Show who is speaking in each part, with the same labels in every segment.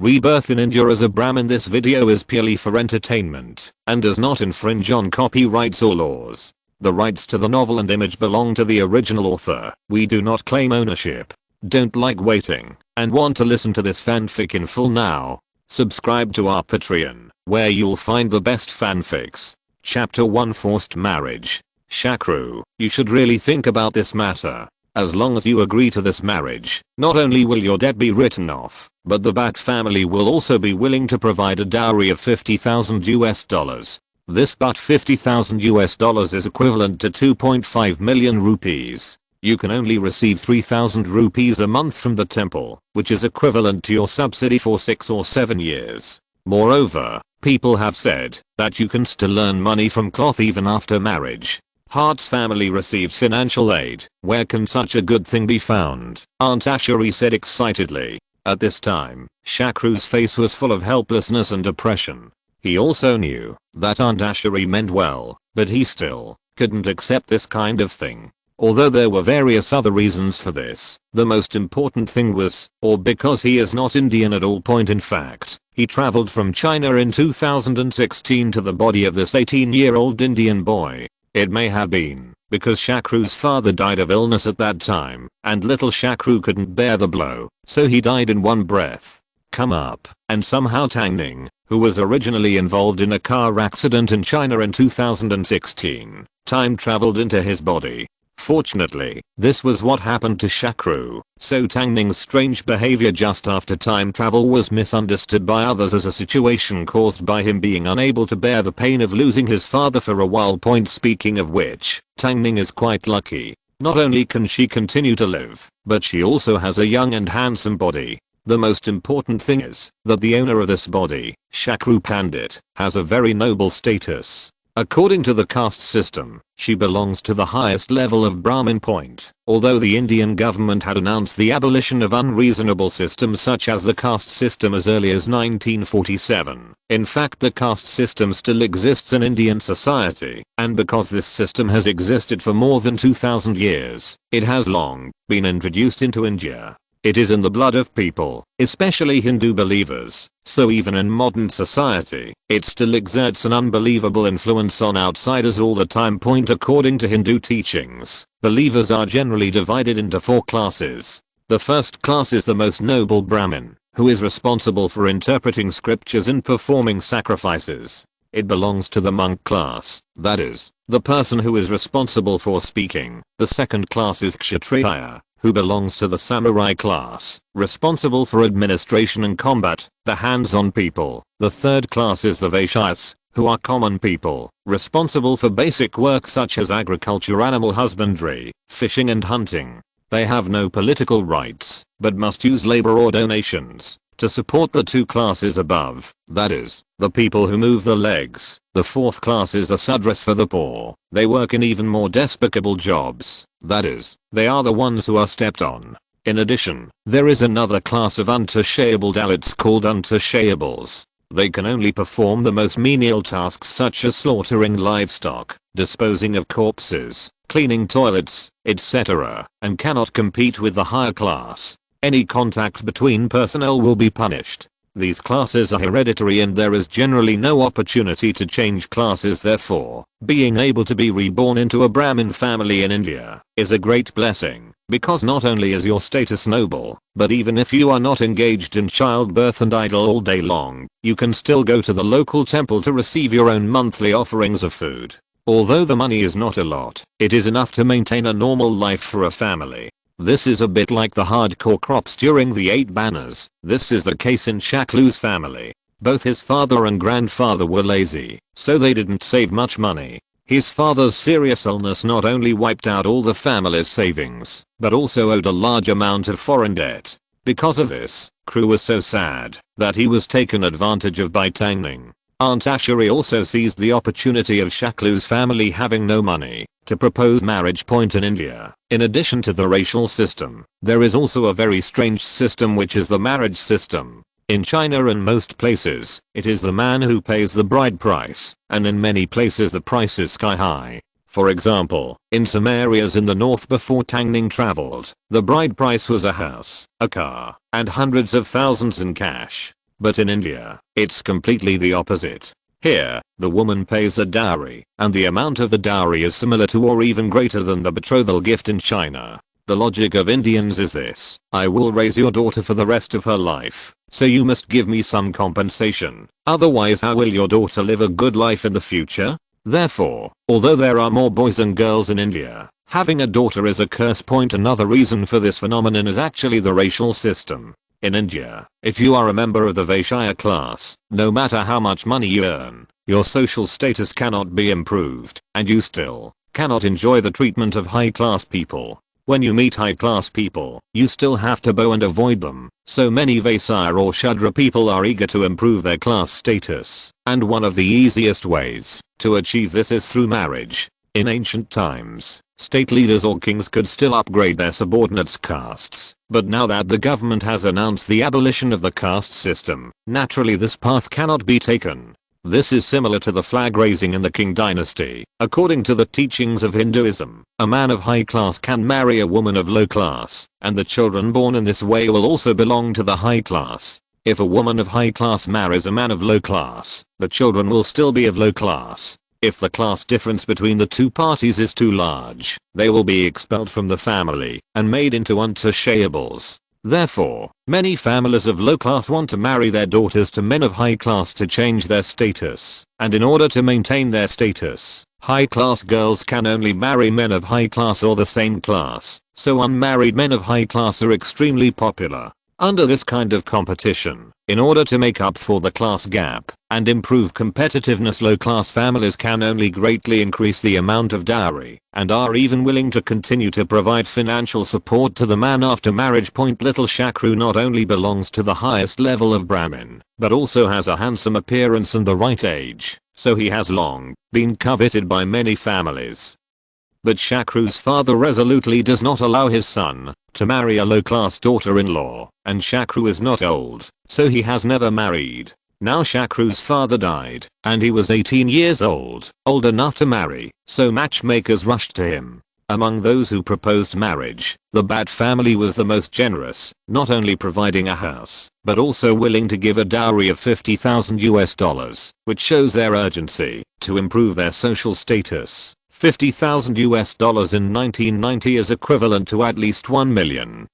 Speaker 1: Rebirth in India as a Brahmin. This video is purely for entertainment and does not infringe on copyrights or laws. The rights to the novel and image belong to the original author. We do not claim ownership. Don't like waiting and want to listen to this fanfic in full now? Subscribe to our Patreon, where you'll find the best fanfics. Chapter 1 Forced Marriage. Shakru, you should really think about this matter. As long as you agree to this marriage, not only will your debt be written off, but the Bhatt family will also be willing to provide a dowry of $50,000. This but $50,000 is equivalent to 2.5 million rupees. You can only receive 3,000 rupees a month from the temple, which is equivalent to your subsidy for 6 or 7 years. Moreover, people have said that you can still earn money from cloth even after marriage. Hart's family receives financial aid. Where can such a good thing be found? Aunt Asheri said excitedly. At this time, Shakru's face was full of helplessness and depression. He also knew that Aunt Asheri meant well, but he still couldn't accept this kind of thing. Although there were various other reasons for this, the most important thing was, or because he is not Indian at all. In fact, he traveled from China in 2016 to the body of this 18-year-old Indian boy. It may have been because Shakru's father died of illness at that time, and little Shakru couldn't bear the blow, so he died in one breath. Come up, and somehow Tang Ning, who was originally involved in a car accident in China in 2016, time traveled into his body. Fortunately, this was what happened to Shakru, so Tang Ning's strange behavior just after time travel was misunderstood by others as a situation caused by him being unable to bear the pain of losing his father for a while. Speaking of which, Tang Ning is quite lucky. Not only can she continue to live, but she also has a young and handsome body. The most important thing is that the owner of this body, Shakru Pandit, has a very noble status. According to the caste system, she belongs to the highest level of Brahmin. Although the Indian government had announced the abolition of unreasonable systems such as the caste system as early as 1947, in fact the caste system still exists in Indian society, and because this system has existed for more than 2000 years, it has long been introduced into India. It is in the blood of people, especially Hindu believers, so even in modern society, it still exerts an unbelievable influence on outsiders all the time. According to Hindu teachings, believers are generally divided into 4 classes. The first class is the most noble Brahmin, who is responsible for interpreting scriptures and performing sacrifices. It belongs to the monk class, that is, the person who is responsible for speaking. The second class is Kshatriya, who belongs to the samurai class, responsible for administration and combat, the hands-on people. The third class is the Vaishyas, who are common people, responsible for basic work such as agriculture, animal husbandry, fishing and hunting. They have no political rights, but must use labor or donations to support the 2 classes above, that is, the people who move the legs. The fourth class is the Sudras for the poor. They work in even more despicable jobs, that is, they are the ones who are stepped on. In addition, there is another class of untouchable Dalits called untouchables. They can only perform the most menial tasks such as slaughtering livestock, disposing of corpses, cleaning toilets, etc., and cannot compete with the higher class. Any contact between personnel will be punished. These classes are hereditary and there is generally no opportunity to change classes. Therefore, being able to be reborn into a Brahmin family in India is a great blessing, because not only is your status noble, but even if you are not engaged in childbirth and idle all day long, you can still go to the local temple to receive your own monthly offerings of food. Although the money is not a lot, it is enough to maintain a normal life for a family. This is a bit like the hardcore crops during the 8 banners. This is the case in Shakru's family. Both his father and grandfather were lazy, so they didn't save much money. His father's serious illness not only wiped out all the family's savings, but also owed a large amount of foreign debt. Because of this, Shakru was so sad that he was taken advantage of by Tang Ning. Aunt Asheri also seized the opportunity of Shakru's family having no money to propose marriage. In India, in addition to the racial system, there is also a very strange system which is the marriage system. In China and most places, it is the man who pays the bride price, and in many places the price is sky high. For example, in some areas in the north before Tang Ning traveled, the bride price was a house, a car, and hundreds of thousands in cash. But in India, it's completely the opposite. Here, the woman pays a dowry, and the amount of the dowry is similar to or even greater than the betrothal gift in China. The logic of Indians is this: I will raise your daughter for the rest of her life, so you must give me some compensation. Otherwise, how will your daughter live a good life in the future? Therefore, although there are more boys than girls in India, having a daughter is a curse point. Another reason for this phenomenon is actually the racial system. In India, if you are a member of the Vaishya class, no matter how much money you earn, your social status cannot be improved, and you still cannot enjoy the treatment of high class people. When you meet high class people, you still have to bow and avoid them. So many Vaisya or Shudra people are eager to improve their class status, and one of the easiest ways to achieve this is through marriage. In ancient times, state leaders or kings could still upgrade their subordinates' castes, but now that the government has announced the abolition of the caste system, naturally this path cannot be taken. This is similar to the flag raising in the King dynasty. According to the teachings of Hinduism, a man of high class can marry a woman of low class, and the children born in this way will also belong to the high class. If a woman of high class marries a man of low class, the children will still be of low class. If the class difference between the two parties is too large, they will be expelled from the family and made into untouchables. Therefore, many families of low class want to marry their daughters to men of high class to change their status, and in order to maintain their status, high class girls can only marry men of high class or the same class, so unmarried men of high class are extremely popular. Under this kind of competition, in order to make up for the class gap and improve competitiveness, low class families can only greatly increase the amount of dowry and are even willing to continue to provide financial support to the man after marriage. Little Shakru not only belongs to the highest level of Brahmin, but also has a handsome appearance and the right age, so he has long been coveted by many families. But Shakru's father resolutely does not allow his son to marry a low-class daughter-in-law, and Shakru is not old, so he has never married. Now Shakru's father died, and he was 18 years old enough to marry, so matchmakers rushed to him. Among those who proposed marriage, the Bhatt family was the most generous, not only providing a house, but also willing to give a dowry of $50,000, which shows their urgency to improve their social status. $50,000 in 1990 is equivalent to at least $1 million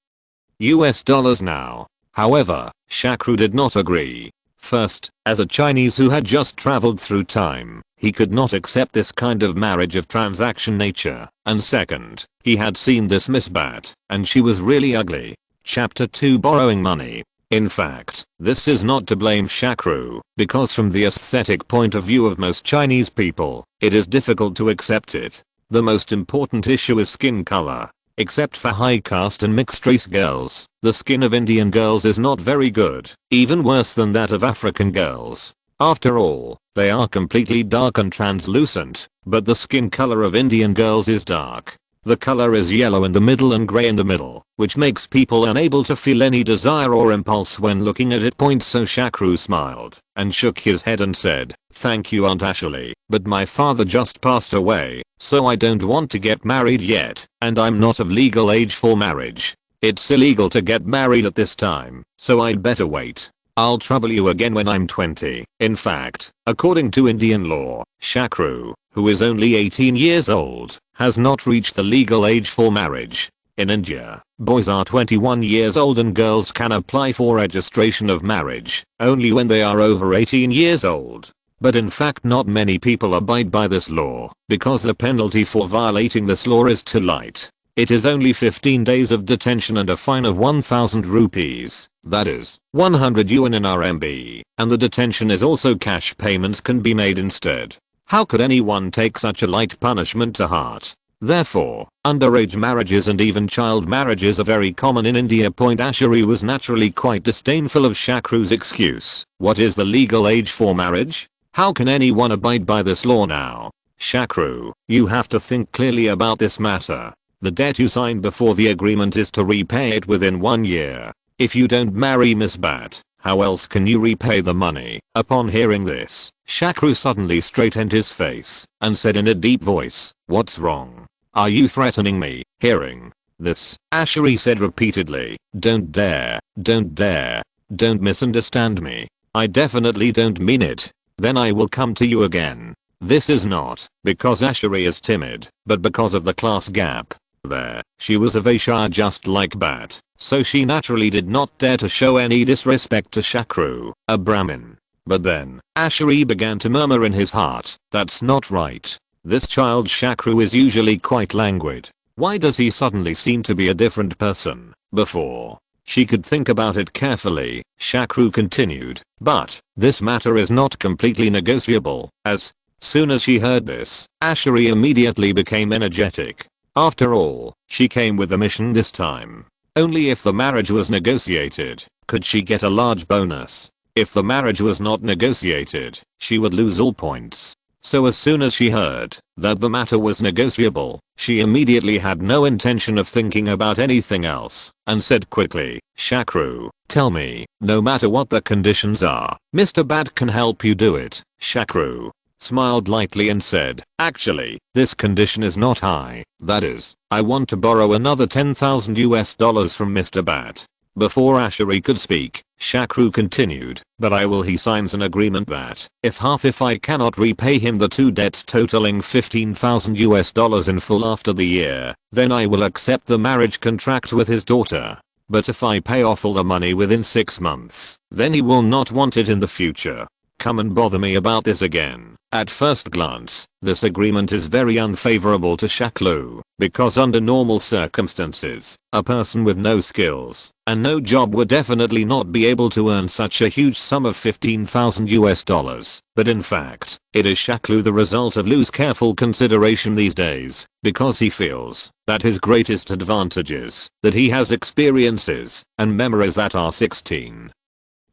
Speaker 1: now. However, Shakru did not agree. First, as a Chinese who had just traveled through time, he could not accept this kind of marriage of transaction nature, and second, he had seen this Miss Bhatt, and she was really ugly. Chapter 2: Borrowing Money. In fact, this is not to blame Shakru, because from the aesthetic point of view of most Chinese people, it is difficult to accept it. The most important issue is skin color. Except for high caste and mixed race girls, the skin of Indian girls is not very good, even worse than that of African girls. After all, they are completely dark and translucent, but the skin color of Indian girls is dark. The color is yellow in the middle and gray in the middle, which makes people unable to feel any desire or impulse when looking at it. So Shakru smiled and shook his head and said, "Thank you, Aunt Ashley, but my father just passed away, so I don't want to get married yet, and I'm not of legal age for marriage. It's illegal to get married at this time, so I'd better wait. I'll trouble you again when I'm 20. In fact, according to Indian law, Shakru, who is only 18 years old, has not reached the legal age for marriage. In India, boys are 21 years old and girls can apply for registration of marriage only when they are over 18 years old. But in fact not many people abide by this law, because the penalty for violating this law is too light. It is only 15 days of detention and a fine of 1000 rupees, that is, 100 yuan in RMB, and the detention is also cash. Payments can be made instead. How could anyone take such a light punishment to heart? Therefore, underage marriages and even child marriages are very common in India. Ashari was naturally quite disdainful of Shakru's excuse. What is the legal age for marriage? How can anyone abide by this law now? Shakru, you have to think clearly about this matter. The debt you signed before the agreement is to repay it within 1 year. If you don't marry Miss Bhatt, how else can you repay the money? Upon hearing this, Shakru suddenly straightened his face and said in a deep voice, "What's wrong? Are you threatening me?" Hearing this, Ashari said repeatedly, don't dare, don't misunderstand me. I definitely don't mean it. Then I will come to you again. This is not because Asheri is timid, but because of the class gap. There, she was a Vaishya just like Bat, so she naturally did not dare to show any disrespect to Shakru, a Brahmin. But then, Asheri began to murmur in his heart, that's not right. This child Shakru is usually quite languid. Why does he suddenly seem to be a different person? Before she could think about it carefully, Shakru continued, but this matter is not completely negotiable. As soon as she heard this, Asheri immediately became energetic. After all, she came with a mission this time. Only if the marriage was negotiated could she get a large bonus. If the marriage was not negotiated, she would lose all points. So as soon as she heard that the matter was negotiable, she immediately had no intention of thinking about anything else and said quickly, Shakru, tell me, no matter what the conditions are, Mr. Bat can help you do it. Shakru smiled lightly and said, actually, this condition is not high. That is, I want to borrow another $10,000 from Mr. Bat. Before Asheri could speak, Shakru continued, but he signs an agreement that, if I cannot repay him the two debts totaling $15,000 in full after the year, then I will accept the marriage contract with his daughter. But if I pay off all the money within 6 months, then he will not want it in the future. Come and bother me about this again. At first glance, this agreement is very unfavorable to Shakru, because under normal circumstances, a person with no skills and no job would definitely not be able to earn such a huge sum of $15,000. But in fact, it is Shakru the result of loose careful consideration these days, because he feels that his greatest advantage is that he has experiences and memories that are 16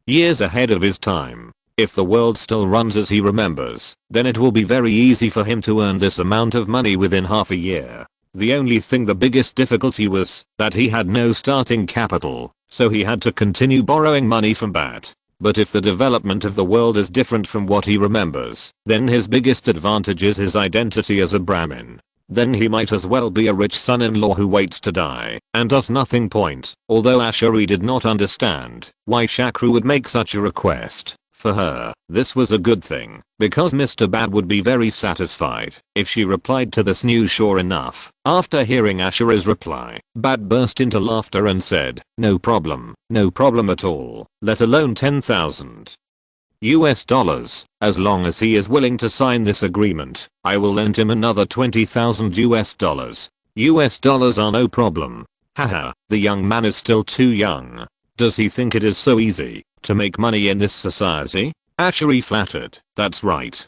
Speaker 1: years ahead of his time. If the world still runs as he remembers, then it will be very easy for him to earn this amount of money within half a year. The only thing, the biggest difficulty, was that he had no starting capital, so he had to continue borrowing money from Bat. But if the development of the world is different from what he remembers, then his biggest advantage is his identity as a Brahmin. Then he might as well be a rich son-in-law who waits to die and does nothing. Although Asheri did not understand why Shakru would make such a request, for her, this was a good thing, because Mr. Bat would be very satisfied if she replied to this news. Sure enough, after hearing Asheri's reply, Bat burst into laughter and said, no problem at all, let alone $10,000 as long as he is willing to sign this agreement, I will lend him another $20,000. US dollars are no problem. Haha, the young man is still too young. Does he think it is so easy to make money in this society? Asheri flattered. That's right.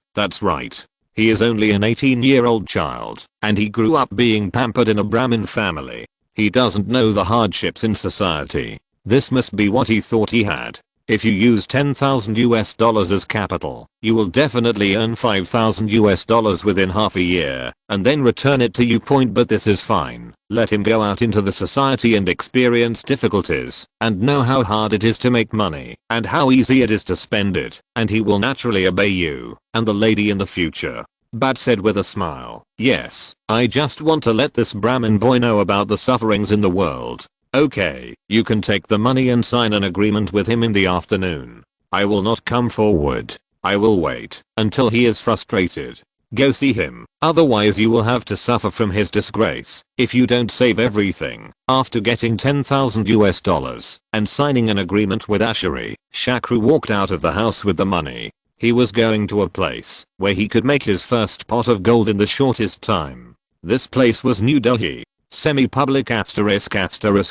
Speaker 1: He is only an 18-year-old child, and he grew up being pampered in a Brahmin family. He doesn't know the hardships in society. This must be what he thought he had. If you use $10,000 as capital, you will definitely earn $5,000 within half a year, and then return it to you. But this is fine. Let him go out into the society and experience difficulties, and know how hard it is to make money, and how easy it is to spend it, and he will naturally obey you and the lady in the future. Bat said with a smile. Yes, I just want to let this Brahmin boy know about the sufferings in the world. Okay, you can take the money and sign an agreement with him in the afternoon. I will not come forward. I will wait until he is frustrated. Go see him, otherwise you will have to suffer from his disgrace if you don't save everything. After getting $10,000 and signing an agreement with Asheri, Shakru walked out of the house with the money. He was going to a place where he could make his first pot of gold in the shortest time. This place was New Delhi. Semi-public ***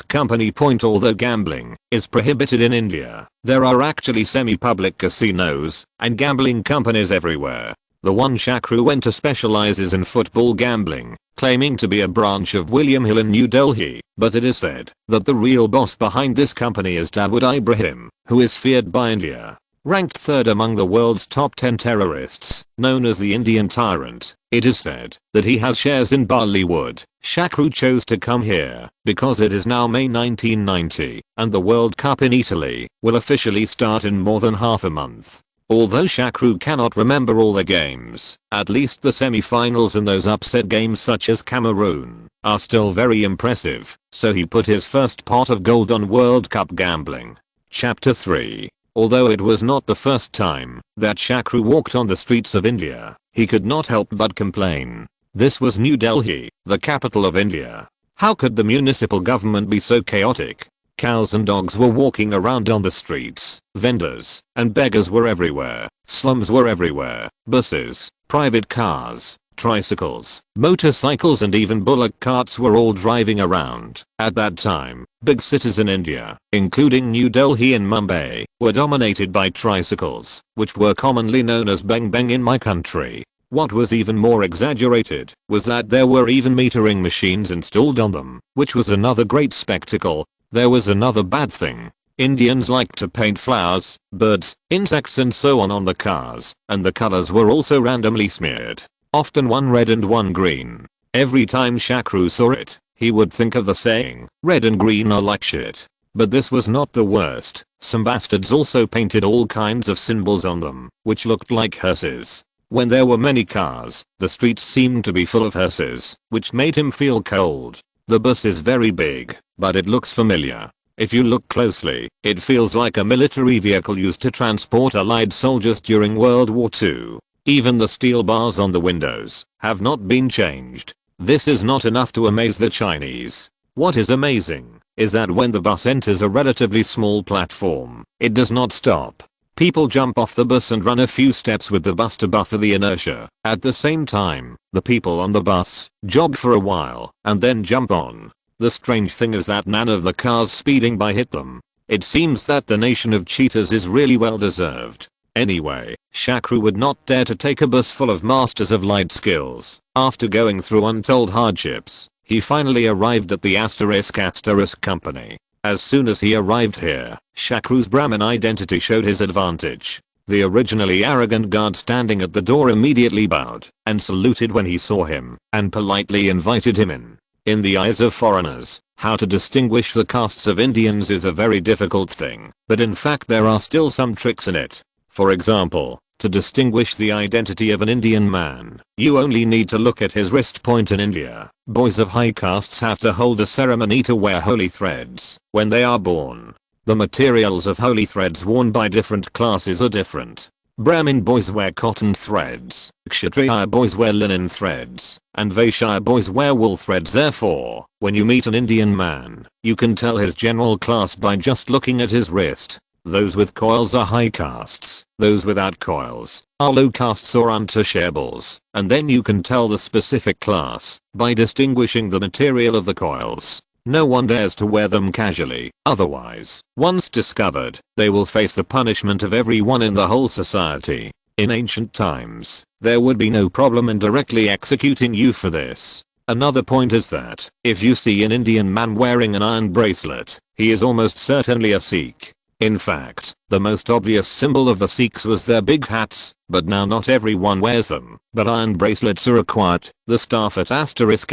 Speaker 1: company. Although gambling is prohibited in India, there are actually semi-public casinos and gambling companies everywhere. The one Shakru went to specializes in football gambling, claiming to be a branch of William Hill in New Delhi, but it is said that the real boss behind this company is Dawood Ibrahim, who is feared by India. Ranked third among the world's top 10 terrorists, known as the Indian Tyrant, it is said that he has shares in Bollywood. Shakru chose to come here because it is now May 1990, and the World Cup in Italy will officially start in more than half a month. Although Shakru cannot remember all the games, at least the semi-finals and those upset games such as Cameroon are still very impressive, so he put his first pot of gold on World Cup gambling. Chapter 3. Although it was not the first time that Shakru walked on the streets of India, he could not help but complain. This was New Delhi, the capital of India. How could the municipal government be so chaotic? Cows and dogs were walking around on the streets, vendors and beggars were everywhere, slums were everywhere, buses, private cars, tricycles, motorcycles and even bullock carts were all driving around. At that time, big cities in India, including New Delhi and Mumbai, were dominated by tricycles, which were commonly known as bang bang in my country. What was even more exaggerated was that there were even metering machines installed on them, which was another great spectacle. There was another bad thing. Indians liked to paint flowers, birds, insects and so on the cars, and the colors were also randomly smeared. Often one red and one green. Every time Shakru saw it, he would think of the saying, red and green are like shit. But this was not the worst. Some bastards also painted all kinds of symbols on them, which looked like hearses. When there were many cars, the streets seemed to be full of hearses, which made him feel cold. The bus is very big, but it looks familiar. If you look closely, it feels like a military vehicle used to transport Allied soldiers during World War II. Even the steel bars on the windows have not been changed. This is not enough to amaze the Chinese. What is amazing is that when the bus enters a relatively small platform, it does not stop. People jump off the bus and run a few steps with the bus to buffer the inertia. At the same time, the people on the bus jog for a while and then jump on. The strange thing is that none of the cars speeding by hit them. It seems that the nation of cheaters is really well deserved. Anyway, Shakru would not dare to take a bus full of masters of light skills. After going through untold hardships, he finally arrived at the asterisk company. As soon as he arrived here, Shakru's Brahmin identity showed his advantage. The originally arrogant guard standing at the door immediately bowed and saluted when he saw him and politely invited him in. In the eyes of foreigners, how to distinguish the castes of Indians is a very difficult thing, but in fact there are still some tricks in it. For example, to distinguish the identity of an Indian man, you only need to look at his wrist point in India. Boys of high castes have to hold a ceremony to wear holy threads when they are born. The materials of holy threads worn by different classes are different. Brahmin boys wear cotton threads, Kshatriya boys wear linen threads, and Vaishya boys wear wool threads. Therefore, when you meet an Indian man, you can tell his general class by just looking at his wrist. Those with coils are high castes, those without coils are low castes or untouchables, and then you can tell the specific class by distinguishing the material of the coils. No one dares to wear them casually, otherwise, once discovered, they will face the punishment of everyone in the whole society. In ancient times, there would be no problem in directly executing you for this. Another point is that, if you see an Indian man wearing an iron bracelet, he is almost certainly a Sikh. In fact, the most obvious symbol of the Sikhs was their big hats, but now not everyone wears them, but iron bracelets are required. The staff at asterisk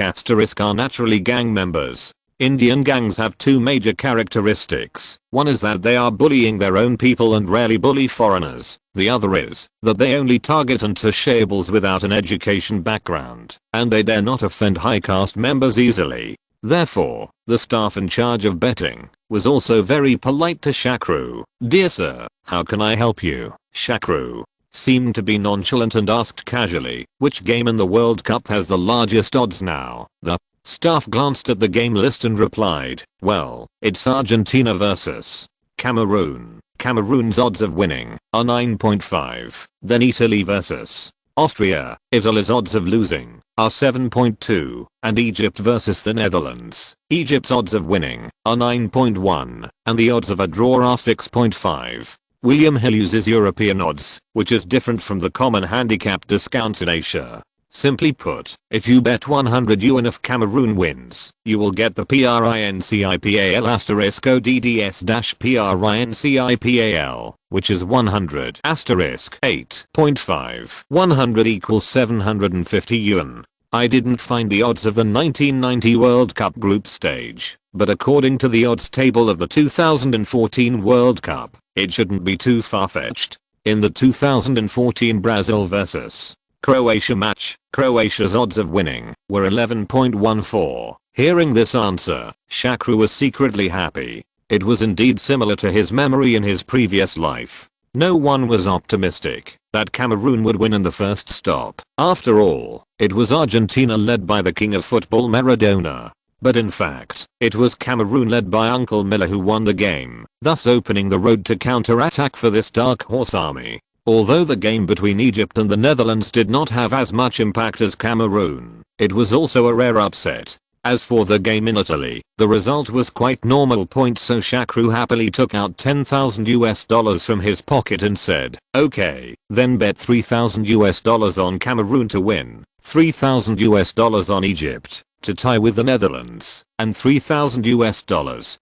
Speaker 1: are naturally gang members. Indian gangs have two major characteristics. One is that they are bullying their own people and rarely bully foreigners. The other is that they only target untouchables without an education background, and they dare not offend high caste members easily. Therefore, the staff in charge of betting was also very polite to Shakru. "Dear sir, how can I help you?" Shakru seemed to be nonchalant and asked casually, "Which game in the World Cup has the largest odds now?" The staff glanced at the game list and replied, "Well, it's Argentina versus Cameroon. Cameroon's odds of winning are 9.5. Then Italy versus Austria. Italy's odds of losing are 7.2, and Egypt versus the Netherlands. Egypt's odds of winning are 9.1, and the odds of a draw are 6.5. William Hill uses European odds, which is different from the common handicap discounts in Asia. Simply put, if you bet 100 yuan if Cameroon wins, you will get the PRINCIPAL asterisk ODDS-PRINCIPAL, which is 100 asterisk 8.5. 100 equals 750 yuan. I didn't find the odds of the 1990 World Cup group stage, but according to the odds table of the 2014 World Cup, it shouldn't be too far-fetched. In the 2014 Brazil vs Croatia match, Croatia's odds of winning were 11.14. Hearing this answer, Shakru was secretly happy. It was indeed similar to his memory in his previous life. No one was optimistic that Cameroon would win in the first stop. After all, it was Argentina led by the king of football Maradona. But in fact, it was Cameroon led by Uncle Miller who won the game, thus opening the road to counter-attack for this dark horse army. Although the game between Egypt and the Netherlands did not have as much impact as Cameroon, it was also a rare upset. As for the game in Italy, the result was quite normal points, so Shakru happily took out $10,000 from his pocket and said, "Okay, then bet $3,000 on Cameroon to win, $3,000 on Egypt to tie with the Netherlands, and $3,000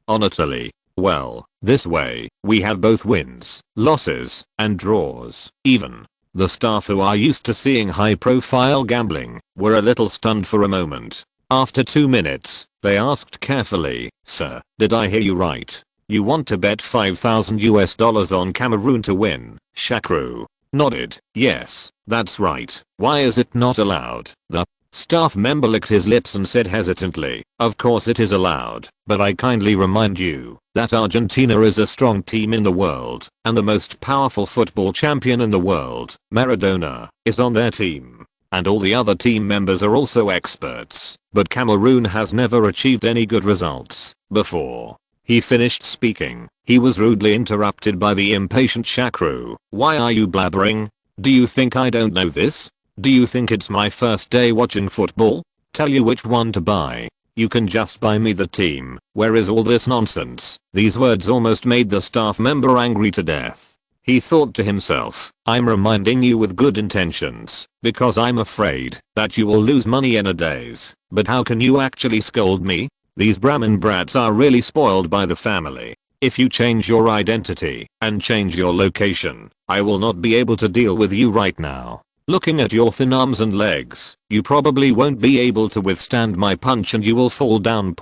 Speaker 1: on Italy." Well, this way, we had both wins, losses, and draws. Even the staff, who are used to seeing high-profile gambling, were a little stunned for a moment. After 2 minutes, they asked carefully, "Sir, did I hear you right? You want to bet $5,000 on Cameroon to win?" Shakru nodded. "Yes, that's right. Why is it not allowed?" The staff member licked his lips and said hesitantly, "Of course it is allowed, but I kindly remind you that Argentina is a strong team in the world, and the most powerful football champion in the world, Maradona, is on their team. And all the other team members are also experts, but Cameroon has never achieved any good results before." He finished speaking, he was rudely interrupted by the impatient Shakru. "Why are you blabbering? Do you think I don't know this? Do you think it's my first day watching football? Tell you which one to buy. You can just buy me the team. Where is all this nonsense?" These words almost made the staff member angry to death. He thought to himself, "I'm reminding you with good intentions, because I'm afraid that you will lose money in a daze. But how can you actually scold me? These Brahmin brats are really spoiled by the family. If you change your identity and change your location, I will not be able to deal with you right now. Looking at your thin arms and legs, you probably won't be able to withstand my punch and you will fall down."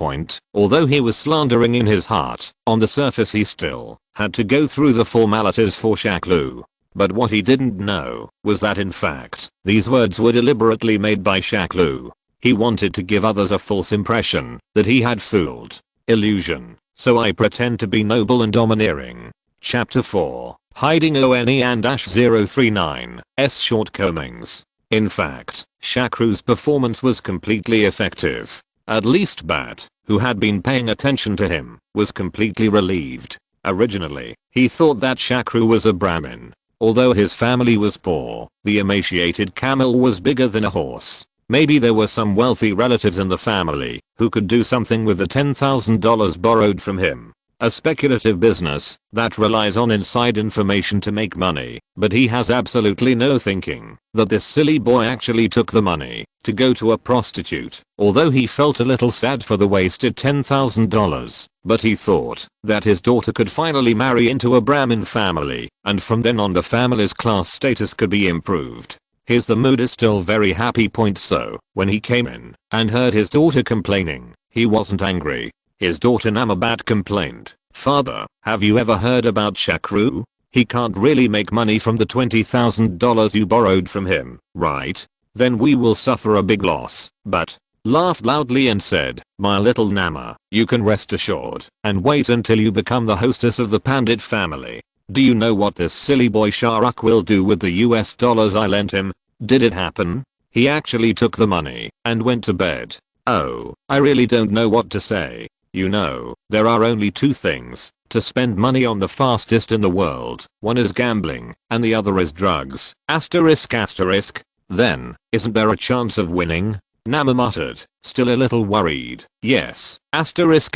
Speaker 1: Although he was slandering in his heart, on the surface he still had to go through the formalities for Shakru. But what he didn't know was that in fact, these words were deliberately made by Shakru. He wanted to give others a false impression that he had fooled. Illusion. So I pretend to be noble and domineering. Chapter 4. Hiding ONE and -039's shortcomings. In fact, Shakru's performance was completely effective. At least Bat, who had been paying attention to him, was completely relieved. Originally, he thought that Shakru was a Brahmin. Although his family was poor, the emaciated camel was bigger than a horse. Maybe there were some wealthy relatives in the family who could do something with the $10,000 borrowed from him. A speculative business that relies on inside information to make money, but he has absolutely no thinking that this silly boy actually took the money to go to a prostitute. Although he felt a little sad for the wasted $10,000, but he thought that his daughter could finally marry into a Brahmin family, and from then on the family's class status could be improved. The mood is still very happy. So, when he came in and heard his daughter complaining, he wasn't angry. His daughter Namabat complained, "Father, have you ever heard about Shakru? He can't really make money from the $20,000 you borrowed from him, right? Then we will suffer a big loss." But laughed loudly and said, "My little Nama, you can rest assured and wait until you become the hostess of the Pandit family. Do you know what this silly boy Shahrukh will do with the US dollars I lent him? Did it happen? He actually took the money and went to bed. Oh, I really don't know what to say. You know, there are only two things to spend money on the fastest in the world. One is gambling, and the other is drugs. Asterisk. Then, isn't there a chance of winning?" Nama muttered, still a little worried. "Yes, asterisk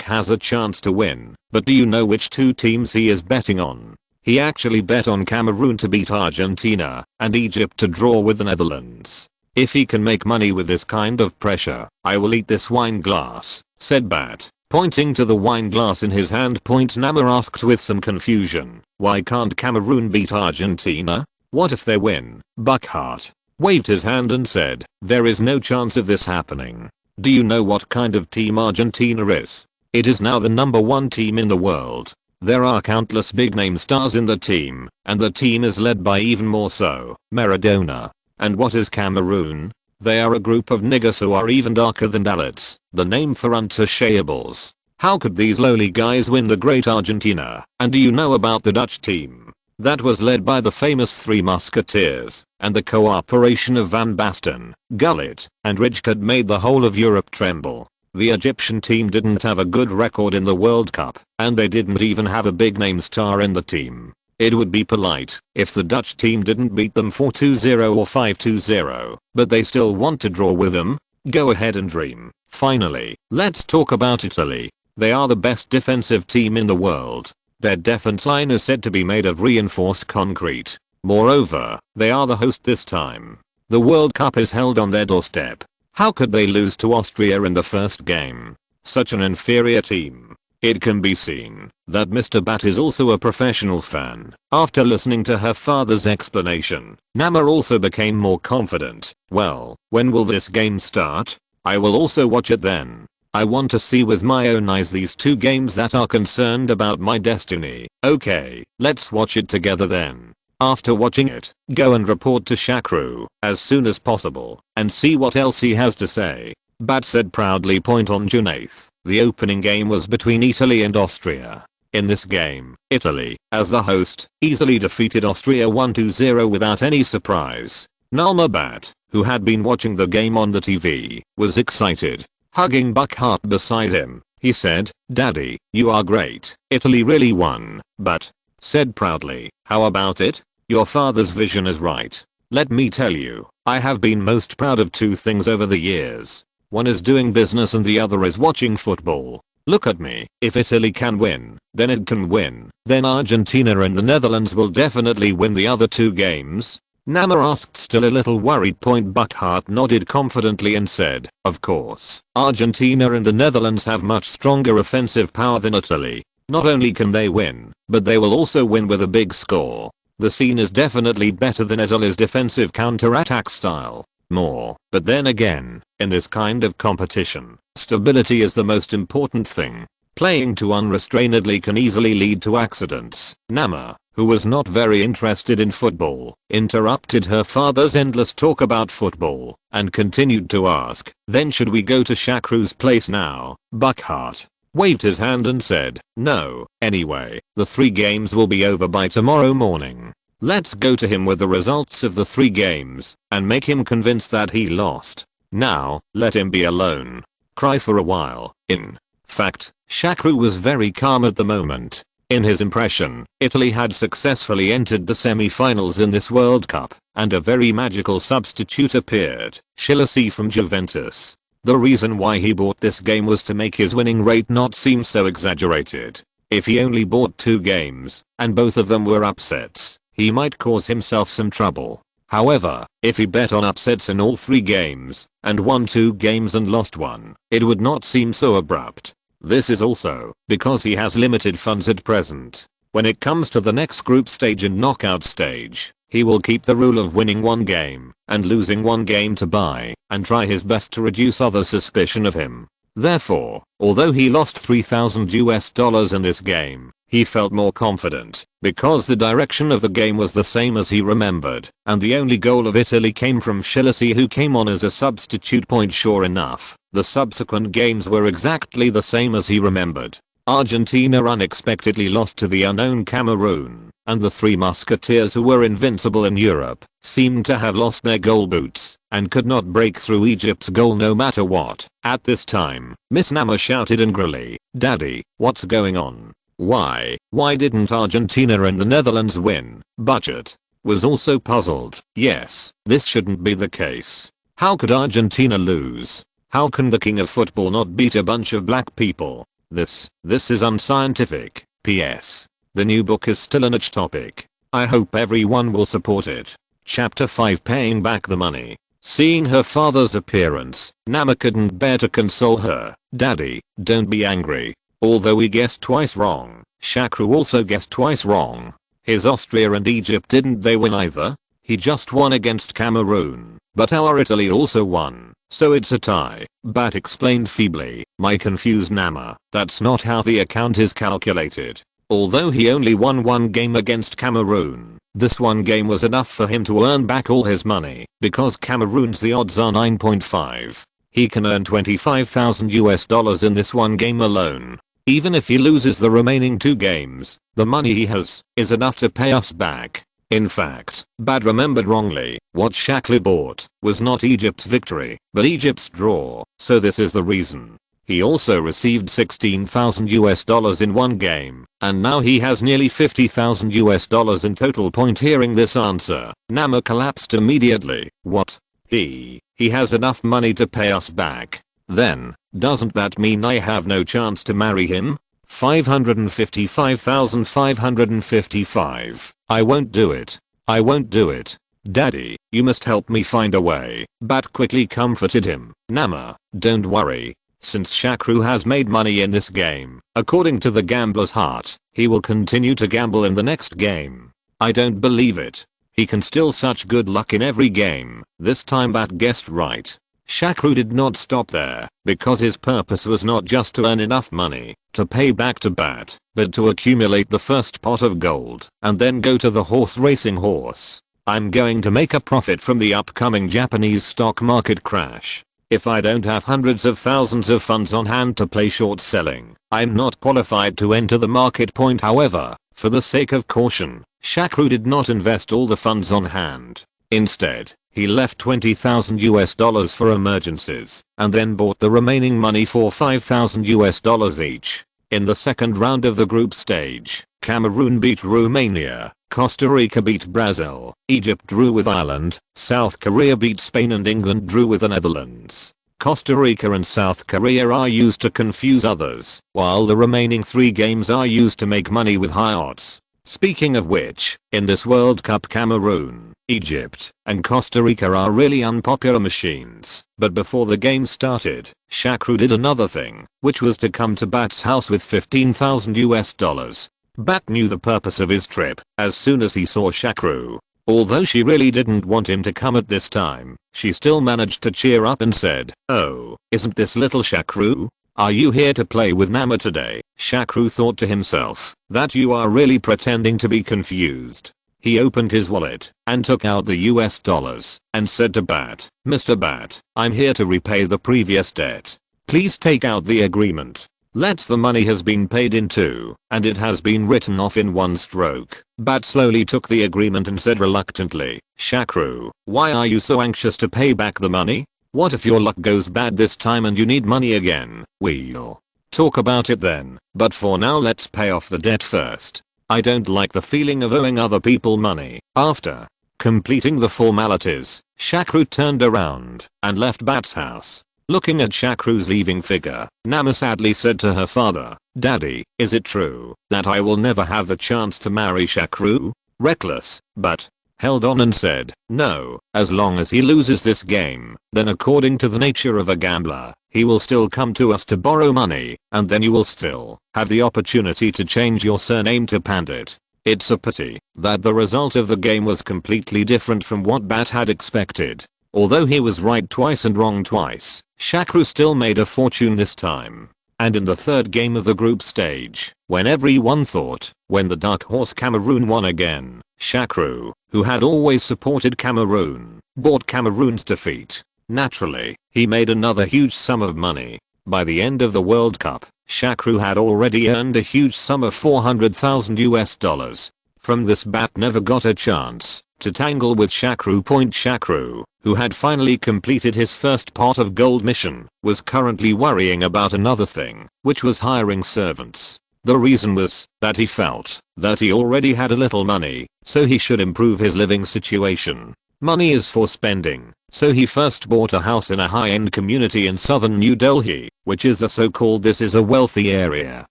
Speaker 1: has a chance to win, but do you know which two teams he is betting on? He actually bet on Cameroon to beat Argentina, and Egypt to draw with the Netherlands. If he can make money with this kind of pressure, I will eat this wine glass," said Bat, pointing to the wine glass in his hand. Nama asked with some confusion, "Why can't Cameroon beat Argentina? What if they win?" Buckhart waved his hand and said, "There is no chance of this happening. Do you know what kind of team Argentina is? It is now the #1 team in the world. There are countless big name stars in the team, and the team is led by even more so, Maradona. And what is Cameroon? They are a group of niggers who are even darker than Dalits, the name for untouchables. How could these lowly guys win the great Argentina? And do you know about the Dutch team? That was led by the famous Three Musketeers, and the cooperation of Van Basten, Gullit, and Rijkaard made the whole of Europe tremble. The Egyptian team didn't have a good record in the World Cup, and they didn't even have a big name star in the team. It would be polite if the Dutch team didn't beat them 4-2-0 or 5-2-0, but they still want to draw with them? Go ahead and dream. Finally, let's talk about Italy. They are the best defensive team in the world. Their defense line is said to be made of reinforced concrete. Moreover, they are the host this time. The World Cup is held on their doorstep. How could they lose to Austria in the first game? Such an inferior team. It can be seen that Mr. Bat is also a professional fan. After listening to her father's explanation, Nama also became more confident. Well, when will this game start? I will also watch it then. I want to see with my own eyes these two games that are concerned about my destiny. Okay, let's watch it together then. After watching it, go and report to Shakru as soon as possible and see what else he has to say. Bat said proudly. Point on June 8th, the opening game was between Italy and Austria. In this game, Italy, as the host, easily defeated Austria 1-0 without any surprise. Nalma Bat, who had been watching the game on the TV, was excited. Hugging Buckhart beside him, he said, "Daddy, you are great. Italy really won." But said proudly, "How about it? Your father's vision is right. Let me tell you, I have been most proud of two things over the years. One is doing business and the other is watching football. Look at me. If Italy can win, then it can win. Then Argentina and the Netherlands will definitely win the other two games." Nama asked, still a little worried. Buckhart nodded confidently and said, "Of course, Argentina and the Netherlands have much stronger offensive power than Italy. Not only can they win, but they will also win with a big score. The scene is definitely better than Italy's defensive counter-attack style. More, but then again, in this kind of competition, stability is the most important thing. Playing too unrestrainedly can easily lead to accidents." Nama, who was not very interested in football, interrupted her father's endless talk about football and continued to ask, "Then should we go to Shakru's place now?" Buckhart waved his hand and said, "No, anyway, the 3 games will be over by tomorrow morning. Let's go to him with the results of the 3 games and make him convinced that he lost. Now, let him be alone. Cry for a while." In fact, Shakru was very calm at the moment. In his impression, Italy had successfully entered the semi-finals in this World Cup, and a very magical substitute appeared, Shakru from Juventus. The reason why he bought this game was to make his winning rate not seem so exaggerated. If he only bought 2 games, and both of them were upsets, he might cause himself some trouble. However, if he bet on upsets in all 3 games, and won 2 games and lost 1, it would not seem so abrupt. This is also because he has limited funds at present. When it comes to the next group stage and knockout stage, he will keep the rule of winning 1 game and losing 1 game to buy and try his best to reduce other suspicion of him. Therefore, although he lost $3,000 in this game, he felt more confident because the direction of the game was the same as he remembered, and the only goal of Italy came from Shakru, who came on as a substitute. Sure enough, the subsequent games were exactly the same as he remembered. Argentina unexpectedly lost to the unknown Cameroon, and the Three Musketeers, who were invincible in Europe, seemed to have lost their goal boots and could not break through Egypt's goal no matter what. At this time, Miss Nama shouted angrily, "Daddy, what's going on? Why didn't Argentina and the Netherlands win?" Budget was also puzzled. Yes, this shouldn't be the case. How could Argentina lose? How can the king of football not beat a bunch of black people? This is unscientific. P.S. The new book is still a niche topic. I hope everyone will support it. Chapter 5, Paying Back the Money. Seeing her father's appearance, Nama couldn't bear to console her. "Daddy, don't be angry. Although we guessed twice wrong, Shakru also guessed twice wrong. His Austria and Egypt, didn't they win either? He just won against Cameroon, but our Italy also won, so it's a tie." Bat explained feebly. My confused Nama, "That's not how the account is calculated. Although he only won 1 game against Cameroon, this 1 game was enough for him to earn back all his money, because Cameroon's the odds are 9.5. He can earn 25,000 US dollars in this one game alone. Even if he loses the remaining 2 games, the money he has is enough to pay us back. In fact, Bad remembered wrongly. What Shakru bought was not Egypt's victory, but Egypt's draw, so this is the reason. He also received 16,000 US dollars in one game, and now he has nearly 50,000 US dollars in total. Point hearing this answer, Nama collapsed immediately. What? He has enough money to pay us back. Then, doesn't that mean I have no chance to marry him? 555,555. I won't do it. I won't do it. Daddy, you must help me find a way. Bat quickly comforted him. Nama, don't worry. Since Shakru has made money in this game, according to the gambler's heart, he will continue to gamble in the next game. I don't believe it. He can still such good luck in every game. This time Bat guessed right. Shakru did not stop there, because his purpose was not just to earn enough money to pay back to Bat, but to accumulate the first pot of gold and then go to the horse racing horse. I'm going to make a profit from the upcoming Japanese stock market crash. If I don't have hundreds of thousands of funds on hand to play short selling, I'm not qualified to enter the market. Point however, for the sake of caution, Shakru did not invest all the funds on hand. Instead, he left 20,000 US dollars for emergencies, and then bought the remaining money for 5,000 US dollars each. In the second round of the group stage, Cameroon beat Romania, Costa Rica beat Brazil, Egypt drew with Ireland, South Korea beat Spain, and England drew with the Netherlands. Costa Rica and South Korea are used to confuse others, while the remaining 3 games are used to make money with high odds. Speaking of which, in this World Cup Cameroon, Egypt, and Costa Rica are really unpopular machines. But before the game started, Shakru did another thing, which was to come to Bat's house with 15,000 US dollars. Bat knew the purpose of his trip as soon as he saw Shakru. Although she really didn't want him to come at this time, she still managed to cheer up and said, "Oh, isn't this little Shakru? Are you here to play with Nama today?" Shakru thought to himself, that you are really pretending to be confused. He opened his wallet and took out the US dollars and said to Bat, "Mr. Bat, I'm here to repay the previous debt. Please take out the agreement. The money has been paid in 2, and it has been written off in 1 stroke." Bat slowly took the agreement and said reluctantly, "Shakru, why are you so anxious to pay back the money? What if your luck goes bad this time and you need money again? We'll talk about it then, but for now let's pay off the debt first. I don't like the feeling of owing other people money." After completing the formalities, Shakru turned around and left Bat's house. Looking at Shakru's leaving figure, Nama sadly said to her father, "Daddy, is it true that I will never have the chance to marry Shakru?" Reckless, but held on and said, "No, as long as he loses this game, then according to the nature of a gambler, he will still come to us to borrow money, and then you will still have the opportunity to change your surname to Pandit." It's a pity that the result of the game was completely different from what Bat had expected. Although he was right twice and wrong twice, Shakru still made a fortune this time. And in the third game of the group stage, when everyone thought, when the dark horse Cameroon won again, Shakru, who had always supported Cameroon, bought Cameroon's defeat. Naturally, he made another huge sum of money. By the end of the World Cup, Shakru had already earned a huge sum of 400,000 US dollars. From this, Bat never got a chance to tangle with Shakru. Shakru, who had finally completed his first pot of gold mission, was currently worrying about another thing, which was hiring servants. The reason was that he felt that he already had a little money, so he should improve his living situation. Money is for spending, so he first bought a house in a high-end community in southern New Delhi, which is a so-called this is a wealthy area,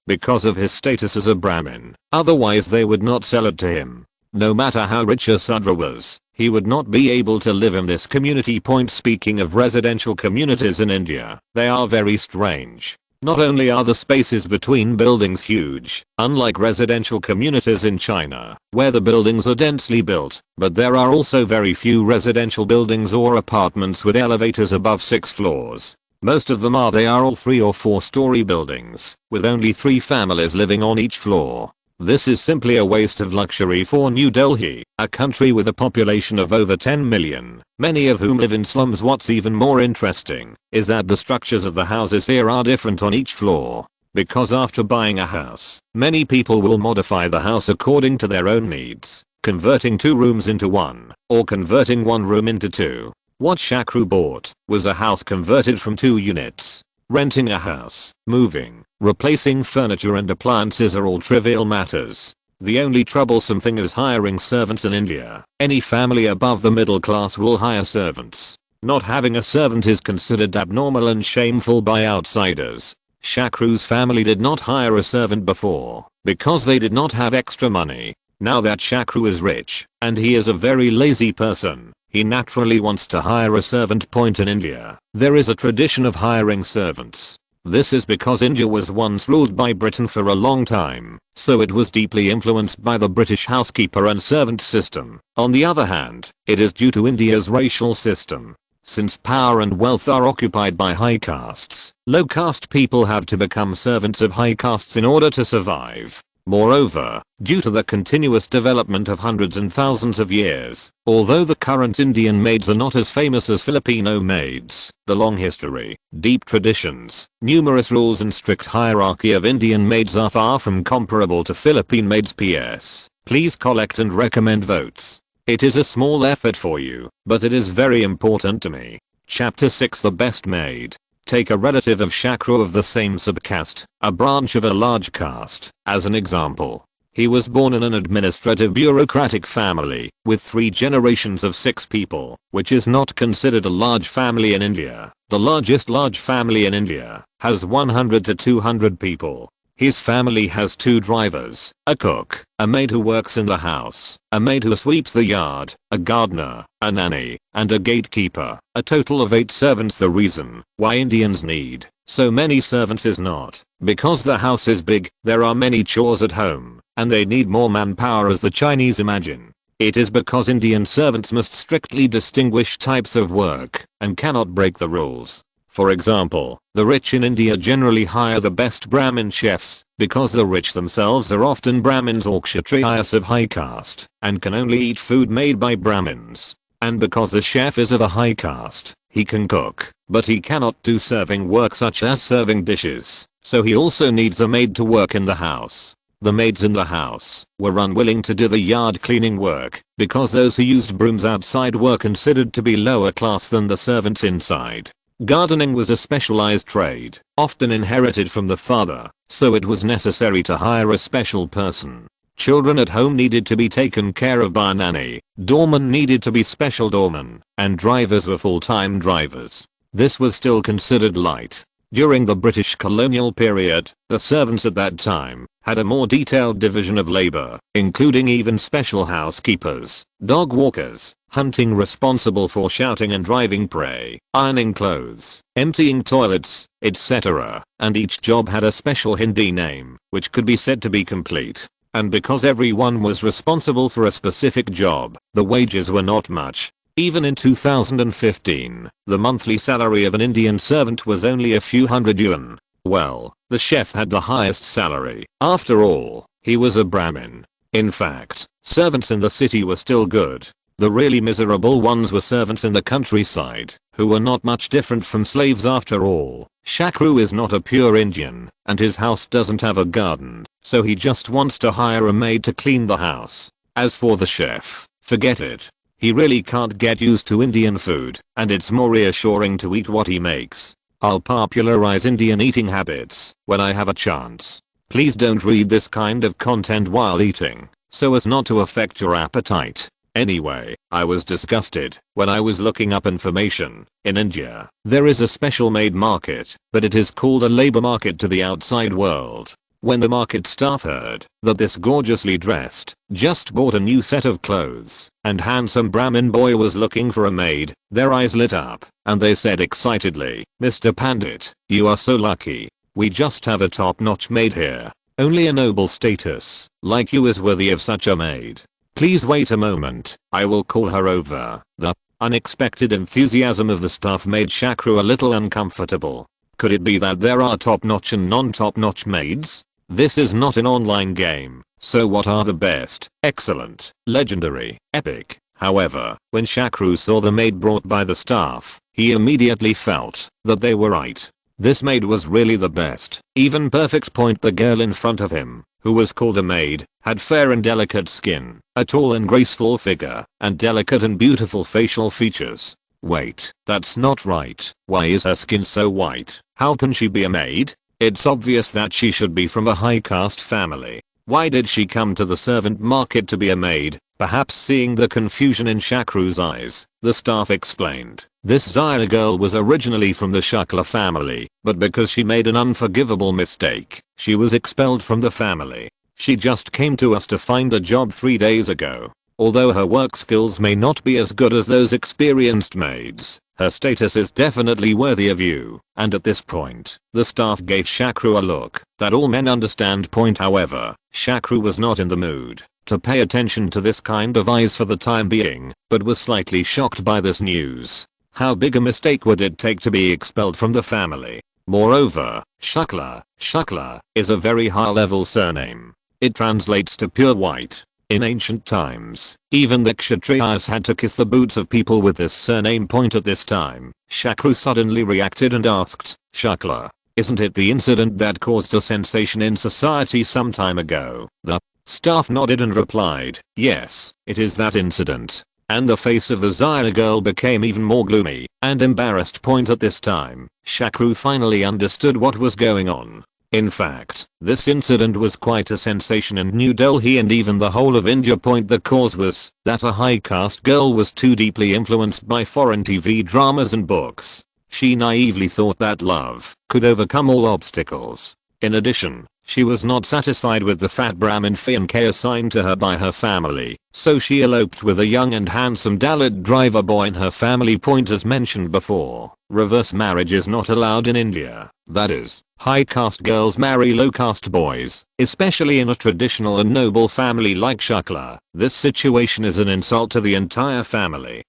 Speaker 1: because of his status as a Brahmin. Otherwise they would not sell it to him. No matter how rich a Sudra was, he would not be able to live in this community. Speaking of residential communities in India, they are very strange. Not only are the spaces between buildings huge, unlike residential communities in China, where the buildings are densely built, but there are also very few residential buildings or apartments with elevators above 6 floors. Most of them are all 3 or 4 story buildings, with only 3 families living on each floor. This is simply a waste of luxury for New Delhi, a country with a population of over 10 million, many of whom live in slums. What's even more interesting is that the structures of the houses here are different on each floor. Because after buying a house, many people will modify the house according to their own needs, converting 2 rooms into 1, or converting 1 room into 2. What Shakru bought was a house converted from 2 units. Renting a house, moving, replacing furniture and appliances are all trivial matters. The only troublesome thing is hiring servants in India. Any family above the middle class will hire servants. Not having a servant is considered abnormal and shameful by outsiders. Shakru's family did not hire a servant before because they did not have extra money. Now that Shakru is rich, and he is a very lazy person, he naturally wants to hire a servant. In India, there is a tradition of hiring servants. This is because India was once ruled by Britain for a long time, so it was deeply influenced by the British housekeeper and servant system. On the other hand, it is due to India's racial system. Since power and wealth are occupied by high castes, low caste people have to become servants of high castes in order to survive. Moreover, due to the continuous development of hundreds and thousands of years, although the current Indian maids are not as famous as Filipino maids, the long history, deep traditions, numerous rules and strict hierarchy of Indian maids are far from comparable to Philippine maids. PS. Please collect and recommend votes. It is a small effort for you, but it is very important to me. Chapter 6 The Best Maid. Take a relative of Shakru of the same subcaste, a branch of a large caste, as an example. He was born in an administrative bureaucratic family, with 3 generations of 6 people, which is not considered a large family in India. The largest large family in India has 100 to 200 people. His family has 2 drivers, a cook, a maid who works in the house, a maid who sweeps the yard, a gardener, a nanny, and a gatekeeper, a total of 8 servants. The reason why Indians need so many servants is not because the house is big, there are many chores at home, and they need more manpower as the Chinese imagine. It is because Indian servants must strictly distinguish types of work, and cannot break the rules. For example, the rich in India generally hire the best Brahmin chefs, because the rich themselves are often Brahmins or Kshatriyas of high caste, and can only eat food made by Brahmins. And because the chef is of a high caste, he can cook, but he cannot do serving work such as serving dishes, so he also needs a maid to work in the house. The maids in the house were unwilling to do the yard cleaning work, because those who used brooms outside were considered to be lower class than the servants inside. Gardening was a specialized trade, often inherited from the father, so it was necessary to hire a special person. Children at home needed to be taken care of by a nanny, doormen needed to be special doormen, and drivers were full-time drivers. This was still considered light. During the British colonial period, the servants at that time had a more detailed division of labor, including even special housekeepers, dog walkers, hunting responsible for shouting and driving prey, ironing clothes, emptying toilets, etc. And each job had a special Hindi name, which could be said to be complete. And because everyone was responsible for a specific job, the wages were not much. Even in 2015, the monthly salary of an Indian servant was only a few hundred yuan. Well, the chef had the highest salary. After all, he was a Brahmin. In fact, servants in the city were still good. The really miserable ones were servants in the countryside, who were not much different from slaves after all. Shakru is not a pure Indian, and his house doesn't have a garden, so he just wants to hire a maid to clean the house. As for the chef, forget it. He really can't get used to Indian food, and it's more reassuring to eat what he makes. I'll popularize Indian eating habits when I have a chance. Please don't read this kind of content while eating, so as not to affect your appetite. Anyway, I was disgusted when I was looking up information. In India, there is a special maid market, but it is called a labor market to the outside world. When the market staff heard that this gorgeously dressed, just bought a new set of clothes, and handsome Brahmin boy was looking for a maid, their eyes lit up, and they said excitedly, "Mr. Pandit, you are so lucky. We just have a top-notch maid here. Only a noble status like you is worthy of such a maid. Please wait a moment, I will call her over." The unexpected enthusiasm of the staff made Shakru a little uncomfortable. Could it be that there are top-notch and non-top-notch maids? This is not an online game. So what are the best? Excellent, legendary, epic. However, when Shakru saw the maid brought by the staff, he immediately felt that they were right. This maid was really the best, even perfect. The girl in front of him, who was called a maid, had fair and delicate skin, a tall and graceful figure, and delicate and beautiful facial features. Wait, that's not right. Why is her skin so white? How can she be a maid? It's obvious that she should be from a high caste family. Why did she come to the servant market to be a maid? Perhaps seeing the confusion in Shakru's eyes, the staff explained. This Zyra girl was originally from the Shakla family, but because she made an unforgivable mistake, she was expelled from the family. She just came to us to find a job 3 days ago. Although her work skills may not be as good as those experienced maids, her status is definitely worthy of you. And at this point, the staff gave Shakru a look that all men understand. However, Shakru was not in the mood to pay attention to this kind of eyes for the time being, but was slightly shocked by this news. How big a mistake would it take to be expelled from the family? Moreover, Shakla is a very high-level surname. It translates to pure white. In ancient times, even the Kshatriyas had to kiss the boots of people with this surname. At this time, Shakru suddenly reacted and asked, Shakla, isn't it the incident that caused a sensation in society some time ago? The staff nodded and replied, yes, it is that incident. And the face of the Zyra girl became even more gloomy and embarrassed. At this time, Shakru finally understood what was going on. In fact, this incident was quite a sensation in New Delhi and even the whole of India. The cause was that a high caste girl was too deeply influenced by foreign TV dramas and books. She naively thought that love could overcome all obstacles. In addition, she was not satisfied with the fat Brahmin fiancé assigned to her by her family, so she eloped with a young and handsome Dalit driver boy in her family. As mentioned before, reverse marriage is not allowed in India. That is, high caste girls marry low caste boys, especially in a traditional and noble family like Shakla. This situation is an insult to the entire family.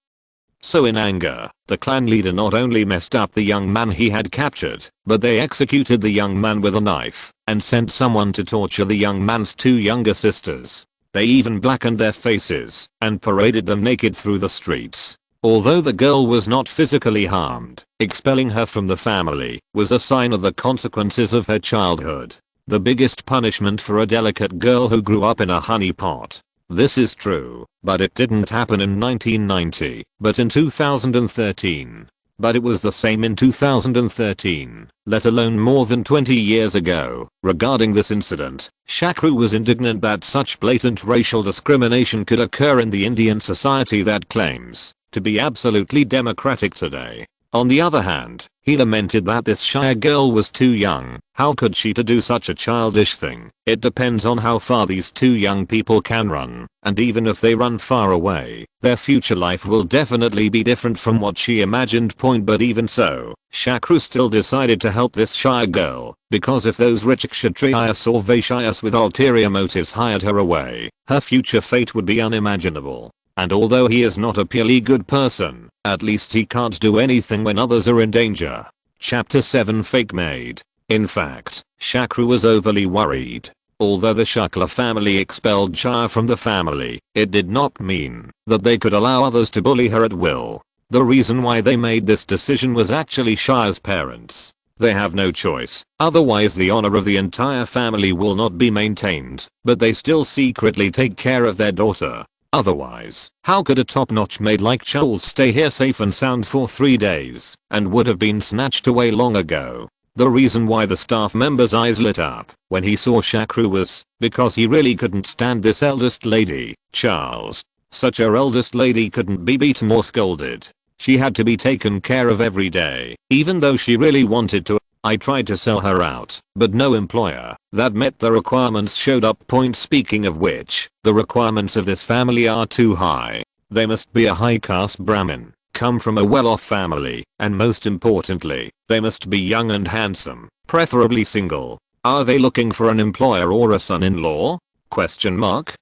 Speaker 1: So in anger, the clan leader not only messed up the young man he had captured, but they executed the young man with a knife and sent someone to torture the young man's 2 younger sisters. They even blackened their faces and paraded them naked through the streets. Although the girl was not physically harmed, expelling her from the family was a sign of the consequences of her childhood. The biggest punishment for a delicate girl who grew up in a honeypot. This is true, but it didn't happen in 1990, but in 2013. But it was the same in 2013, let alone more than 20 years ago. Regarding this incident, Shakru was indignant that such blatant racial discrimination could occur in the Indian society that claims to be absolutely democratic today. On the other hand, he lamented that this shy girl was too young. How could she to do such a childish thing? It depends on how far these 2 young people can run, and even if they run far away, their future life will definitely be different from what she imagined. But even so, Shakru still decided to help this shy girl, because if those rich Kshatriyas or Vaishyas with ulterior motives hired her away, her future fate would be unimaginable. And although he is not a purely good person, at least he can't do anything when others are in danger. Chapter 7 Fake Maid. In fact, Shakru was overly worried. Although the Shakla family expelled Shah from the family, it did not mean that they could allow others to bully her at will. The reason why they made this decision was actually Shah's parents. They have no choice, otherwise the honor of the entire family will not be maintained, but they still secretly take care of their daughter. Otherwise, how could a top-notch maid like Charles stay here safe and sound for 3 days, and would have been snatched away long ago? The reason why the staff member's eyes lit up when he saw Shakru was because he really couldn't stand this eldest lady, Charles. Such a eldest lady couldn't be beaten or scolded. She had to be taken care of every day, even though she really wanted to. I tried to sell her out, but no employer that met the requirements showed up. Speaking of which, the requirements of this family are too high. They must be a high caste Brahmin, come from a well-off family, and most importantly, they must be young and handsome, preferably single. Are they looking for an employer or a son-in-law? Question mark.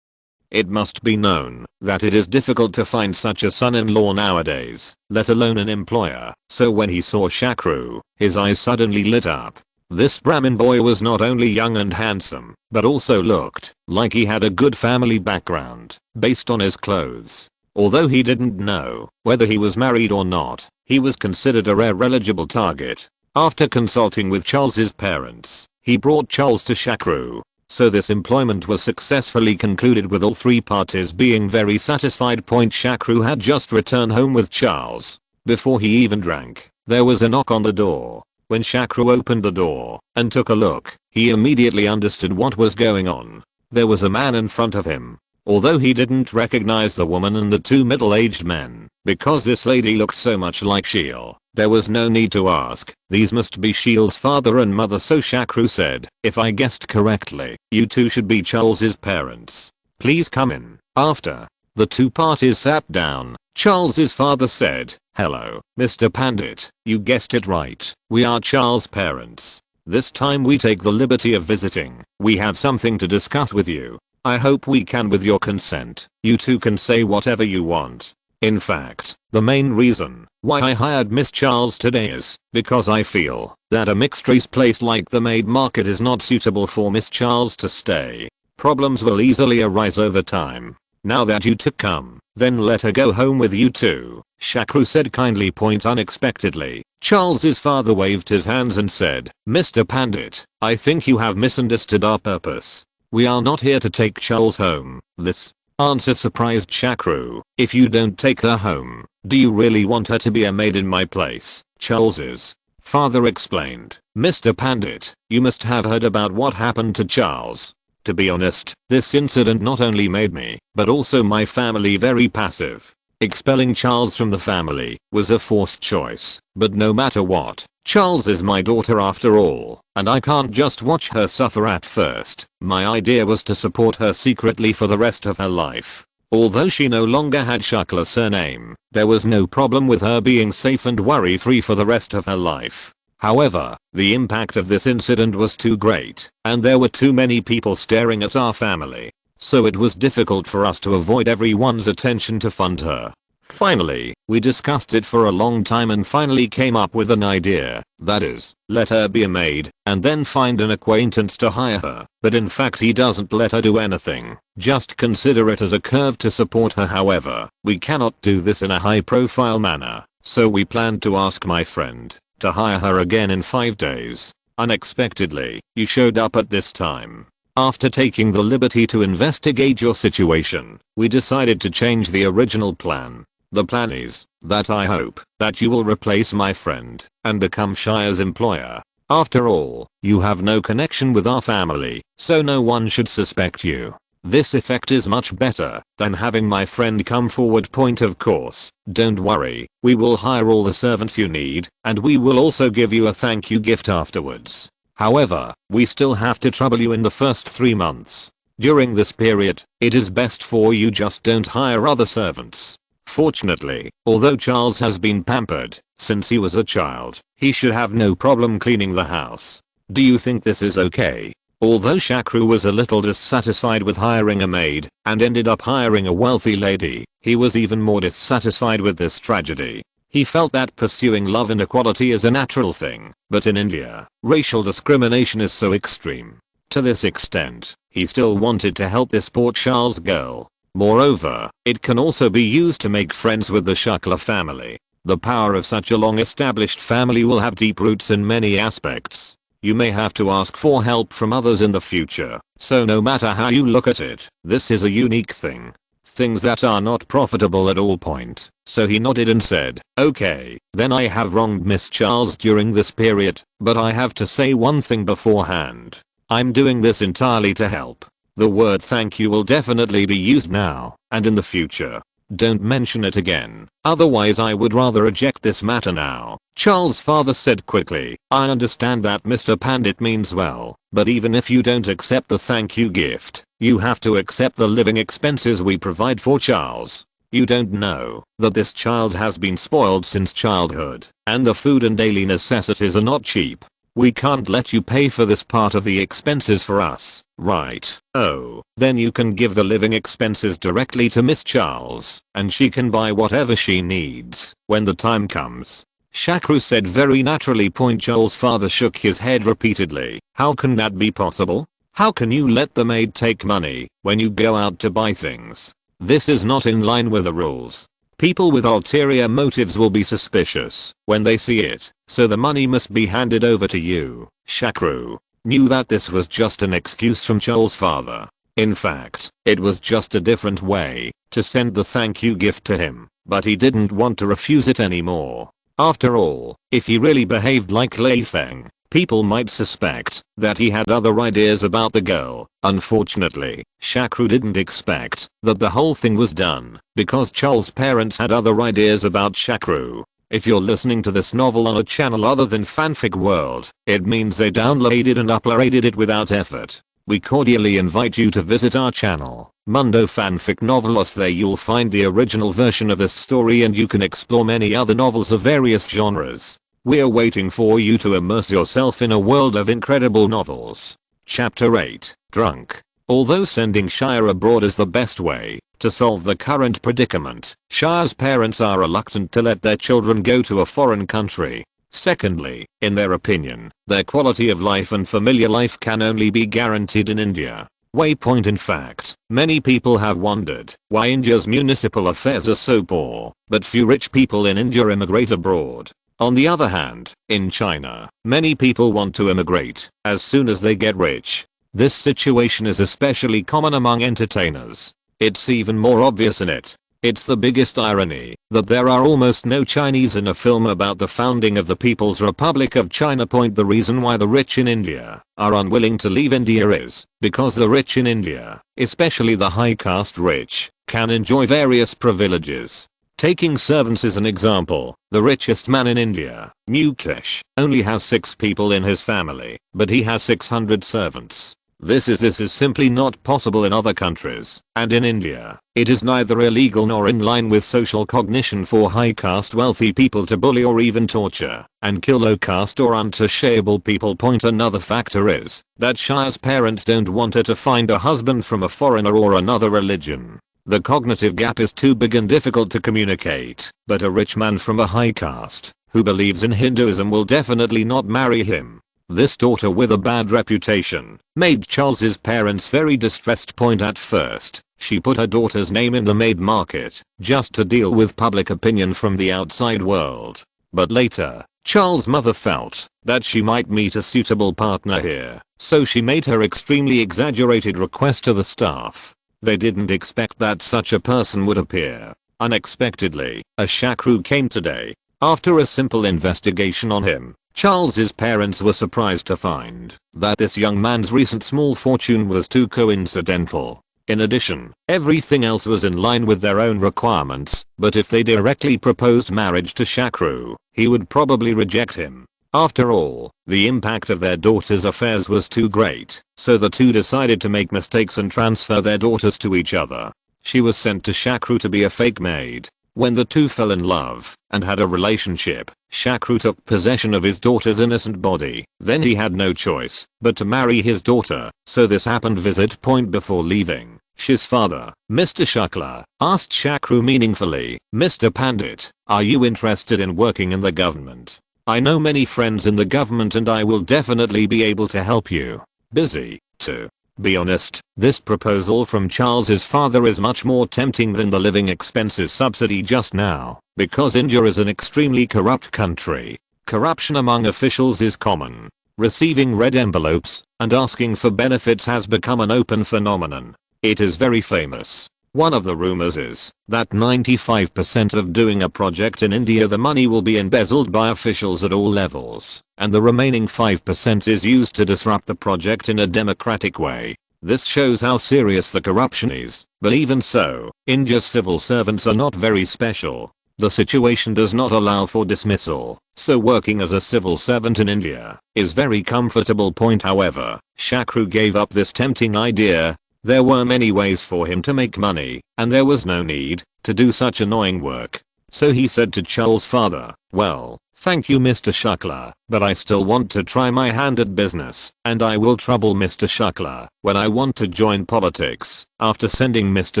Speaker 1: It must be known that it is difficult to find such a son-in-law nowadays, let alone an employer. So when he saw Shakru, his eyes suddenly lit up. This Brahmin boy was not only young and handsome, but also looked like he had a good family background based on his clothes. Although he didn't know whether he was married or not, he was considered a rare eligible target. After consulting with Charles's parents, he brought Charles to Shakru. So this employment was successfully concluded with all three parties being very satisfied. Shakru had just returned home with Charles. Before he even drank, there was a knock on the door. When Shakru opened the door and took a look, he immediately understood what was going on. There was a man in front of him. Although he didn't recognize the woman and the two middle-aged men, because this lady looked so much like Sheil, there was no need to ask. These must be Sheil's father and mother, so Shakru said, "If I guessed correctly, you two should be Charles's parents. Please come in." After the two parties sat down, Charles's father said, "Hello, Mr. Pandit, you guessed it right. We are Charles' parents. This time we take the liberty of visiting. We have something to discuss with you. I hope we can with your consent. You two can say whatever you want. In fact, the main reason why I hired Miss Charles today is because I feel that a mixed race place like the maid market is not suitable for Miss Charles to stay. Problems will easily arise over time. Now that you two come, then let her go home with you too," Shakru said kindly. Unexpectedly, Charles's father waved his hands and said, "Mr. Pandit, I think you have misunderstood our purpose. We are not here to take Charles home." This answer surprised Shakru. "If you don't take her home, do you really want her to be a maid in my place?" Charles's father explained. "Mr. Pandit, you must have heard about what happened to Charles. To be honest, this incident not only made me, but also my family very passive. Expelling Charles from the family was a forced choice, but no matter what, Charles is my daughter after all, and I can't just watch her suffer at first. My idea was to support her secretly for the rest of her life. Although she no longer had Shakla's surname, there was no problem with her being safe and worry-free for the rest of her life. However, the impact of this incident was too great, and there were too many people staring at our family. So it was difficult for us to avoid everyone's attention to fund her. Finally, we discussed it for a long time and finally came up with an idea. That is, let her be a maid, and then find an acquaintance to hire her. But in fact he doesn't let her do anything. Just consider it as a curve to support her. However, we cannot do this in a high-profile manner. So we planned to ask my friend to hire her again in 5 days. Unexpectedly, you showed up at this time. After taking the liberty to investigate your situation, we decided to change the original plan. The plan is that I hope that you will replace my friend and become Shire's employer. After all, you have no connection with our family, so no one should suspect you. This effect is much better than having my friend come forward. Of course, don't worry, we will hire all the servants you need, and we will also give you a thank you gift afterwards. However, we still have to trouble you in the first 3 months. During this period, it is best for you just don't hire other servants. Fortunately, although Charles has been pampered since he was a child, he should have no problem cleaning the house. Do you think this is okay?" Although Shakru was a little dissatisfied with hiring a maid and ended up hiring a wealthy lady, he was even more dissatisfied with this tragedy. He felt that pursuing love and equality is a natural thing, but in India, racial discrimination is so extreme. To this extent, he still wanted to help this poor Charles girl. Moreover, it can also be used to make friends with the Shakla family. The power of such a long-established family will have deep roots in many aspects. You may have to ask for help from others in the future, so no matter how you look at it, this is a unique thing. Things that are not profitable at all point. So he nodded and said, "Okay, then I have wronged Miss Charles during this period, but I have to say one thing beforehand. I'm doing this entirely to help. The word thank you will definitely be used now and in the future. Don't mention it again, otherwise I would rather reject this matter now." Charles' father said quickly, "I understand that Mr. Pandit means well, but even if you don't accept the thank you gift, you have to accept the living expenses we provide for Charles. You don't know that this child has been spoiled since childhood, and the food and daily necessities are not cheap. We can't let you pay for this part of the expenses for us, right? Oh, then you can give the living expenses directly to Miss Charles, and she can buy whatever she needs when the time comes." Shakru said very naturally. Charles' father shook his head repeatedly. How can that be possible? How can you let the maid take money when you go out to buy things? This is not in line with the rules. People with ulterior motives will be suspicious when they see it, so the money must be handed over to you. Shakru knew that this was just an excuse from Charles' father. In fact, it was just a different way to send the thank you gift to him, but he didn't want to refuse it anymore. After all, if he really behaved like Lei Feng, people might suspect that he had other ideas about the girl. Unfortunately, Shakru didn't expect that the whole thing was done because Charles' parents had other ideas about Shakru. If you're listening to this novel on a channel other than Fanfic World, it means they downloaded and uploaded it without effort. We cordially invite you to visit our channel, Mundo Fanfic Novelos. There you'll find the original version of this story and you can explore many other novels of various genres. We're waiting for you to immerse yourself in a world of incredible novels. Chapter 8, Drunk. Although sending Shire abroad is the best way to solve the current predicament, Shire's parents are reluctant to let their children go to a foreign country. Secondly, in their opinion, their quality of life and familiar life can only be guaranteed in India. Waypoint. In fact, many people have wondered why India's municipal affairs are so poor, but few rich people in India immigrate abroad. On the other hand, in China, many people want to immigrate as soon as they get rich. This situation is especially common among entertainers. It's even more obvious in it. It's the biggest irony that there are almost no Chinese in a film about the founding of the People's Republic of China. The reason why the rich in India are unwilling to leave India is because the rich in India, especially the high caste rich, can enjoy various privileges. Taking servants as an example, the richest man in India, Mukesh, only has 6 people in his family, but he has 600 servants. This is simply not possible in other countries, and in India, it is neither illegal nor in line with social cognition for high caste wealthy people to bully or even torture and kill low caste or untouchable people. Another factor is that Shire's parents don't want her to find a husband from a foreigner or another religion. The cognitive gap is too big and difficult to communicate, but a rich man from a high caste who believes in Hinduism will definitely not marry him. This daughter with a bad reputation made Charles's parents very distressed. At first, she put her daughter's name in the maid market just to deal with public opinion from the outside world. But later, Charles' mother felt that she might meet a suitable partner here, so she made her extremely exaggerated request to the staff. They didn't expect that such a person would appear. Unexpectedly, a Shakru came today. After a simple investigation on him, Charles's parents were surprised to find that this young man's recent small fortune was too coincidental. In addition, everything else was in line with their own requirements, but if they directly proposed marriage to Shakru, he would probably reject him. After all, the impact of their daughter's affairs was too great, so the two decided to make mistakes and transfer their daughters to each other. She was sent to Shakru to be a fake maid. When the two fell in love and had a relationship, Shakru took possession of his daughter's innocent body. Then he had no choice but to marry his daughter, so this happened. Before leaving, Sh's father, Mr. Shukla, asked Shakru meaningfully, "Mr. Pandit, are you interested in working in the government? I know many friends in the government and I will definitely be able to help you." Busy, to be honest, this proposal from Charles's father is much more tempting than the living expenses subsidy just now, because India is an extremely corrupt country. Corruption among officials is common. Receiving red envelopes and asking for benefits has become an open phenomenon. It is very famous. One of the rumors is that 95% of doing a project in India the money will be embezzled by officials at all levels, and the remaining 5% is used to disrupt the project in a democratic way. This shows how serious the corruption is, but even so, India's civil servants are not very special. The situation does not allow for dismissal, so working as a civil servant in India is very comfortable. However, Shakru gave up this tempting idea. There were many ways for him to make money, and there was no need to do such annoying work. So he said to Charles' father, "Well, thank you Mr. Shukla, but I still want to try my hand at business, and I will trouble Mr. Shukla when I want to join politics." After sending Mr.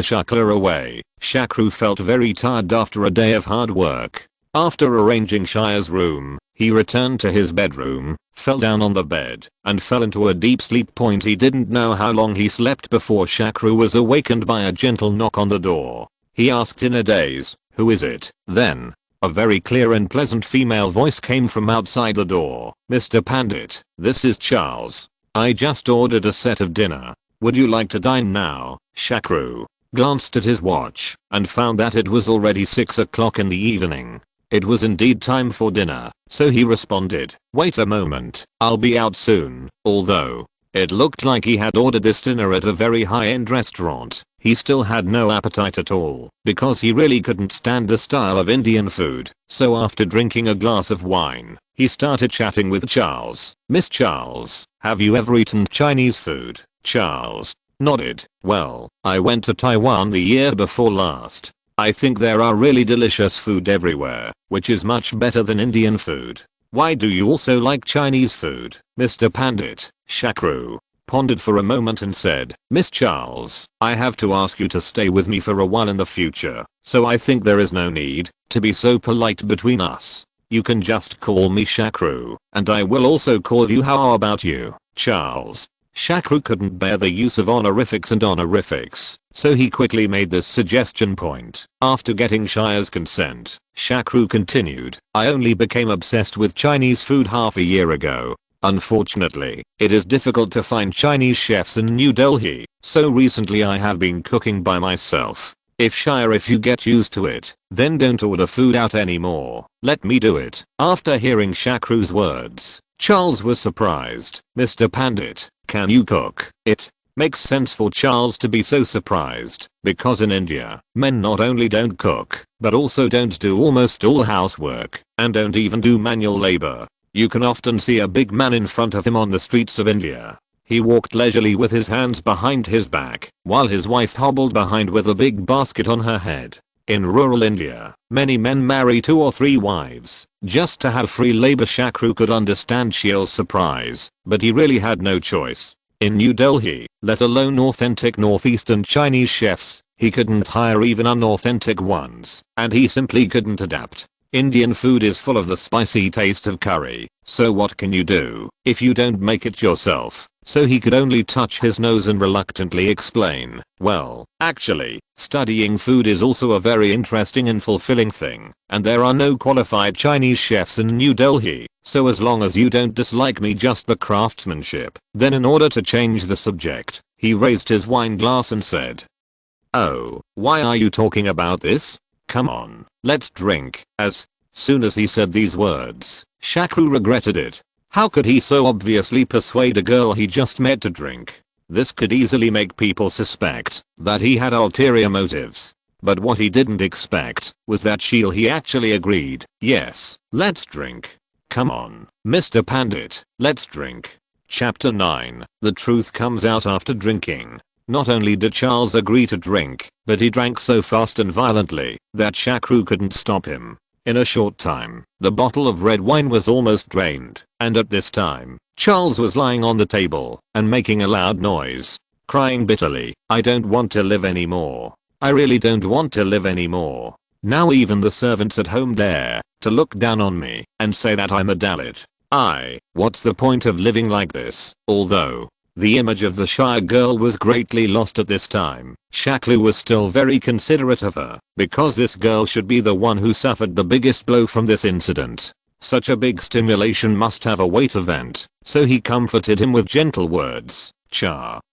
Speaker 1: Shukla away, Shakru felt very tired after a day of hard work. After arranging Shire's room, he returned to his bedroom, fell down on the bed, and fell into a deep sleep. He didn't know how long he slept before Shakru was awakened by a gentle knock on the door. He asked in a daze, "Who is it?" Then, a very clear and pleasant female voice came from outside the door. "Mr. Pandit, this is Charles. I just ordered a set of dinner. Would you like to dine now?" Shakru glanced at his watch and found that it was already 6 o'clock in the evening. It was indeed time for dinner, so he responded, "Wait a moment, I'll be out soon." Although it looked like he had ordered this dinner at a very high-end restaurant, he still had no appetite at all because he really couldn't stand the style of Indian food. So after drinking a glass of wine, he started chatting with Charles. "Miss Charles, have you ever eaten Chinese food?" Charles nodded. "Well, I went to Taiwan the year before last. I think there are really delicious food everywhere, which is much better than Indian food. Why do you also like Chinese food, Mr. Pandit?" Shakru pondered for a moment and said, "Miss Charles, I have to ask you to stay with me for a while in the future, so I think there is no need to be so polite between us. You can just call me Shakru, and I will also call you how about you, Charles?" Shakru couldn't bear the use of honorifics and honorifics, so he quickly made this suggestion point. After getting Shire's consent, Shakru continued, "I only became obsessed with Chinese food half a year ago. Unfortunately, it is difficult to find Chinese chefs in New Delhi, so recently I have been cooking by myself. If you get used to it, then don't order food out anymore. Let me do it." After hearing Shakru's words, Charles was surprised. "Mr. Pandit, can you cook?" It makes sense for Charles to be so surprised, because in India, men not only don't cook, but also don't do almost all housework, and don't even do manual labor. You can often see a big man in front of him on the streets of India. He walked leisurely with his hands behind his back, while his wife hobbled behind with a big basket on her head. In rural India, many men marry 2 or 3 wives just to have free labor. Shakru could understand Shiel's surprise, but he really had no choice. In New Delhi, let alone authentic northeastern Chinese chefs, he couldn't hire even unauthentic ones, and he simply couldn't adapt. Indian food is full of the spicy taste of curry, so what can you do if you don't make it yourself? So he could only touch his nose and reluctantly explain, "Well, actually, studying food is also a very interesting and fulfilling thing, and there are no qualified Chinese chefs in New Delhi, so as long as you don't dislike me just the craftsmanship." Then in order to change the subject, he raised his wine glass and said, "Oh, why are you talking about this? Come on, let's drink." As soon as he said these words, Shakru regretted it. How could he so obviously persuade a girl he just met to drink? This could easily make people suspect that he had ulterior motives. But what he didn't expect was that he actually agreed. "Yes, let's drink. Come on, Mr. Pandit, let's drink." Chapter 9. The truth comes out after drinking. Not only did Charles agree to drink, but he drank so fast and violently that Shakru couldn't stop him. In a short time, the bottle of red wine was almost drained, and at this time, Charles was lying on the table and making a loud noise, crying bitterly, "I don't want to live anymore. I really don't want to live anymore. Now even the servants at home dare to look down on me and say that I'm a Dalit. What's the point of living like this?" Although the image of the shy girl was greatly lost at this time, Shakru was still very considerate of her, because this girl should be the one who suffered the biggest blow from this incident. Such a big stimulation must have a weight event, so he comforted him with gentle words.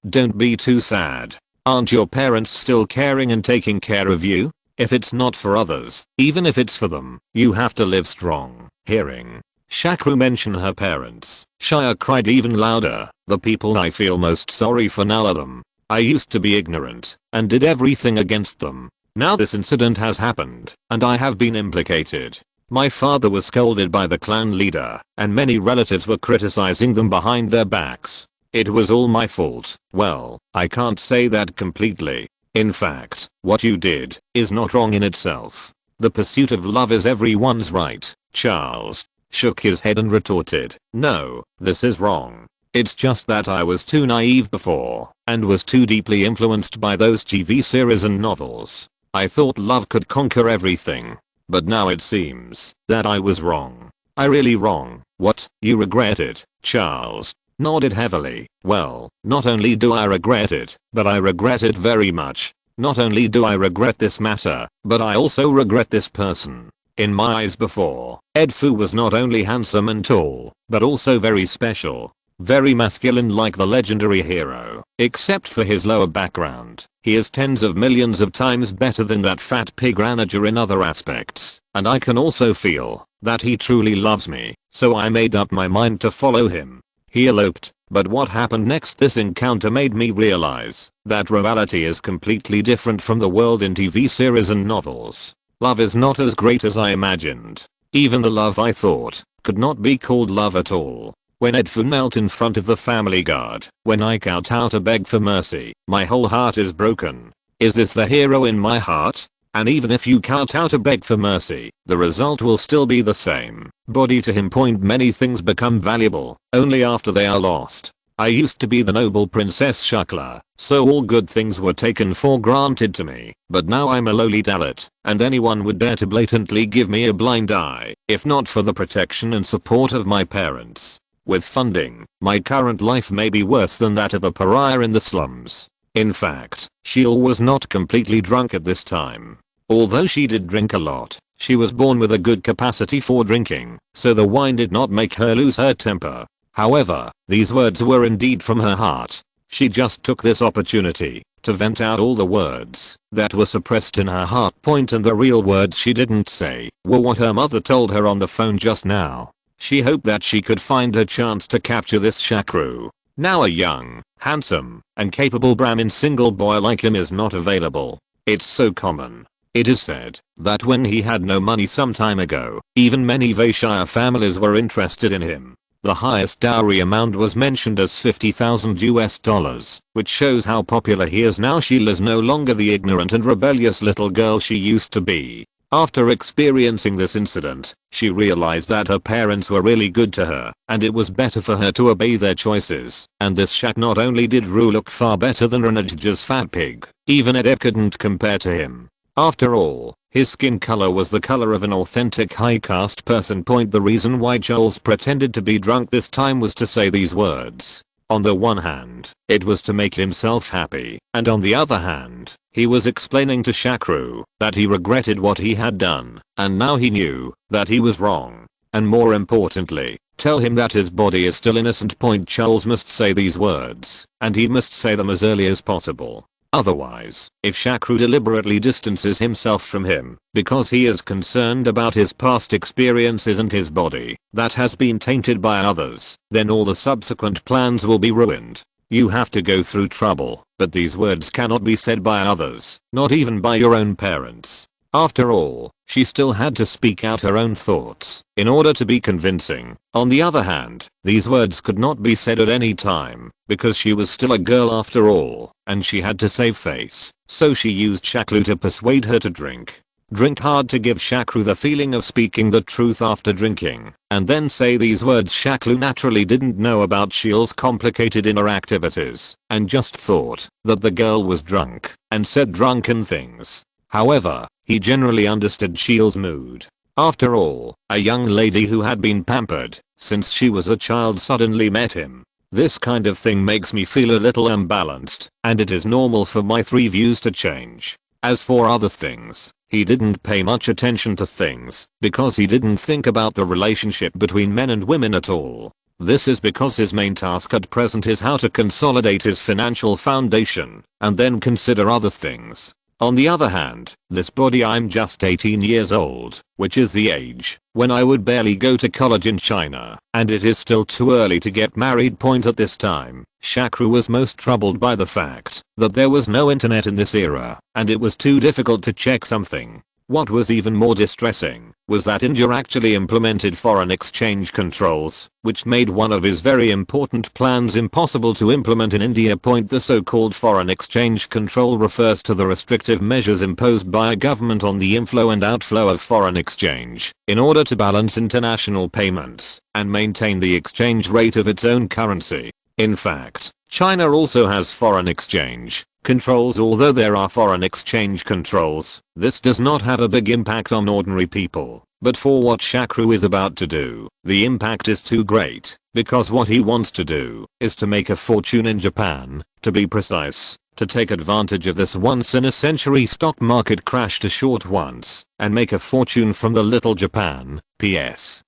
Speaker 1: Don't be too sad. Aren't your parents still caring and taking care of you? If it's not for others, even if it's for them, you have to live strong." Hearing Shakru mention her parents, Shia cried even louder. "The people I feel most sorry for now are them. I used to be ignorant and did everything against them. Now this incident has happened and I have been implicated. My father was scolded by the clan leader and many relatives were criticizing them behind their backs. It was all my fault." "Well, I can't say that completely. In fact, what you did is not wrong in itself. The pursuit of love is everyone's right." Charles shook his head and retorted, "No, this is wrong. It's just that I was too naive before and was too deeply influenced by those TV series and novels. I thought love could conquer everything. but now it seems that I was wrong. I really wrong. What, you regret it? Charles nodded heavily. Well, not only do I regret it, but I regret it very much. Not only do I regret this matter, but I also regret this person. In my eyes before, Ed Fu was not only handsome and tall, but also very special. Very masculine like the legendary hero, except for his lower background. He is tens of millions of times better than that fat pig Ranager in other aspects, and I can also feel that he truly loves me, so I made up my mind to follow him. He eloped, but what happened next? This encounter made me realize that reality is completely different from the world in TV series and novels. Love is not as great as I imagined. Even the love I thought could not be called love at all. When Ed Fu knelt in front of the family guard, when I kowtow to beg for mercy, my whole heart is broken. Is this the hero in my heart? And even if you kowtow to beg for mercy, the result will still be the same. Body to him. Many things become valuable only after they are lost. I used to be the noble Princess Shakru, so all good things were taken for granted to me, but now I'm a lowly dalit, and anyone would dare to blatantly give me a blind eye, if not for the protection and support of my parents. With funding, my current life may be worse than that of a pariah in the slums. In fact, Sheil was not completely drunk at this time. Although she did drink a lot, she was born with a good capacity for drinking, so the wine did not make her lose her temper. However, these words were indeed from her heart. She just took this opportunity to vent out all the words that were suppressed in her heart. And the real words she didn't say were what her mother told her on the phone just now. She hoped that she could find her chance to capture this Shakru. Now a young, handsome, and capable Brahmin single boy like him is not available. It's so common. It is said that when he had no money some time ago, even many Vaishya families were interested in him. The highest dowry amount was mentioned as $50,000, which shows how popular he is now. Sheila is no longer the ignorant and rebellious little girl she used to be. After experiencing this incident, she realized that her parents were really good to her, and it was better for her to obey their choices. And this Shak not only did Ru look far better than Ranaj's fat pig, even Ed couldn't compare to him. After all, his skin color was the color of an authentic high caste person. The reason why Charles pretended to be drunk this time was to say these words. On the one hand, it was to make himself happy, and on the other hand, he was explaining to Shakru that he regretted what he had done, and now he knew that he was wrong. And more importantly, tell him that his body is still innocent. Charles must say these words, and he must say them as early as possible. Otherwise, if Shakru deliberately distances himself from him because he is concerned about his past experiences and his body that has been tainted by others, then all the subsequent plans will be ruined. You have to go through trouble, but these words cannot be said by others, not even by your own parents. After all, she still had to speak out her own thoughts in order to be convincing. On the other hand, these words could not be said at any time because she was still a girl after all, and she had to save face. So she used Shakru to persuade her to drink. Drink hard to give Shakru the feeling of speaking the truth after drinking, and then say these words. Shakru naturally didn't know about Sheil's complicated inner activities, and just thought that the girl was drunk, and said drunken things. However, he generally understood Sheil's mood. After all, a young lady who had been pampered since she was a child suddenly met him. This kind of thing makes me feel a little unbalanced, and it is normal for my three views to change. As for other things, he didn't pay much attention to things because he didn't think about the relationship between men and women at all. This is because his main task at present is how to consolidate his financial foundation and then consider other things. On the other hand, this body, I'm just 18 years old, which is the age when I would barely go to college in China, and it is still too early to get married. At this time, Shakru was most troubled by the fact that there was no internet in this era, and it was too difficult to check something. What was even more distressing was that India actually implemented foreign exchange controls, which made one of his very important plans impossible to implement in India. The so-called foreign exchange control refers to the restrictive measures imposed by a government on the inflow and outflow of foreign exchange in order to balance international payments and maintain the exchange rate of its own currency. In fact, China also has foreign exchange controls. Although there are foreign exchange controls, this does not have a big impact on ordinary people. But for what Shakru is about to do, the impact is too great, because what he wants to do is to make a fortune in Japan, to be precise, to take advantage of this once-in-a-century stock market crash to short once, and make a fortune from the little Japan. PS.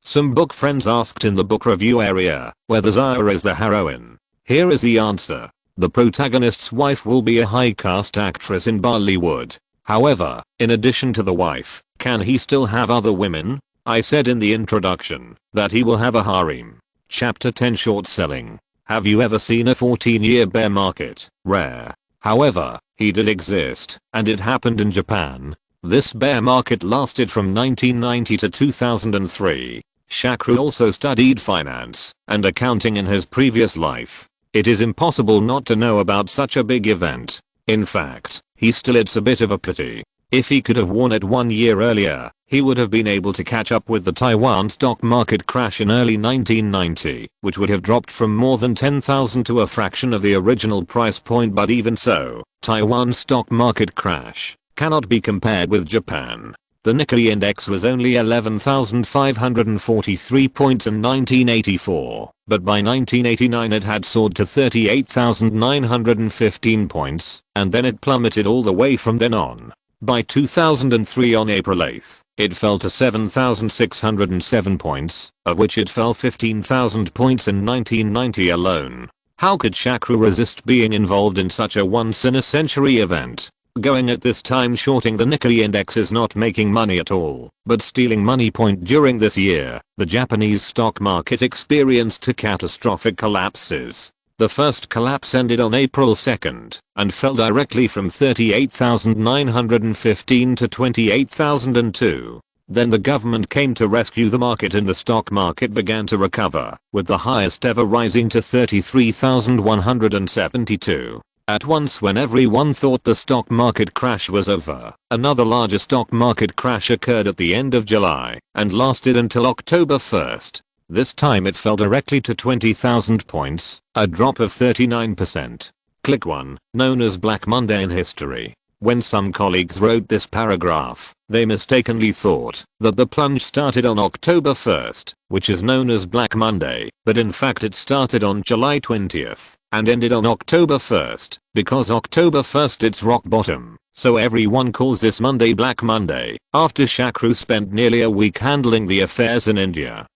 Speaker 1: Some book friends asked in the book review area whether Zaya is the heroine. Here is the answer. The protagonist's wife will be a high caste actress in Bollywood. However, in addition to the wife, can he still have other women? I said in the introduction that he will have a harem. Chapter 10 Short Selling. Have you ever seen a 14-year bear market? Rare. However, he did exist, and it happened in Japan. This bear market lasted from 1990 to 2003. Shakru also studied finance and accounting in his previous life. It is impossible not to know about such a big event. In fact, it's a bit of a pity. If he could have worn it 1 year earlier, he would have been able to catch up with the Taiwan stock market crash in early 1990, which would have dropped from more than 10,000 to a fraction of the original price point. But even so, Taiwan's stock market crash cannot be compared with Japan. The Nikkei index was only 11,543 points in 1984, but by 1989 it had soared to 38,915 points, and then it plummeted all the way from then on. By 2003 on April 8th, it fell to 7,607 points, of which it fell 15,000 points in 1990 alone. How could Shakru resist being involved in such a once-in-a-century event? Going at this time shorting the Nikkei index is not making money at all, but stealing money. During this year, the Japanese stock market experienced two catastrophic collapses. The first collapse ended on April 2nd and fell directly from 38,915 to 28,002. Then the government came to rescue the market and the stock market began to recover, with the highest ever rising to 33,172. At once, when everyone thought the stock market crash was over, another larger stock market crash occurred at the end of July and lasted until October 1st. This time it fell directly to 20,000 points, a drop of 39%. Click 1, known as Black Monday in history. When some colleagues wrote this paragraph, they mistakenly thought that the plunge started on October 1st, which is known as Black Monday, but in fact it started on July 20th and ended on October 1st, because October 1st it's rock bottom, so everyone calls this Monday Black Monday, after Shakru spent nearly a week handling the affairs in India.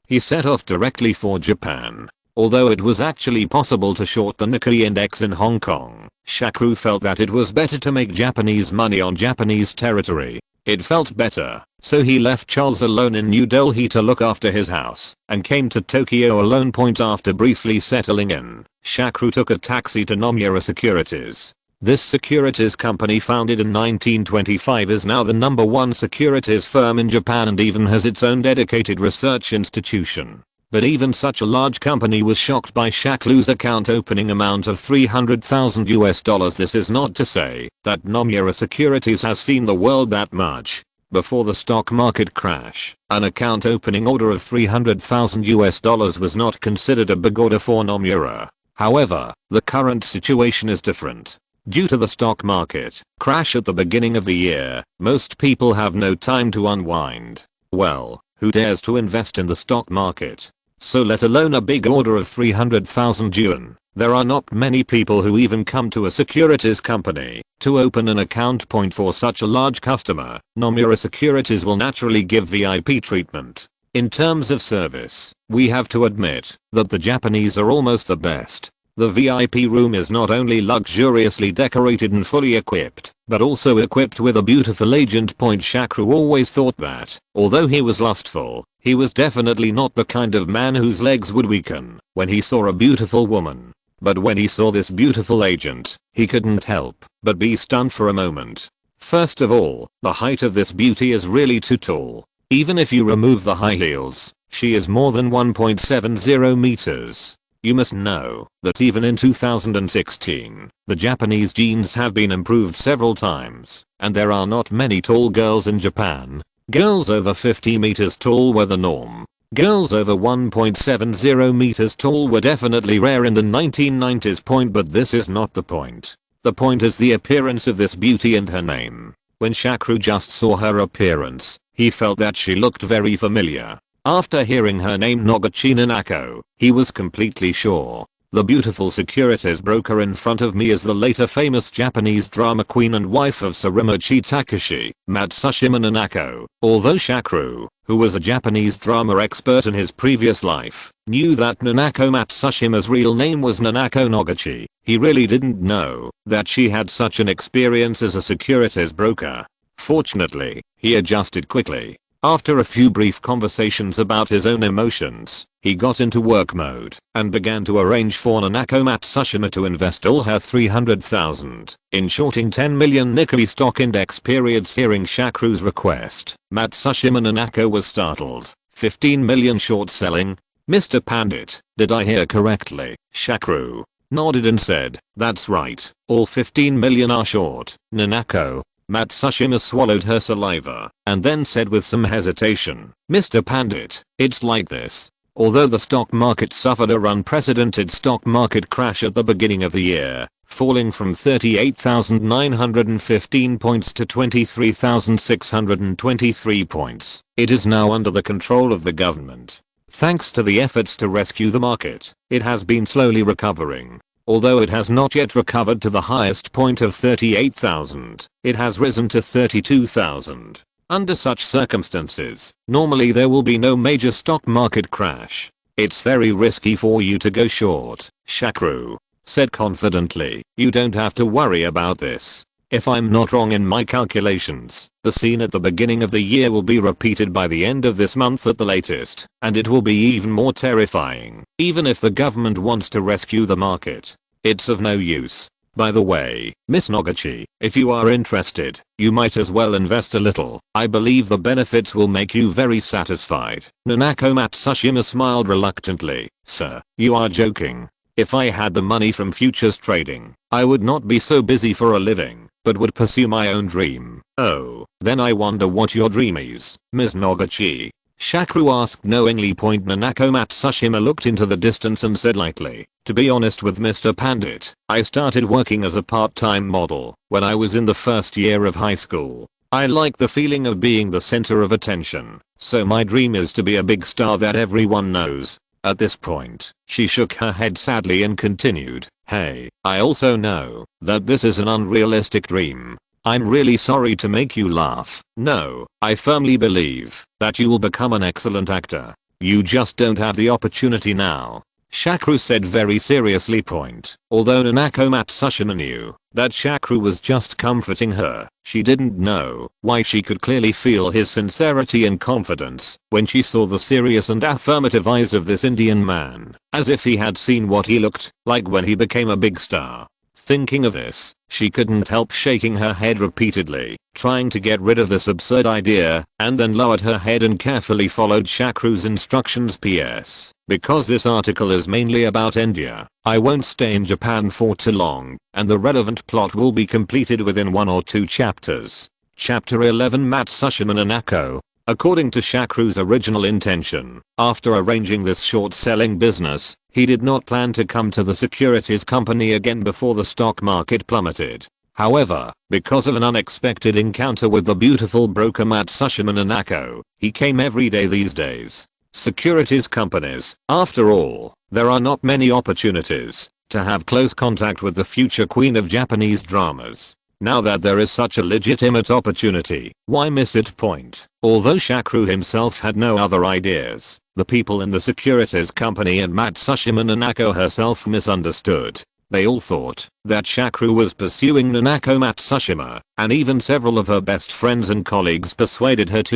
Speaker 1: He set off directly for Japan. Although it was actually possible to short the Nikkei index in Hong Kong, Shakru felt that it was better to make Japanese money on Japanese territory. It felt better, so he left Charles alone in New Delhi to look after his house, and came to Tokyo alone. After briefly settling in, Shakru took a taxi to Nomura Securities. This securities company, founded in 1925, is now the #1 securities firm in Japan and even has its own dedicated research institution. But even such a large company was shocked by Shakru's account opening amount of $300,000. This is not to say that Nomura Securities has seen the world that much. Before the stock market crash, an account opening order of $300,000 was not considered a big order for Nomura. However, the current situation is different. Due to the stock market crash at the beginning of the year, most people have no time to unwind. Well, who dares to invest in the stock market? So let alone a big order of 300,000 yuan. There are not many people who even come to a securities company to open an account. For such a large customer, Nomura Securities will naturally give VIP treatment. In terms of service, we have to admit that the Japanese are almost the best. The VIP room is not only luxuriously decorated and fully equipped, but also equipped with a beautiful agent. Shakru always thought that, although he was lustful, he was definitely not the kind of man whose legs would weaken when he saw a beautiful woman. But when he saw this beautiful agent, he couldn't help but be stunned for a moment. First of all, the height of this beauty is really too tall. Even if you remove the high heels, she is more than 1.70 meters. You must know that even in 2016, the Japanese genes have been improved several times, and there are not many tall girls in Japan. Girls over 50 meters tall were the norm. Girls over 1.70 meters tall were definitely rare in the 1990s. But this is not the point. The point is the appearance of this beauty and her name. When Shakru just saw her appearance, he felt that she looked very familiar. After hearing her name Noguchi Nanako, he was completely sure. The beautiful securities broker in front of me is the later famous Japanese drama queen and wife of Sarimochi Takashi, Matsushima Nanako. Although Shakru, who was a Japanese drama expert in his previous life, knew that Nanako Matsushima's real name was Nanako Noguchi, he really didn't know that she had such an experience as a securities broker. Fortunately, he adjusted quickly. After a few brief conversations about his own emotions, he got into work mode and began to arrange for Nanako Matsushima to invest all her 300,000 in shorting 10 million Nikkei stock index periods. Hearing Shakru's request, Matsushima Nanako was startled. 15 million short selling? Mr. Pandit, did I hear correctly? Shakru nodded and said, that's right, all 15 million are short. Nanako Matsushima swallowed her saliva and then said with some hesitation, Mr. Pandit, it's like this. Although the stock market suffered an unprecedented stock market crash at the beginning of the year, falling from 38,915 points to 23,623 points, it is now under the control of the government. Thanks to the efforts to rescue the market, it has been slowly recovering. Although it has not yet recovered to the highest point of 38,000, it has risen to 32,000. Under such circumstances, normally there will be no major stock market crash. It's very risky for you to go short, Shakru said confidently. You don't have to worry about this. If I'm not wrong in my calculations, the scene at the beginning of the year will be repeated by the end of this month at the latest, and it will be even more terrifying. Even if the government wants to rescue the market, it's of no use. By the way, Miss Noguchi, if you are interested, you might as well invest a little. I believe the benefits will make you very satisfied. Nanako Matsushima smiled reluctantly. Sir, you are joking. If I had the money from futures trading, I would not be so busy for a living, but would pursue my own dream. Oh, then I wonder what your dream is, Ms. Noguchi. Shakru asked knowingly. Nanako Matsushima looked into the distance and said lightly, to be honest with Mr. Pandit, I started working as a part-time model when I was in the first year of high school. I like the feeling of being the center of attention, so my dream is to be a big star that everyone knows. At this point, she shook her head sadly and continued, hey, I also know that this is an unrealistic dream. I'm really sorry to make you laugh. No, I firmly believe that you will become an excellent actor. You just don't have the opportunity now. Shakru said very seriously. Although Nanako Matsushima knew that Shakru was just comforting her, she didn't know why. She could clearly feel his sincerity and confidence when she saw the serious and affirmative eyes of this Indian man, as if he had seen what he looked like when he became a big star. Thinking of this, she couldn't help shaking her head repeatedly, trying to get rid of this absurd idea, and then lowered her head and carefully followed Shakru's instructions. P.S. Because this article is mainly about India, I won't stay in Japan for too long, and the relevant plot will be completed within 1 or 2 chapters. Chapter 11. Matsushima Nanako. According to Shakru's original intention, after arranging this short-selling business, he did not plan to come to the securities company again before the stock market plummeted. However, because of an unexpected encounter with the beautiful broker Matsushima Nanako, he came every day these days. Securities companies, after all, there are not many opportunities to have close contact with the future queen of Japanese dramas. Now that there is such a legitimate opportunity, why miss it? Although Shakru himself had no other ideas, the people in the securities company and Matsushima Nanako herself misunderstood. They all thought that Shakru was pursuing Nanako Matsushima, and even several of her best friends and colleagues persuaded her to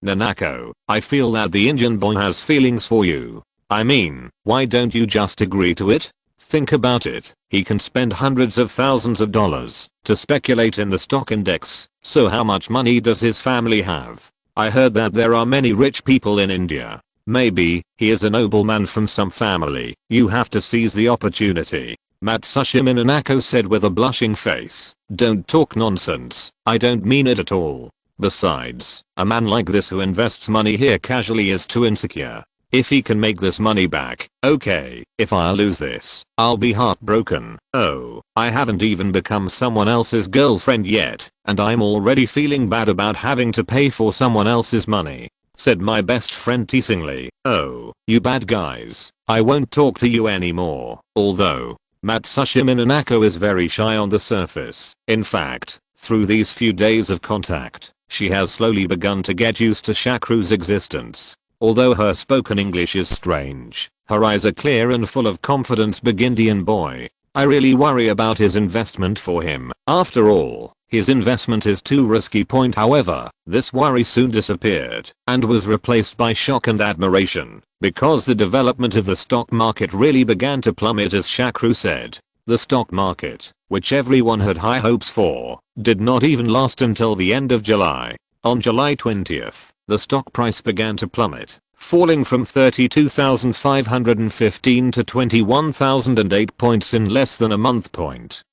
Speaker 1: Nanako, I feel that the Indian boy has feelings for you. I mean, why don't you just agree to it? Think about it, he can spend hundreds of thousands of dollars to speculate in the stock index, so how much money does his family have? I heard that there are many rich people in India. Maybe he is a nobleman from some family. You have to seize the opportunity. Matsushima Nanako said with a blushing face. Don't talk nonsense, I don't mean it at all. Besides, a man like this who invests money here casually is too insecure. If he can make this money back, okay. If I lose this, I'll be heartbroken. Oh, I haven't even become someone else's girlfriend yet, and I'm already feeling bad about having to pay for someone else's money," said my best friend teasingly. "Oh, you bad guys. I won't talk to you anymore." Although Matsushima Nanako is very shy on the surface. In fact, through these few days of contact, she has slowly begun to get used to Shakru's existence. Although her spoken English is strange, her eyes are clear and full of confidence. Big Indian boy. I really worry about his investment for him. After all, his investment is too risky. However, this worry soon disappeared and was replaced by shock and admiration, because the development of the stock market really began to plummet. As Shakru said, the stock market, which everyone had high hopes for, did not even last until the end of July. On July 20th, the stock price began to plummet, falling from 32,515 to 21,008 points in less than a month.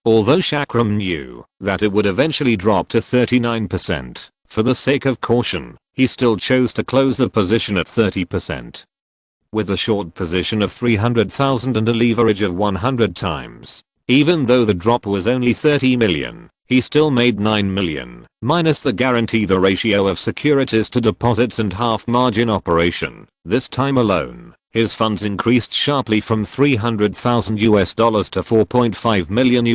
Speaker 1: Although Shakru knew that it would eventually drop to 39%, for the sake of caution, he still chose to close the position at 30%. With a short position of 300,000 and a leverage of 100 times. Even though the drop was only 30 million, he still made 9 million, minus the guarantee, the ratio of securities to deposits and half margin operation. This time alone, his funds increased sharply from $300,000 to $4.5 million.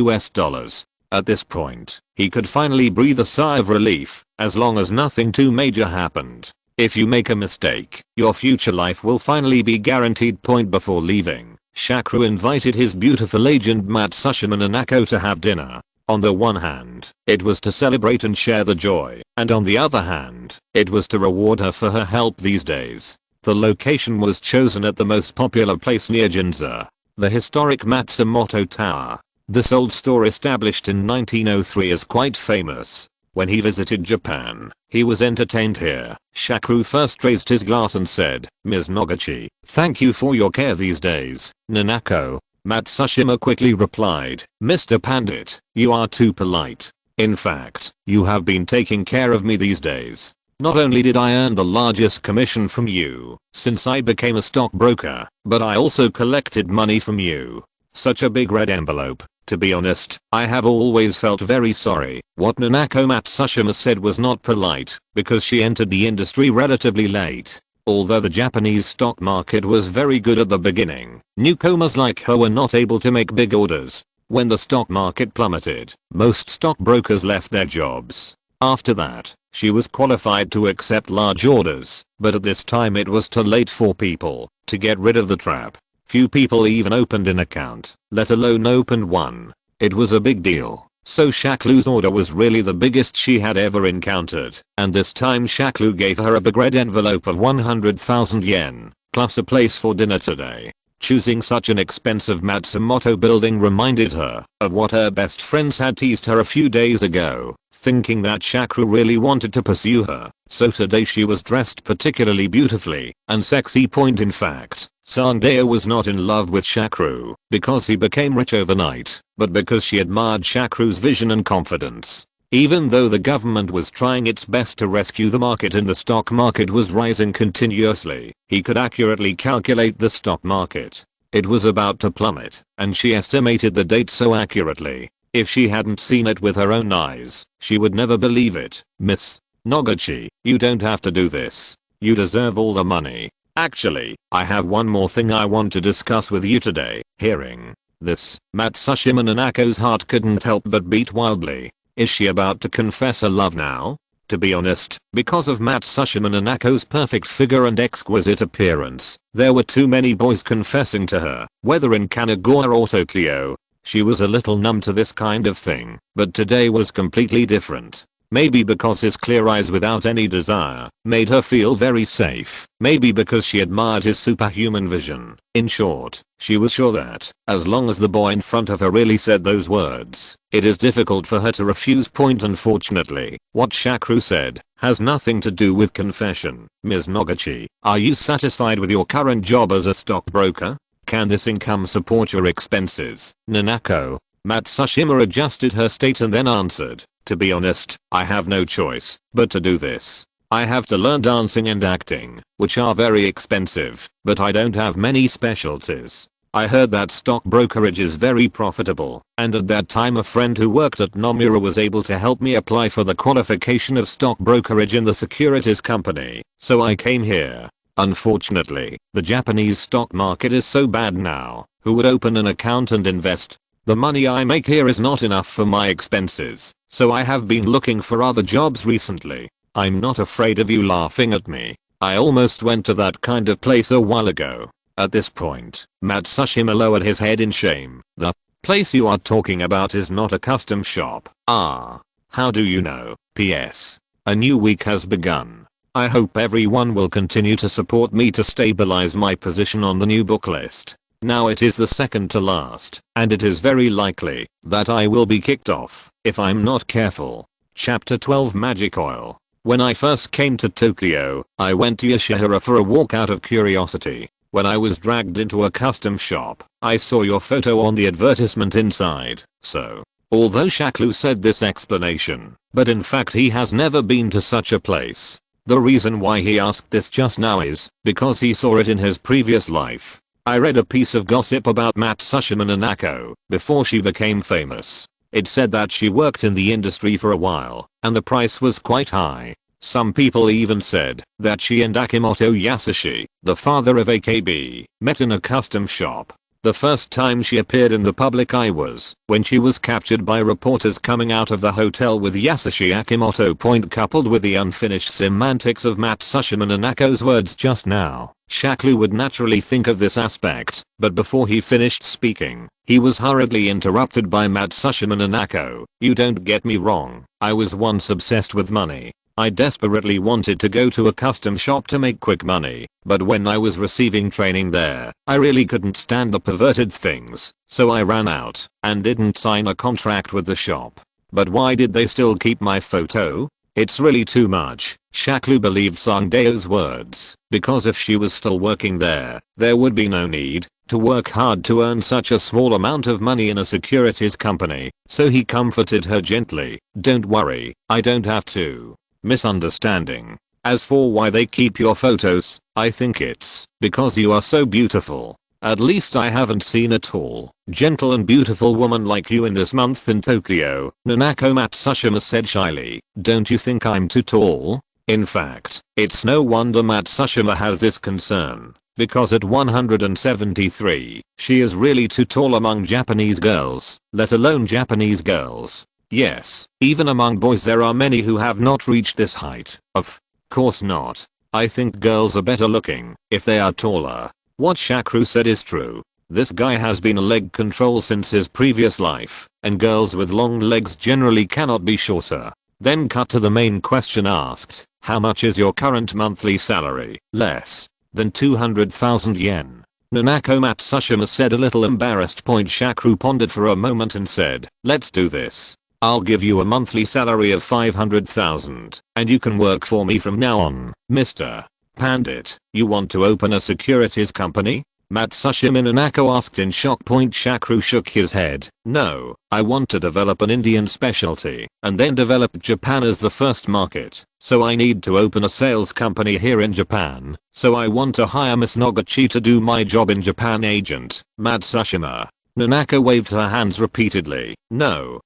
Speaker 1: At this point, he could finally breathe a sigh of relief, as long as nothing too major happened. If you make a mistake, your future life will finally be guaranteed. Before leaving, Shakru invited his beautiful agent Matsushima Nanako to have dinner. On the one hand, it was to celebrate and share the joy, and on the other hand, it was to reward her for her help these days. The location was chosen at the most popular place near Ginza, the historic Matsumoto Tower. This old store, established in 1903, is quite famous. When he visited Japan, he was entertained here. Shakru first raised his glass and said, "Ms. Noguchi, thank you for your care these days." "Nanako," Matsushima quickly replied, "Mr. Pandit, you are too polite. In fact, you have been taking care of me these days. Not only did I earn the largest commission from you since I became a stockbroker, but I also collected money from you. Such a big red envelope. To be honest, I have always felt very sorry." What Nanako Matsushima said was not polite, because she entered the industry relatively late. Although the Japanese stock market was very good at the beginning, newcomers like her were not able to make big orders. When the stock market plummeted, most stockbrokers left their jobs. After that, she was qualified to accept large orders, but at this time it was too late for people to get rid of the trap. Few people even opened an account, let alone opened one. It was a big deal. So Shaklu's order was really the biggest she had ever encountered, and this time Shaklu gave her a big red envelope of 100,000 yen, plus a place for dinner today. Choosing such an expensive Matsumoto building reminded her of what her best friends had teased her a few days ago, thinking that Shakru really wanted to pursue her. So today she was dressed particularly beautifully and sexy. In fact, Sangdeo was not in love with Shakru because he became rich overnight, but because she admired Shakru's vision and confidence. Even though the government was trying its best to rescue the market and the stock market was rising continuously, he could accurately calculate the stock market. It was about to plummet, and she estimated the date so accurately. If she hadn't seen it with her own eyes, she would never believe it. "Miss Noguchi, you don't have to do this. You deserve all the money. Actually, I have one more thing I want to discuss with you today." Hearing this, Matsushima Nanako's heart couldn't help but beat wildly. Is she about to confess her love now? To be honest, because of Matsushima Nanako's perfect figure and exquisite appearance, there were too many boys confessing to her, whether in Kanagawa or Tokyo. She was a little numb to this kind of thing, but today was completely different. Maybe because his clear eyes without any desire made her feel very safe. Maybe because she admired his superhuman vision. In short, she was sure that, as long as the boy in front of her really said those words, it is difficult for her to refuse. Unfortunately, what Shakru said has nothing to do with confession. "Ms. Noguchi, are you satisfied with your current job as a stockbroker? Can this income support your expenses?" "Nanako." Matsushima adjusted her state and then answered, "To be honest, I have no choice but to do this. I have to learn dancing and acting, which are very expensive, but I don't have many specialties. I heard that stock brokerage is very profitable, and at that time a friend who worked at Nomura was able to help me apply for the qualification of stock brokerage in the securities company, so I came here. Unfortunately, the Japanese stock market is so bad now, who would open an account and invest? The money I make here is not enough for my expenses, so I have been looking for other jobs recently. I'm not afraid of you laughing at me. I almost went to that kind of place a while ago. At this point, Matsushima lowered his head in shame. The place you are talking about is not a custom shop. Ah. How do you know? P.S. A new week has begun. I hope everyone will continue to support me to stabilize my position on the new book list. Now it is the second to last, and it is very likely that I will be kicked off if I'm not careful. Chapter 12 Magic Oil. When I first came to Tokyo, I went to Yoshihara for a walk out of curiosity. When I was dragged into a custom shop, I saw your photo on the advertisement inside, so. Although Shakru said this explanation, but in fact he has never been to such a place. The reason why he asked this just now is because he saw it in his previous life. I read a piece of gossip about Matsushima Nanako before she became famous. It said that she worked in the industry for a while, and the price was quite high. Some people even said that she and Akimoto Yasushi, the father of AKB, met in a custom shop. The first time she appeared in the public eye was when she was captured by reporters coming out of the hotel with Yasushi Akimoto. Coupled with the unfinished semantics of Matsushima Nanako's words just now, Shakru would naturally think of this aspect, but before he finished speaking, he was hurriedly interrupted by Matsushima Nanako. You don't get me wrong, I was once obsessed with money. I desperately wanted to go to a custom shop to make quick money, but when I was receiving training there, I really couldn't stand the perverted things, so I ran out and didn't sign a contract with the shop. But why did they still keep my photo? It's really too much. Shakru believed Sangdeo's words, because if she was still working there would be no need to work hard to earn such a small amount of money in a securities company, so he comforted her gently. Don't worry, I don't have to. Misunderstanding. As for why they keep your photos, I think it's because you are so beautiful. At least I haven't seen a tall, gentle and beautiful woman like you in this month in Tokyo, Nanako Matsushima said shyly. Don't you think I'm too tall? In fact, it's no wonder Matsushima has this concern, because at 173, she is really too tall among Japanese girls, let alone Japanese girls. Yes, even among boys there are many who have not reached this height. Of course not. I think girls are better looking if they are taller. What Shakru said is true. This guy has been a leg control since his previous life, and girls with long legs generally cannot be shorter. Then cut to the main question asked, how much is your current monthly salary? Less than 200,000 yen. Nanako Matsushima said, a little embarrassed. Shakru pondered for a moment and said, let's do this. I'll give you a monthly salary of 500,000, and you can work for me from now on, Mr. Pandit. You want to open a securities company? Matsushima Nanako asked in shock. Shakru shook his head. No, I want to develop an Indian specialty, and then develop Japan as the first market. So I need to open a sales company here in Japan. So I want to hire Miss Noguchi to do my job in Japan. Agent Matsushima. Nanako waved her hands repeatedly. No,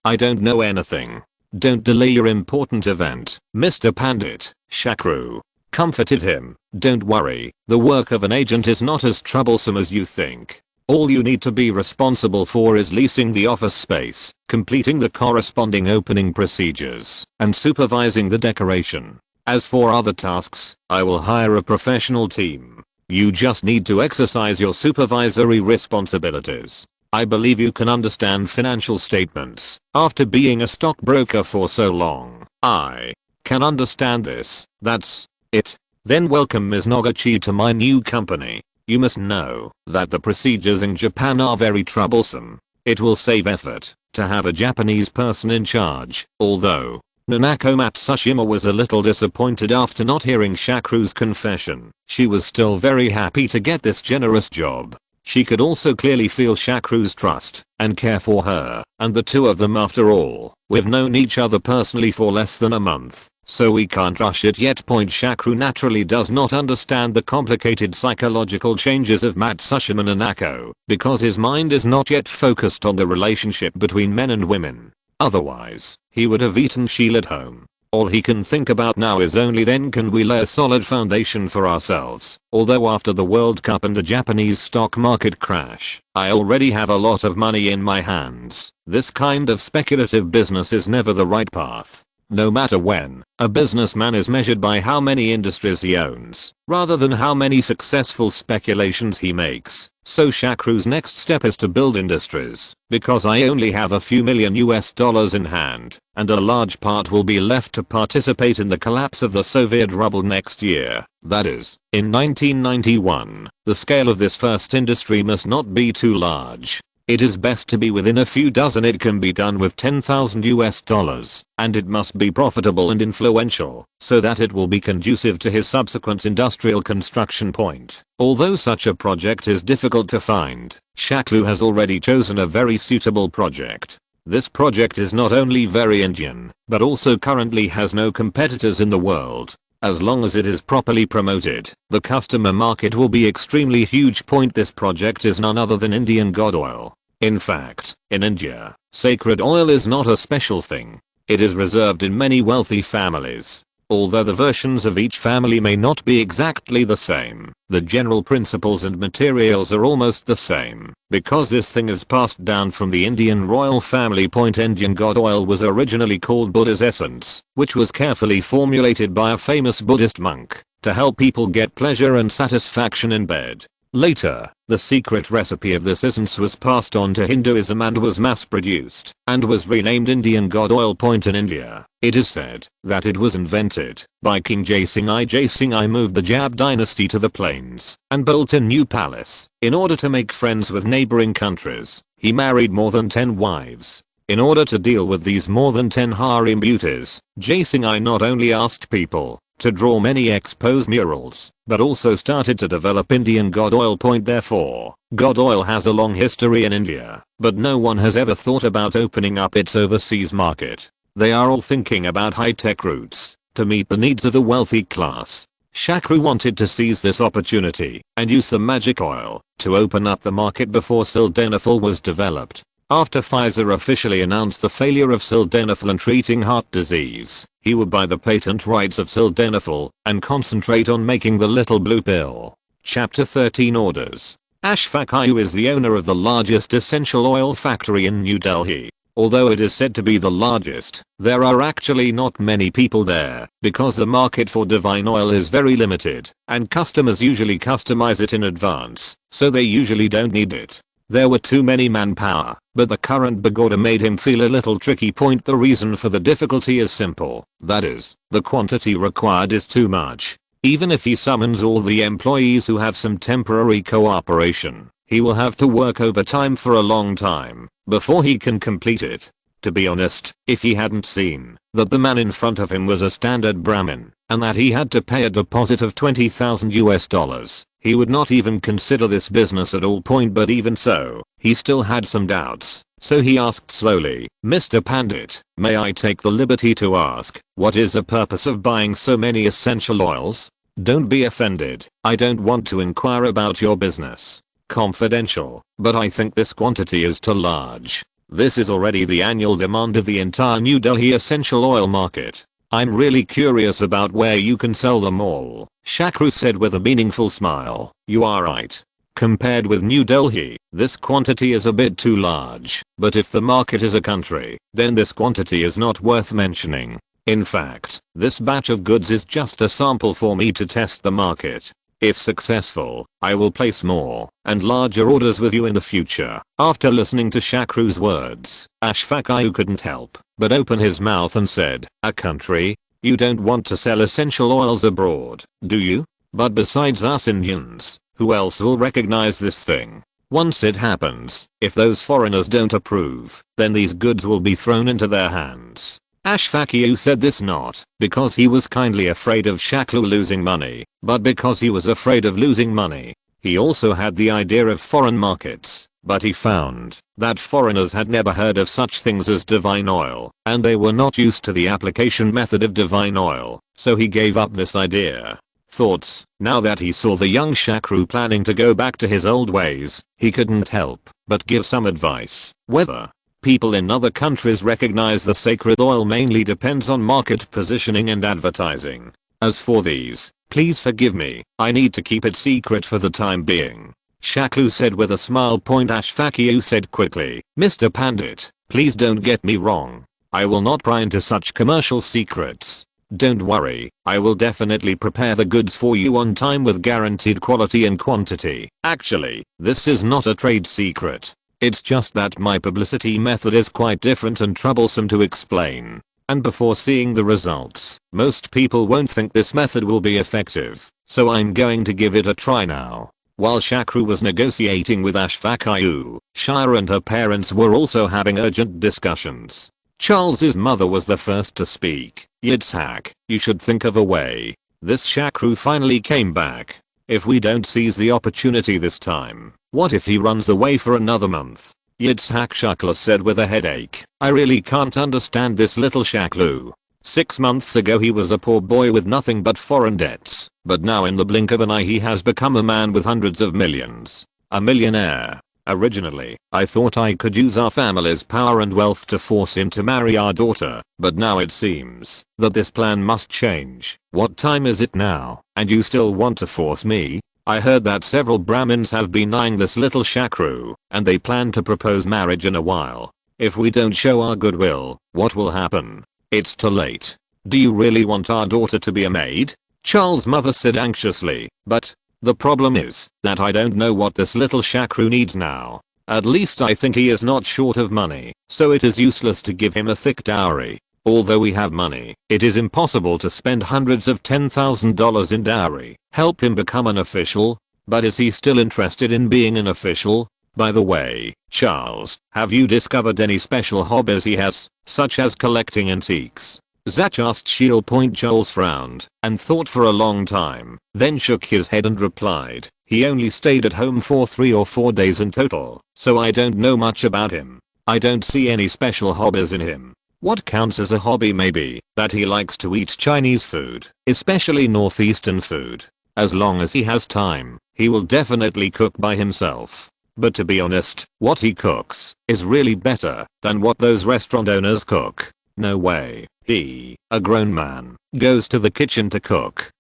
Speaker 1: I don't know anything. Don't delay your important event, Mr. Pandit. Shakru comforted him. Don't worry, the work of an agent is not as troublesome as you think. All you need to be responsible for is leasing the office space, completing the corresponding opening procedures, and supervising the decoration. As for other tasks, I will hire a professional team. You just need to exercise your supervisory responsibilities. I believe you can understand financial statements after being a stockbroker for so long. I can understand this. That's it. Then welcome Ms. Noguchi to my new company. You must know that the procedures in Japan are very troublesome. It will save effort to have a Japanese person in charge, although Nanako Matsushima was a little disappointed after not hearing Shakru's confession. She was still very happy to get this generous job. She could also clearly feel Shakru's trust and care for her, and the two of them, after all, we've known each other personally for less than a month, so we can't rush it yet. Shakru naturally does not understand the complicated psychological changes of Matsushima Nanako, because his mind is not yet focused on the relationship between men and women. Otherwise, he would have eaten Sheila at home. All he can think about now is only then can we lay a solid foundation for ourselves. Although after the World Cup and the Japanese stock market crash, I already have a lot of money in my hands. This kind of speculative business is never the right path. No matter when, a businessman is measured by how many industries he owns, rather than how many successful speculations he makes. So Shakru's next step is to build industries, because I only have a few million US dollars in hand, and a large part will be left to participate in the collapse of the Soviet ruble next year. That is, in 1991. The scale of this first industry must not be too large. It is best to be within a few dozen. It can be done with 10,000 US dollars, and it must be profitable and influential, so that it will be conducive to his subsequent industrial construction point. Although such a project is difficult to find, Shakru has already chosen a very suitable project. This project is not only very Indian, but also currently has no competitors in the world. As long as it is properly promoted, the customer market will be extremely huge. This project is none other than Indian god oil. In fact, in India, sacred oil is not a special thing. It is reserved in many wealthy families. Although the versions of each family may not be exactly the same, the general principles and materials are almost the same, because this thing is passed down from the Indian royal family. Indian god oil was originally called Buddha's essence, which was carefully formulated by a famous Buddhist monk to help people get pleasure and satisfaction in bed. Later, the secret recipe of this essence was passed on to Hinduism and was mass-produced, and was renamed Indian god oil. In India, it is said that it was invented by King Jaising I. Jaising I moved the Jab dynasty to the plains and built a new palace. In order to make friends with neighboring countries, he married more than 10 wives. In order to deal with these more than 10 harem beauties, Jaising I not only asked people to draw many exposed murals, but also started to develop Indian god oil. Therefore, god oil has a long history in India, but no one has ever thought about opening up its overseas market. They are all thinking about high-tech routes to meet the needs of the wealthy class. Shakru wanted to seize this opportunity and use the magic oil to open up the market before sildenafil was developed. After Pfizer officially announced the failure of sildenafil in treating heart disease, he would buy the patent rights of sildenafil and concentrate on making the little blue pill. Chapter 13 Orders. Ashfaq Ayub is the owner of the largest essential oil factory in New Delhi. Although it is said to be the largest, there are actually not many people there, because the market for divine oil is very limited, and customers usually customize it in advance, so they usually don't need it. There were too many manpower, but the current big order made him feel a little tricky. The reason for the difficulty is simple, that is, the quantity required is too much. Even if he summons all the employees who have some temporary cooperation, he will have to work overtime for a long time before he can complete it. To be honest, if he hadn't seen that the man in front of him was a standard Brahmin, and that he had to pay a deposit of 20,000 US dollars, he would not even consider this business at all. But even so, he still had some doubts, so he asked slowly, "Mr. Pandit, may I take the liberty to ask, what is the purpose of buying so many essential oils? Don't be offended, I don't want to inquire about your business. Confidential, but I think this quantity is too large. This is already the annual demand of the entire New Delhi essential oil market. I'm really curious about where you can sell them all." Shakru said with a meaningful smile. "You are right. Compared with New Delhi, this quantity is a bit too large, but if the market is a country, then this quantity is not worth mentioning. In fact, this batch of goods is just a sample for me to test the market. If successful, I will place more and larger orders with you in the future." After listening to Shakru's words, Ashfaq Ayub couldn't help but open his mouth and said, "A country? You don't want to sell essential oils abroad, do you? But besides us Indians, who else will recognize this thing? Once it happens, if those foreigners don't approve, then these goods will be thrown into their hands." Ashfaq Ayub said this not because he was kindly afraid of Shakru losing money, but because he was afraid of losing money. He also had the idea of foreign markets, but he found that foreigners had never heard of such things as divine oil, and they were not used to the application method of divine oil, so he gave up this idea. Thoughts. Now that he saw the young Shakru planning to go back to his old ways, he couldn't help but give some advice. Whether people in other countries recognize the sacred oil mainly depends on market positioning and advertising. As for these, please forgive me, I need to keep it secret for the time being. Shakru said with a smile. Ashfakiu said quickly, Mr. Pandit, please don't get me wrong. I will not pry into such commercial secrets. Don't worry, I will definitely prepare the goods for you on time with guaranteed quality and quantity. Actually, this is not a trade secret. It's just that my publicity method is quite different and troublesome to explain. And before seeing the results, most people won't think this method will be effective, so I'm going to give it a try now. While Shakru was negotiating with Ashfakiu, Shira and her parents were also having urgent discussions. Charles's mother was the first to speak. Yitzhak, you should think of a way. This Shakru finally came back. If we don't seize the opportunity this time, what if he runs away for another month? Yitzhak Shakla said with a headache. I really can't understand this little Shaklu. 6 months ago he was a poor boy with nothing but foreign debts, but now in the blink of an eye he has become a man with hundreds of millions. A millionaire. Originally, I thought I could use our family's power and wealth to force him to marry our daughter, but now it seems that this plan must change. What time is it now, and you still want to force me? I heard that several Brahmins have been eyeing this little Shakru, and they plan to propose marriage in a while. If we don't show our goodwill, what will happen? It's too late. Do you really want our daughter to be a maid? Charles' mother said anxiously, but the problem is that I don't know what this little Shakru needs now. At least I think he is not short of money, so it is useless to give him a thick dowry. Although we have money, it is impossible to spend hundreds of $10,000 in dowry. Help him become an official? But is he still interested in being an official? By the way, Charles, have you discovered any special hobbies he has, such as collecting antiques? Zach asked. Charles frowned and thought for a long time, then shook his head and replied, he only stayed at home for 3 or 4 days in total, so I don't know much about him. I don't see any special hobbies in him. What counts as a hobby may be that he likes to eat Chinese food, especially northeastern food. As long as he has time, he will definitely cook by himself. But to be honest, what he cooks is really better than what those restaurant owners cook. No way he, a grown man, goes to the kitchen to cook.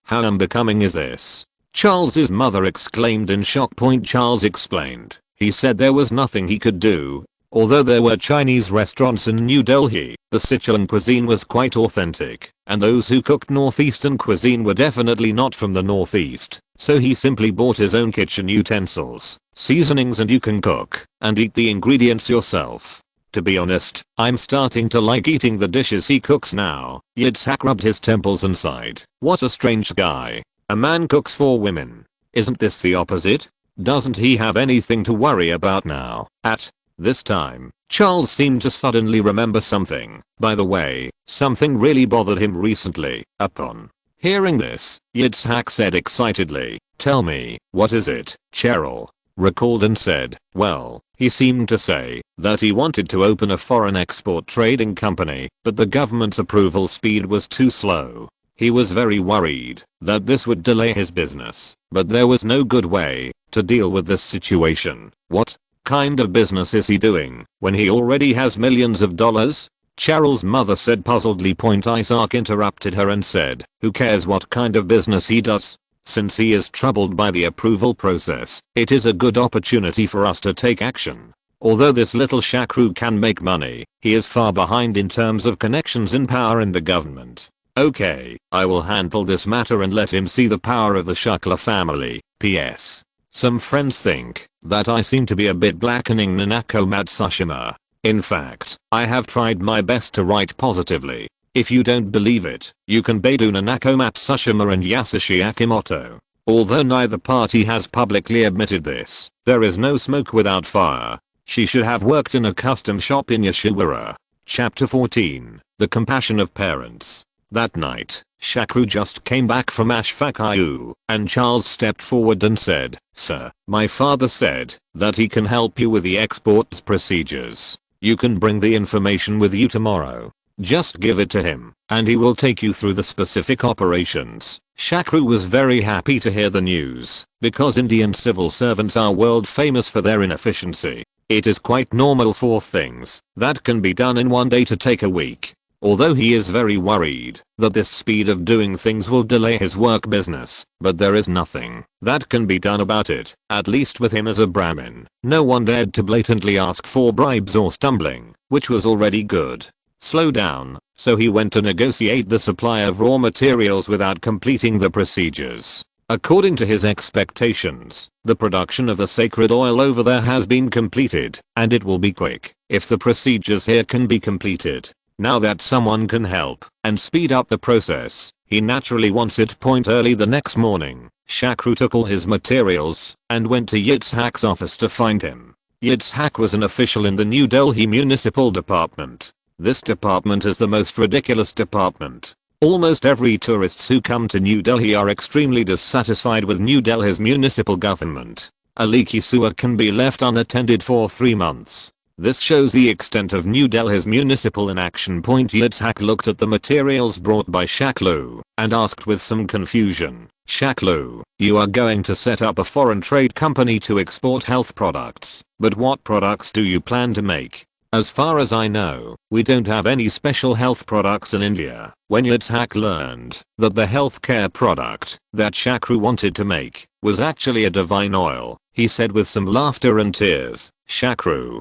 Speaker 1: How unbecoming is this? Charles's mother exclaimed in shock. Charles explained. He said there was nothing he could do. Although there were Chinese restaurants in New Delhi, the Sichuan cuisine was quite authentic, and those who cooked northeastern cuisine were definitely not from the northeast, so he simply bought his own kitchen utensils, seasonings, and you can cook and eat the ingredients yourself. To be honest, I'm starting to like eating the dishes he cooks now. Yitzhak rubbed his temples and sighed. What a strange guy. A man cooks for women. Isn't this the opposite? Doesn't he have anything to worry about now? At this time, Charles seemed to suddenly remember something. By the way, something really bothered him recently. Upon hearing this, Yitzhak said excitedly, tell me, what is it? Cheryl recalled and said, well, he seemed to say that he wanted to open a foreign export trading company, but the government's approval speed was too slow. He was very worried that this would delay his business, but there was no good way to deal with this situation. What kind of business is he doing when he already has millions of dollars? Cheryl's mother said puzzledly. Isaac interrupted her and said, who cares what kind of business he does? Since he is troubled by the approval process, it is a good opportunity for us to take action. Although this little Shakru can make money, he is far behind in terms of connections and power in the government. Okay, I will handle this matter and let him see the power of the Shakla family. P.S. Some friends think that I seem to be a bit blackening Nanako Matsushima. In fact, I have tried my best to write positively. If you don't believe it, you can Baidu Nanako Matsushima and Yasushi Akimoto. Although neither party has publicly admitted this, there is no smoke without fire. She should have worked in a custom shop in Yoshiwara. Chapter 14. The Compassion of Parents. That night, Shakru just came back from Ashfaqayu, and Charles stepped forward and said, "Sir, my father said that he can help you with the exports procedures. You can bring the information with you tomorrow. Just give it to him, and he will take you through the specific operations." Shakru was very happy to hear the news, because Indian civil servants are world famous for their inefficiency. It is quite normal for things that can be done in one day to take a week. Although he is very worried that this speed of doing things will delay his work business, but there is nothing that can be done about it, at least with him as a Brahmin. No one dared to blatantly ask for bribes or stumbling, which was already good. Slow down, so he went to negotiate the supply of raw materials without completing the procedures. According to his expectations, the production of the sacred oil over there has been completed, and it will be quick if the procedures here can be completed. Now that someone can help and speed up the process, he naturally wants it. Early the next morning, Shakru took all his materials and went to Yitzhak's office to find him. Yitzhak was an official in the New Delhi Municipal Department. This department is the most ridiculous department. Almost every tourists who come to New Delhi are extremely dissatisfied with New Delhi's municipal government. A leaky sewer can be left unattended for 3 months. This shows the extent of New Delhi's municipal inaction. Yitzhak looked at the materials brought by Shaklu and asked with some confusion, "Shaklu, you are going to set up a foreign trade company to export health products, but what products do you plan to make?" "As far as I know, we don't have any special health products in India." When Yitzhak learned that the healthcare product that Shakru wanted to make was actually a divine oil, he said with some laughter and tears, "Shakru,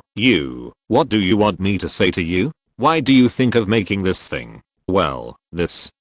Speaker 1: what do you want me to say to you? Why do you think of making this thing?" "Well, this,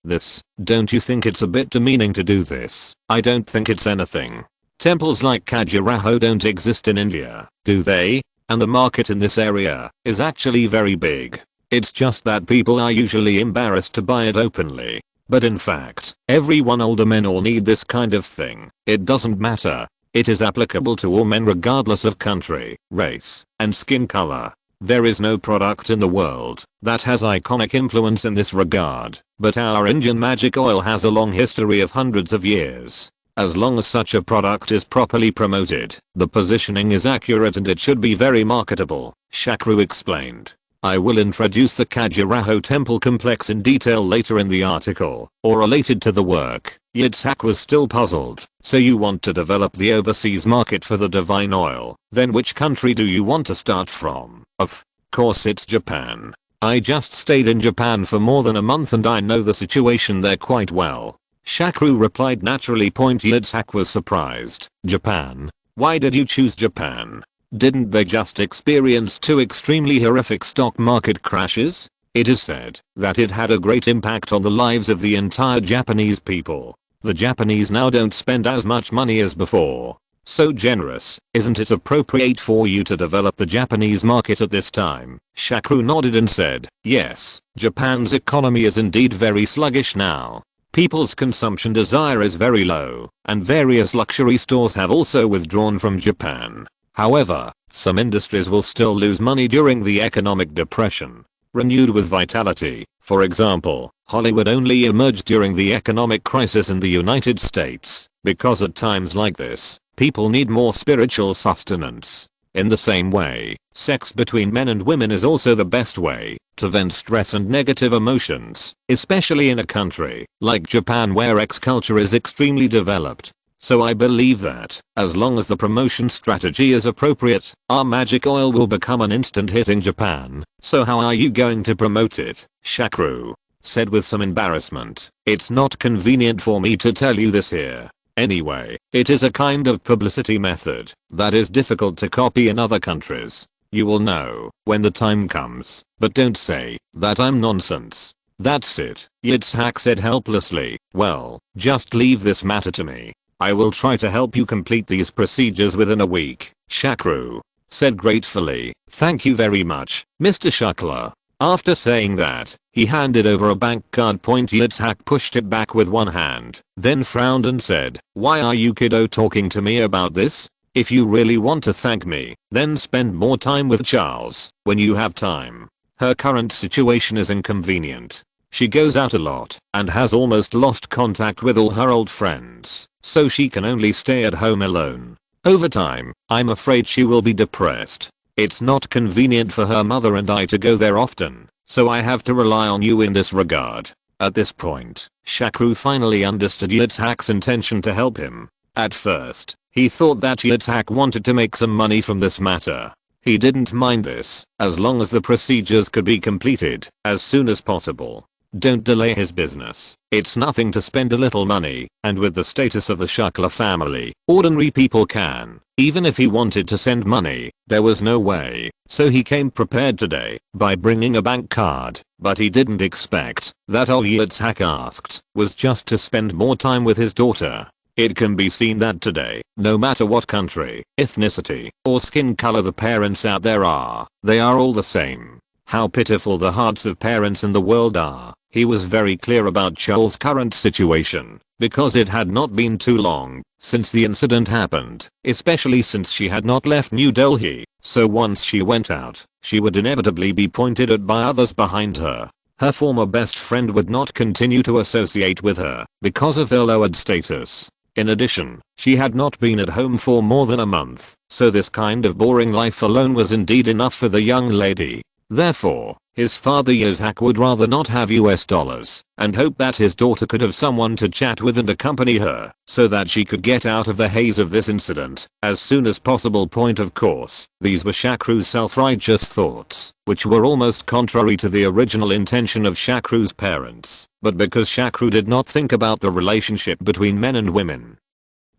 Speaker 1: don't you think it's a bit demeaning to do this?" "I don't think it's anything. Temples like Khajuraho don't exist in India, do they? And the market in this area is actually very big. It's just that people are usually embarrassed to buy it openly. But in fact, everyone, older men, all need this kind of thing. It doesn't matter. It is applicable to all men regardless of country, race, and skin color. There is no product in the world that has iconic influence in this regard, but our Indian magic oil has a long history of hundreds of years. As long as such a product is properly promoted, the positioning is accurate and it should be very marketable," Shakru explained. "I will introduce the Khajuraho temple complex in detail later in the article, or related to the work." Yitzhak was still puzzled. "So you want to develop the overseas market for the divine oil, then which country do you want to start from?" "Of course it's Japan. I just stayed in Japan for more than a month and I know the situation there quite well," Shakru replied naturally. Yitzhak was surprised. "Japan? Why did you choose Japan? Didn't they just experience 2 extremely horrific stock market crashes? It is said that it had a great impact on the lives of the entire Japanese people. The Japanese now don't spend as much money as before. So generous, isn't it appropriate for you to develop the Japanese market at this time?" Shakru nodded and said, "Yes, Japan's economy is indeed very sluggish now. People's consumption desire is very low, and various luxury stores have also withdrawn from Japan. However, some industries will still lose money during the economic depression. Renewed with vitality, for example, Hollywood only emerged during the economic crisis in the United States, because at times like this, people need more spiritual sustenance. In the same way, sex between men and women is also the best way to vent stress and negative emotions, especially in a country like Japan where X culture is extremely developed. So I believe that, as long as the promotion strategy is appropriate, our magic oil will become an instant hit in Japan." "So how are you going to promote it?" Shakru said with some embarrassment. "It's not convenient for me to tell you this here. Anyway, it is a kind of publicity method that is difficult to copy in other countries. You will know when the time comes, but don't say that I'm nonsense." "That's it," Yitzhak said helplessly. "Well, just leave this matter to me. I will try to help you complete these procedures within a week," Shakru said gratefully. "Thank you very much, Mr. Shukla." After saying that, he handed over a bank card. Yitzhak pushed it back with one hand, then frowned and said, "Why are you kiddo talking to me about this? If you really want to thank me, then spend more time with Charles when you have time. Her current situation is inconvenient." She goes out a lot and has almost lost contact with all her old friends, so she can only stay at home alone. Over time, I'm afraid she will be depressed. It's not convenient for her mother and I to go there often, so I have to rely on you in this regard." At this point, Shakru finally understood Yitzhak's intention to help him. At first, he thought that Yitzhak wanted to make some money from this matter. He didn't mind this, as long as the procedures could be completed as soon as possible. Don't delay his business. It's nothing to spend a little money, and with the status of the Shakla family, ordinary people can. Even if he wanted to send money, there was no way, so he came prepared today by bringing a bank card, but he didn't expect that all Yitzhak asked was just to spend more time with his daughter. It can be seen that today, no matter what country, ethnicity, or skin color the parents out there are, they are all the same. How pitiful the hearts of parents in the world are. He was very clear about Charles' current situation, because it had not been too long since the incident happened, especially since she had not left New Delhi, so once she went out, she would inevitably be pointed at by others behind her. Her former best friend would not continue to associate with her because of her lowered status. In addition, she had not been at home for more than a month, so this kind of boring life alone was indeed enough for the young lady. Therefore, his father Yitzhak would rather not have US dollars and hope that his daughter could have someone to chat with and accompany her so that she could get out of the haze of this incident as soon as possible. Point of course, these were Shakru's self-righteous thoughts, which were almost contrary to the original intention of Shakru's parents, but because Shakru did not think about the relationship between men and women,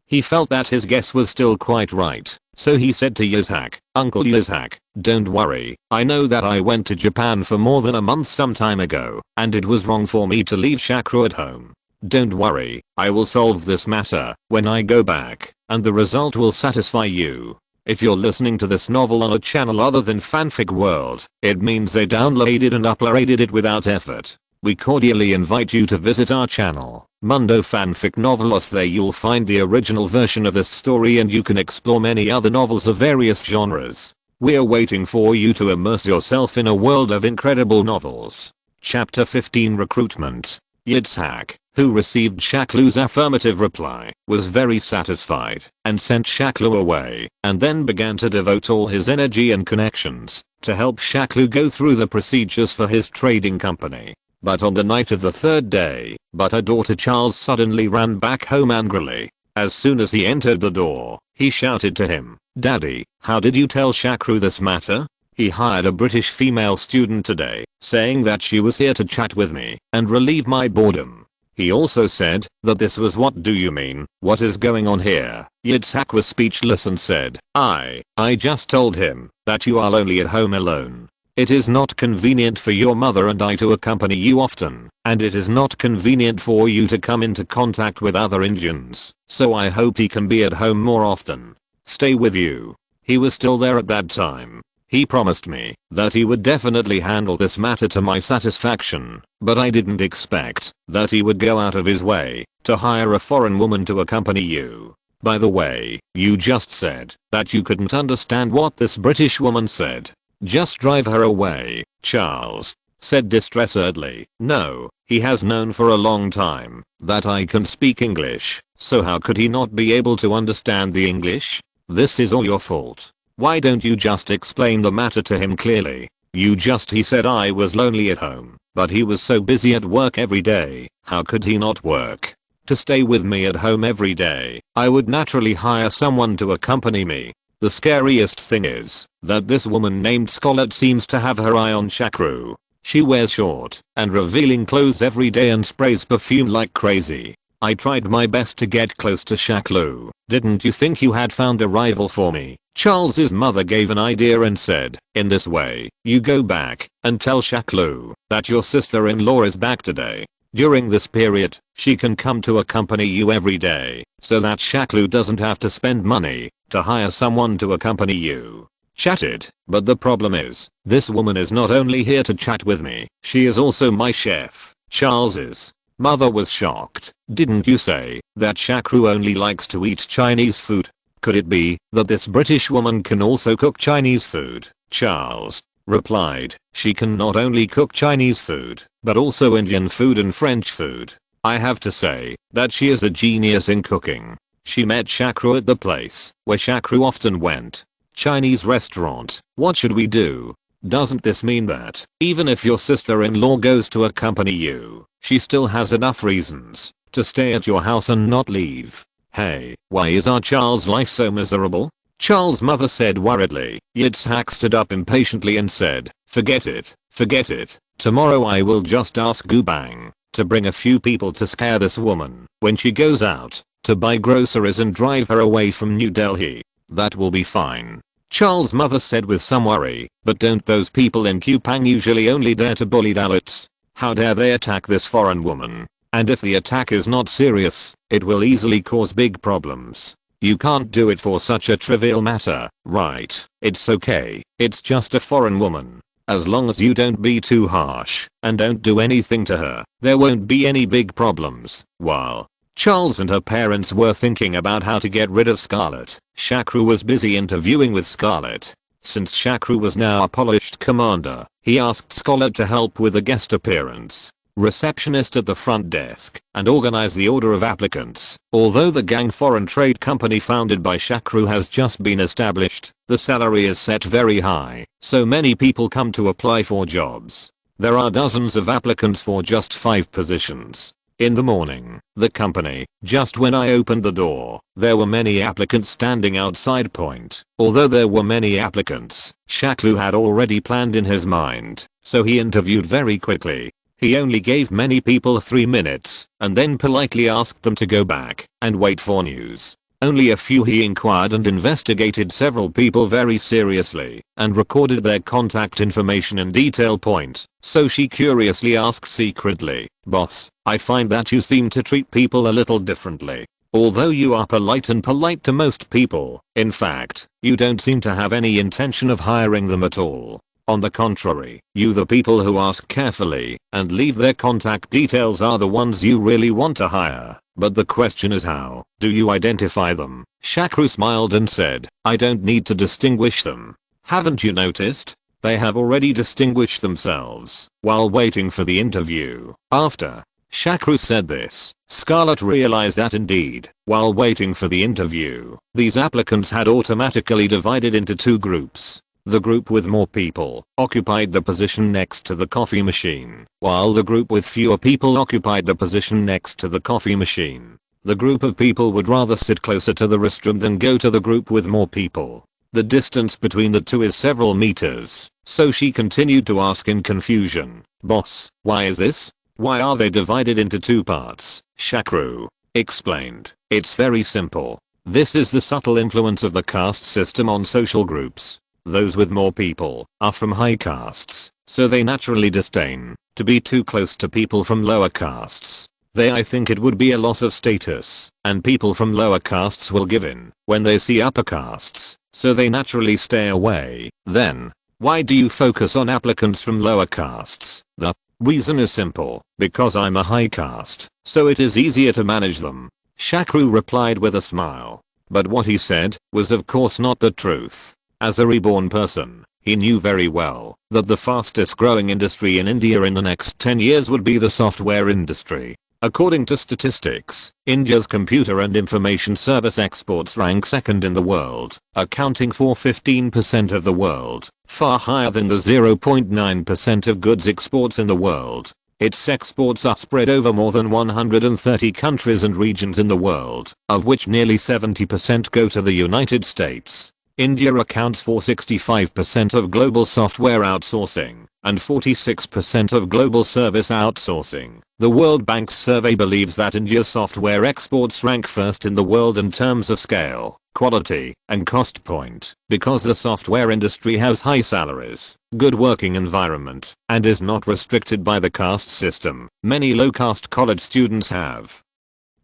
Speaker 1: he felt that his guess was still quite right, so he said to Yitzhak, "Uncle Yitzhak, don't worry, I know that I went to Japan for more than a month some time ago, and it was wrong for me to leave Shakru at home. Don't worry, I will solve this matter when I go back, and the result will satisfy you." If you're listening to this novel on a channel other than Fanfic World, it means they downloaded and uploaded it without effort. We cordially invite you to visit our channel, Mundo Fanfic Novelos. There you'll find the original version of this story and you can explore many other novels of various genres. We're waiting for you to immerse yourself in a world of incredible novels. Chapter 15 Recruitment. Yitzhak, who received Shaklu's affirmative reply, was very satisfied and sent Shaklu away, and then began to devote all his energy and connections to help Shaklu go through the procedures for his trading company. But on the night of the third day, her daughter Charles suddenly ran back home angrily. As soon as he entered the door, he shouted to him, "Daddy, how did you tell Shakru this matter? He hired a British female student today, saying that she was here to chat with me and relieve my boredom. He also said that this was." "What do you mean? What is going on here?" Yitzhak was speechless and said, I just told him that you are only at home alone. It is not convenient for your mother and I to accompany you often, and it is not convenient for you to come into contact with other Indians, so I hope he can be at home more often. Stay with you." He was still there at that time. He promised me that he would definitely handle this matter to my satisfaction, but I didn't expect that he would go out of his way to hire a foreign woman to accompany you. By the way, you just said that you couldn't understand what this British woman said. Just drive her away, Charles said distressedly. No, he has known for a long time that I can speak English, so how could he not be able to understand the English? This is all your fault. Why don't you just explain the matter to him clearly? He said I was lonely at home, but he was so busy at work every day, how could he not work to stay with me at home every day? I would naturally hire someone to accompany me. The scariest thing is that this woman named Scarlett seems to have her eye on Shakru. She wears short and revealing clothes every day and sprays perfume like crazy. I tried my best to get close to Shaklu. Didn't you think you had found a rival for me? Charles's mother gave an idea and said, in this way, you go back and tell Shaklu that your sister-in-law is back today. During this period, she can come to accompany you every day, so that Shaklu doesn't have to spend money to hire someone to accompany you. Chatted, but the problem is, this woman is not only here to chat with me, she is also my chef. Charles's mother was shocked. Didn't you say that Shakru only likes to eat Chinese food? Could it be that this British woman can also cook Chinese food? Charles replied, she can not only cook Chinese food, but also Indian food and French food. I have to say that she is a genius in cooking. She met Shakru at the place where Shakru often went. Chinese restaurant. What should we do? Doesn't this mean that even if your sister-in-law goes to accompany you, she still has enough reasons to stay at your house and not leave? Hey, why is our Charles' life so miserable? Charles' mother said worriedly. Yitzhak stood up impatiently and said, forget it, forget it. Tomorrow I will just ask Gubang to bring a few people to scare this woman when she goes out to buy groceries and drive her away from New Delhi. That will be fine. Charles' mother said with some worry, but don't those people in Kupang usually only dare to bully Dalits? How dare they attack this foreign woman? And if the attack is not serious, it will easily cause big problems. You can't do it for such a trivial matter, right? It's okay, it's just a foreign woman. As long as you don't be too harsh and don't do anything to her, there won't be any big problems. While Charles and her parents were thinking about how to get rid of Scarlett, Shakru was busy interviewing with Scarlett. Since Shakru was now a polished commander, he asked Scarlett to help with a guest appearance, receptionist at the front desk, and organize the order of applicants. Although the Gang Foreign Trade Company founded by Shakru has just been established, the salary is set very high, so many people come to apply for jobs. There are dozens of applicants for just 5 positions. In the morning, the company, just when I opened the door, there were many applicants standing outside point. Although there were many applicants, Shakru had already planned in his mind, so he interviewed very quickly. He only gave many people 3 minutes, and then politely asked them to go back and wait for news. Only a few he inquired and investigated several people very seriously, and recorded their contact information in detail point. So she curiously asked secretly, boss, I find that you seem to treat people a little differently. Although you are polite to most people, in fact, you don't seem to have any intention of hiring them at all. On the contrary, you the people who ask carefully and leave their contact details are the ones you really want to hire. But the question is how do you identify them? Shakru smiled and said, I don't need to distinguish them. Haven't you noticed? They have already distinguished themselves while waiting for the interview. After Shakru said this, Scarlett realized that indeed, while waiting for the interview, these applicants had automatically divided into 2 groups. The group with more people occupied the position next to the coffee machine, while the group with fewer people occupied the position next to the coffee machine. The group of people would rather sit closer to the restroom than go to the group with more people. The distance between the 2 is several meters, so she continued to ask in confusion, boss, why is this? Why are they divided into 2 parts? Shakru explained, it's very simple. This is the subtle influence of the caste system on social groups. Those with more people are from high castes, so they naturally disdain to be too close to people from lower castes. I think it would be a loss of status, and people from lower castes will give in when they see upper castes, so they naturally stay away. Then, why do you focus on applicants from lower castes? The reason is simple, because I'm a high caste, so it is easier to manage them. Shakru replied with a smile. But what he said was of course not the truth. As a reborn person, he knew very well that the fastest growing industry in India in the next 10 years would be the software industry. According to statistics, India's computer and information service exports rank 2nd in the world, accounting for 15% of the world, far higher than the 0.9% of goods exports in the world. Its exports are spread over more than 130 countries and regions in the world, of which nearly 70% go to the United States. India accounts for 65% of global software outsourcing and 46% of global service outsourcing. The World Bank's survey believes that India's software exports rank 1st in the world in terms of scale, quality, and cost point, because the software industry has high salaries, good working environment, and is not restricted by the caste system. Many low-caste college students have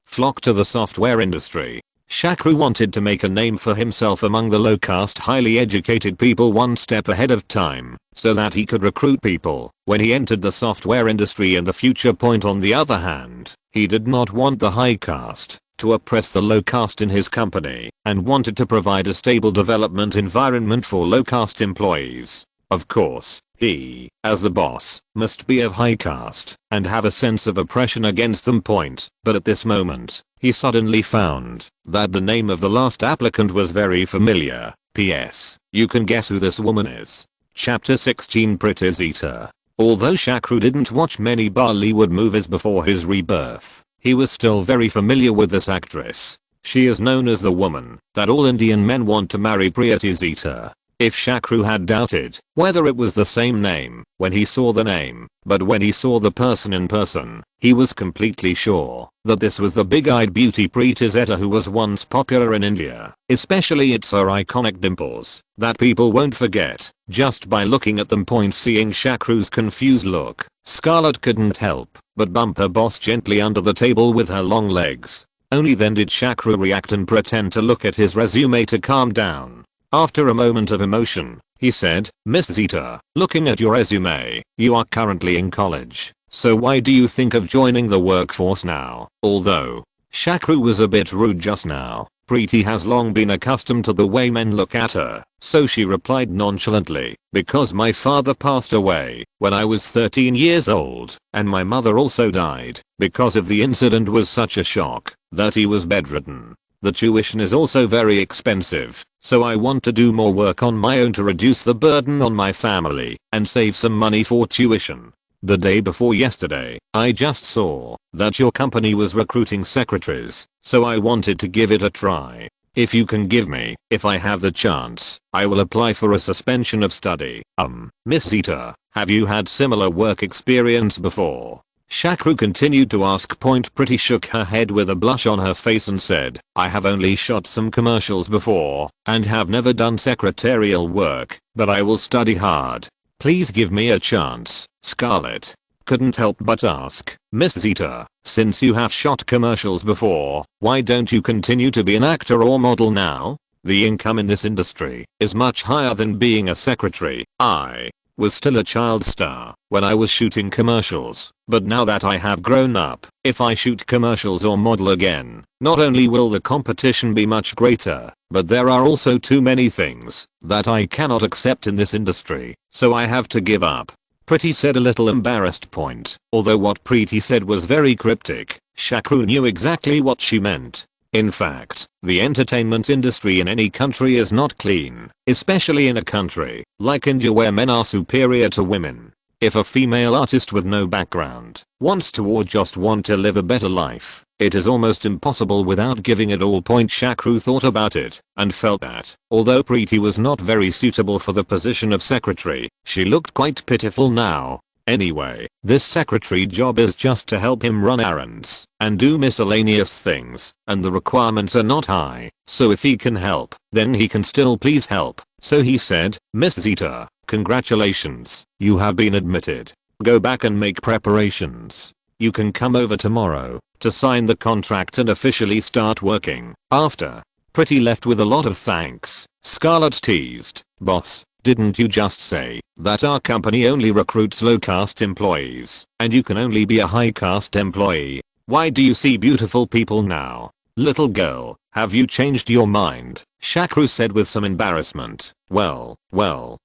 Speaker 1: flocked to the software industry. Shakru wanted to make a name for himself among the low-caste highly educated people one step ahead of time, so that he could recruit people when he entered the software industry in the future. On the other hand, he did not want the high caste to oppress the low caste in his company, and wanted to provide a stable development environment for low caste employees. Of course, he, as the boss, must be of high caste and have a sense of oppression against them. But at this moment, he suddenly found that the name of the last applicant was very familiar. P.S. You can guess who this woman is. Chapter 16 Pretty's Eater. Although Shakru didn't watch many Bollywood movies before his rebirth, he was still very familiar with this actress. She is known as the woman that all Indian men want to marry, Pretty's Eater. If Shakru had doubted whether it was the same name when he saw the name, but when he saw the person in person, he was completely sure that this was the big-eyed beauty Pretty Zeta who was once popular in India, especially its her iconic dimples that people won't forget just by looking at them. Seeing Shakru's confused look, Scarlett couldn't help but bump her boss gently under the table with her long legs. Only then did Shakru react and pretend to look at his resume to calm down. After a moment of emotion, he said, "Miss Zeta, looking at your resume, you are currently in college. So why do you think of joining the workforce now?" Although Shakru was a bit rude just now, Pretty has long been accustomed to the way men look at her, so she replied nonchalantly, "Because my father passed away when I was 13 years old, and my mother also died because of the incident was such a shock that he was bedridden. The tuition is also very expensive, so I want to do more work on my own to reduce the burden on my family and save some money for tuition. The day before yesterday, I just saw that your company was recruiting secretaries, so I wanted to give it a try. If you can give me, if I have the chance, I will apply for a suspension of study." Miss Zeta, have you had similar work experience before? Shakru continued to ask. Pretty shook her head with a blush on her face and said, "I have only shot some commercials before and have never done secretarial work, but I will study hard. Please give me a chance." Scarlett couldn't help but ask, "Miss Zeta, since you have shot commercials before, why don't you continue to be an actor or model now? The income in this industry is much higher than being a secretary. I was still a child star when I was shooting commercials, but now that I have grown up, if I shoot commercials or model again, not only will the competition be much greater, but there are also too many things that I cannot accept in this industry, so I have to give up." Pretty said, a little embarrassed. Although what Pretty said was very cryptic, Shakru knew exactly what she meant. In fact, the entertainment industry in any country is not clean, especially in a country like India where men are superior to women. If a female artist with no background wants to or just want to live a better life, it is almost impossible without giving it all. Shakru thought about it and felt that, although Pretty was not very suitable for the position of secretary, she looked quite pitiful now. Anyway, this secretary job is just to help him run errands and do miscellaneous things, and the requirements are not high, so if he can help, then he can still please help. So he said, "Miss Zeta, congratulations, you have been admitted. Go back and make preparations. You can come over tomorrow to sign the contract and officially start working." After Pretty left with a lot of thanks, Scarlett teased, "Boss, didn't you just say that our company only recruits low caste employees and you can only be a high caste employee? Why do you see beautiful people now? Little girl, have you changed your mind?" Shakru said with some embarrassment. Well,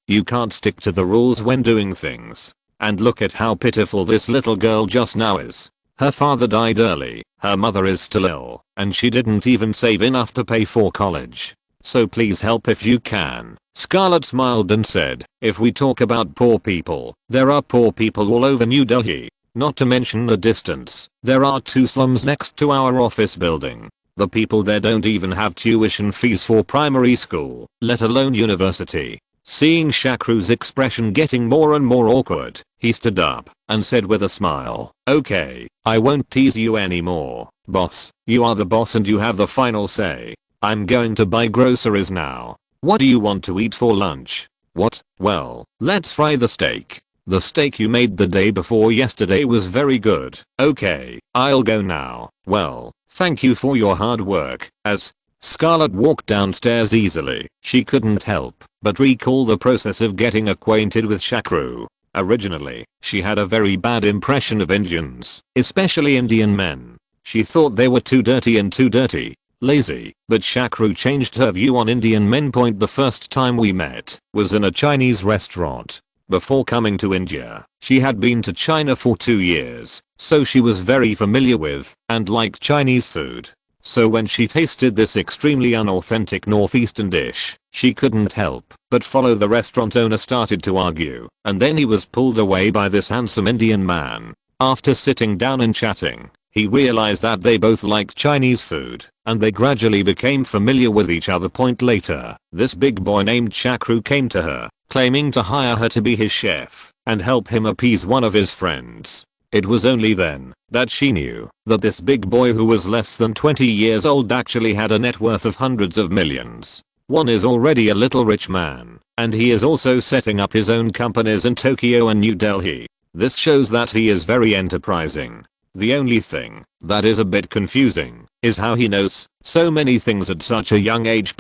Speaker 1: you can't stick to the rules when doing things. And look at how pitiful this little girl just now is. Her father died early, her mother is still ill, and she didn't even save enough to pay for college. So please help if you can." Scarlett smiled and said, "If we talk about poor people, there are poor people all over New Delhi. Not to mention the distance, there are 2 slums next to our office building. The people there don't even have tuition fees for primary school, let alone university." Seeing Shakru's expression getting more and more awkward, he stood up and said with a smile, "Okay, I won't tease you anymore, boss. You are the boss and you have the final say. I'm going to buy groceries now. What do you want to eat for lunch?" "What? Well, let's fry the steak. The steak you made the day before yesterday was very good." "Okay, I'll go now. Well, thank you for your hard work." As Scarlett walked downstairs easily, she couldn't help but recall the process of getting acquainted with Shakru. Originally, she had a very bad impression of Indians, especially Indian men. She thought they were too dirty and too dirty. lazy, but Shakru changed her view on Indian men. The first time we met was in a Chinese restaurant. Before coming to India, she had been to China for 2 years, so she was very familiar with and liked Chinese food. So when she tasted this extremely unauthentic northeastern dish, she couldn't help but follow. The restaurant owner started to argue, and then he was pulled away by this handsome Indian man. After sitting down and chatting, he realized that they both liked Chinese food, and they gradually became familiar with each other. Later, this big boy named Shakru came to her, claiming to hire her to be his chef and help him appease one of his friends. It was only then that she knew that this big boy, who was less than 20 years old, actually had a net worth of hundreds of millions. One is already a little rich man, and he is also setting up his own companies in Tokyo and New Delhi. This shows that he is very enterprising. The only thing that is a bit confusing is how he knows so many things at such a young age.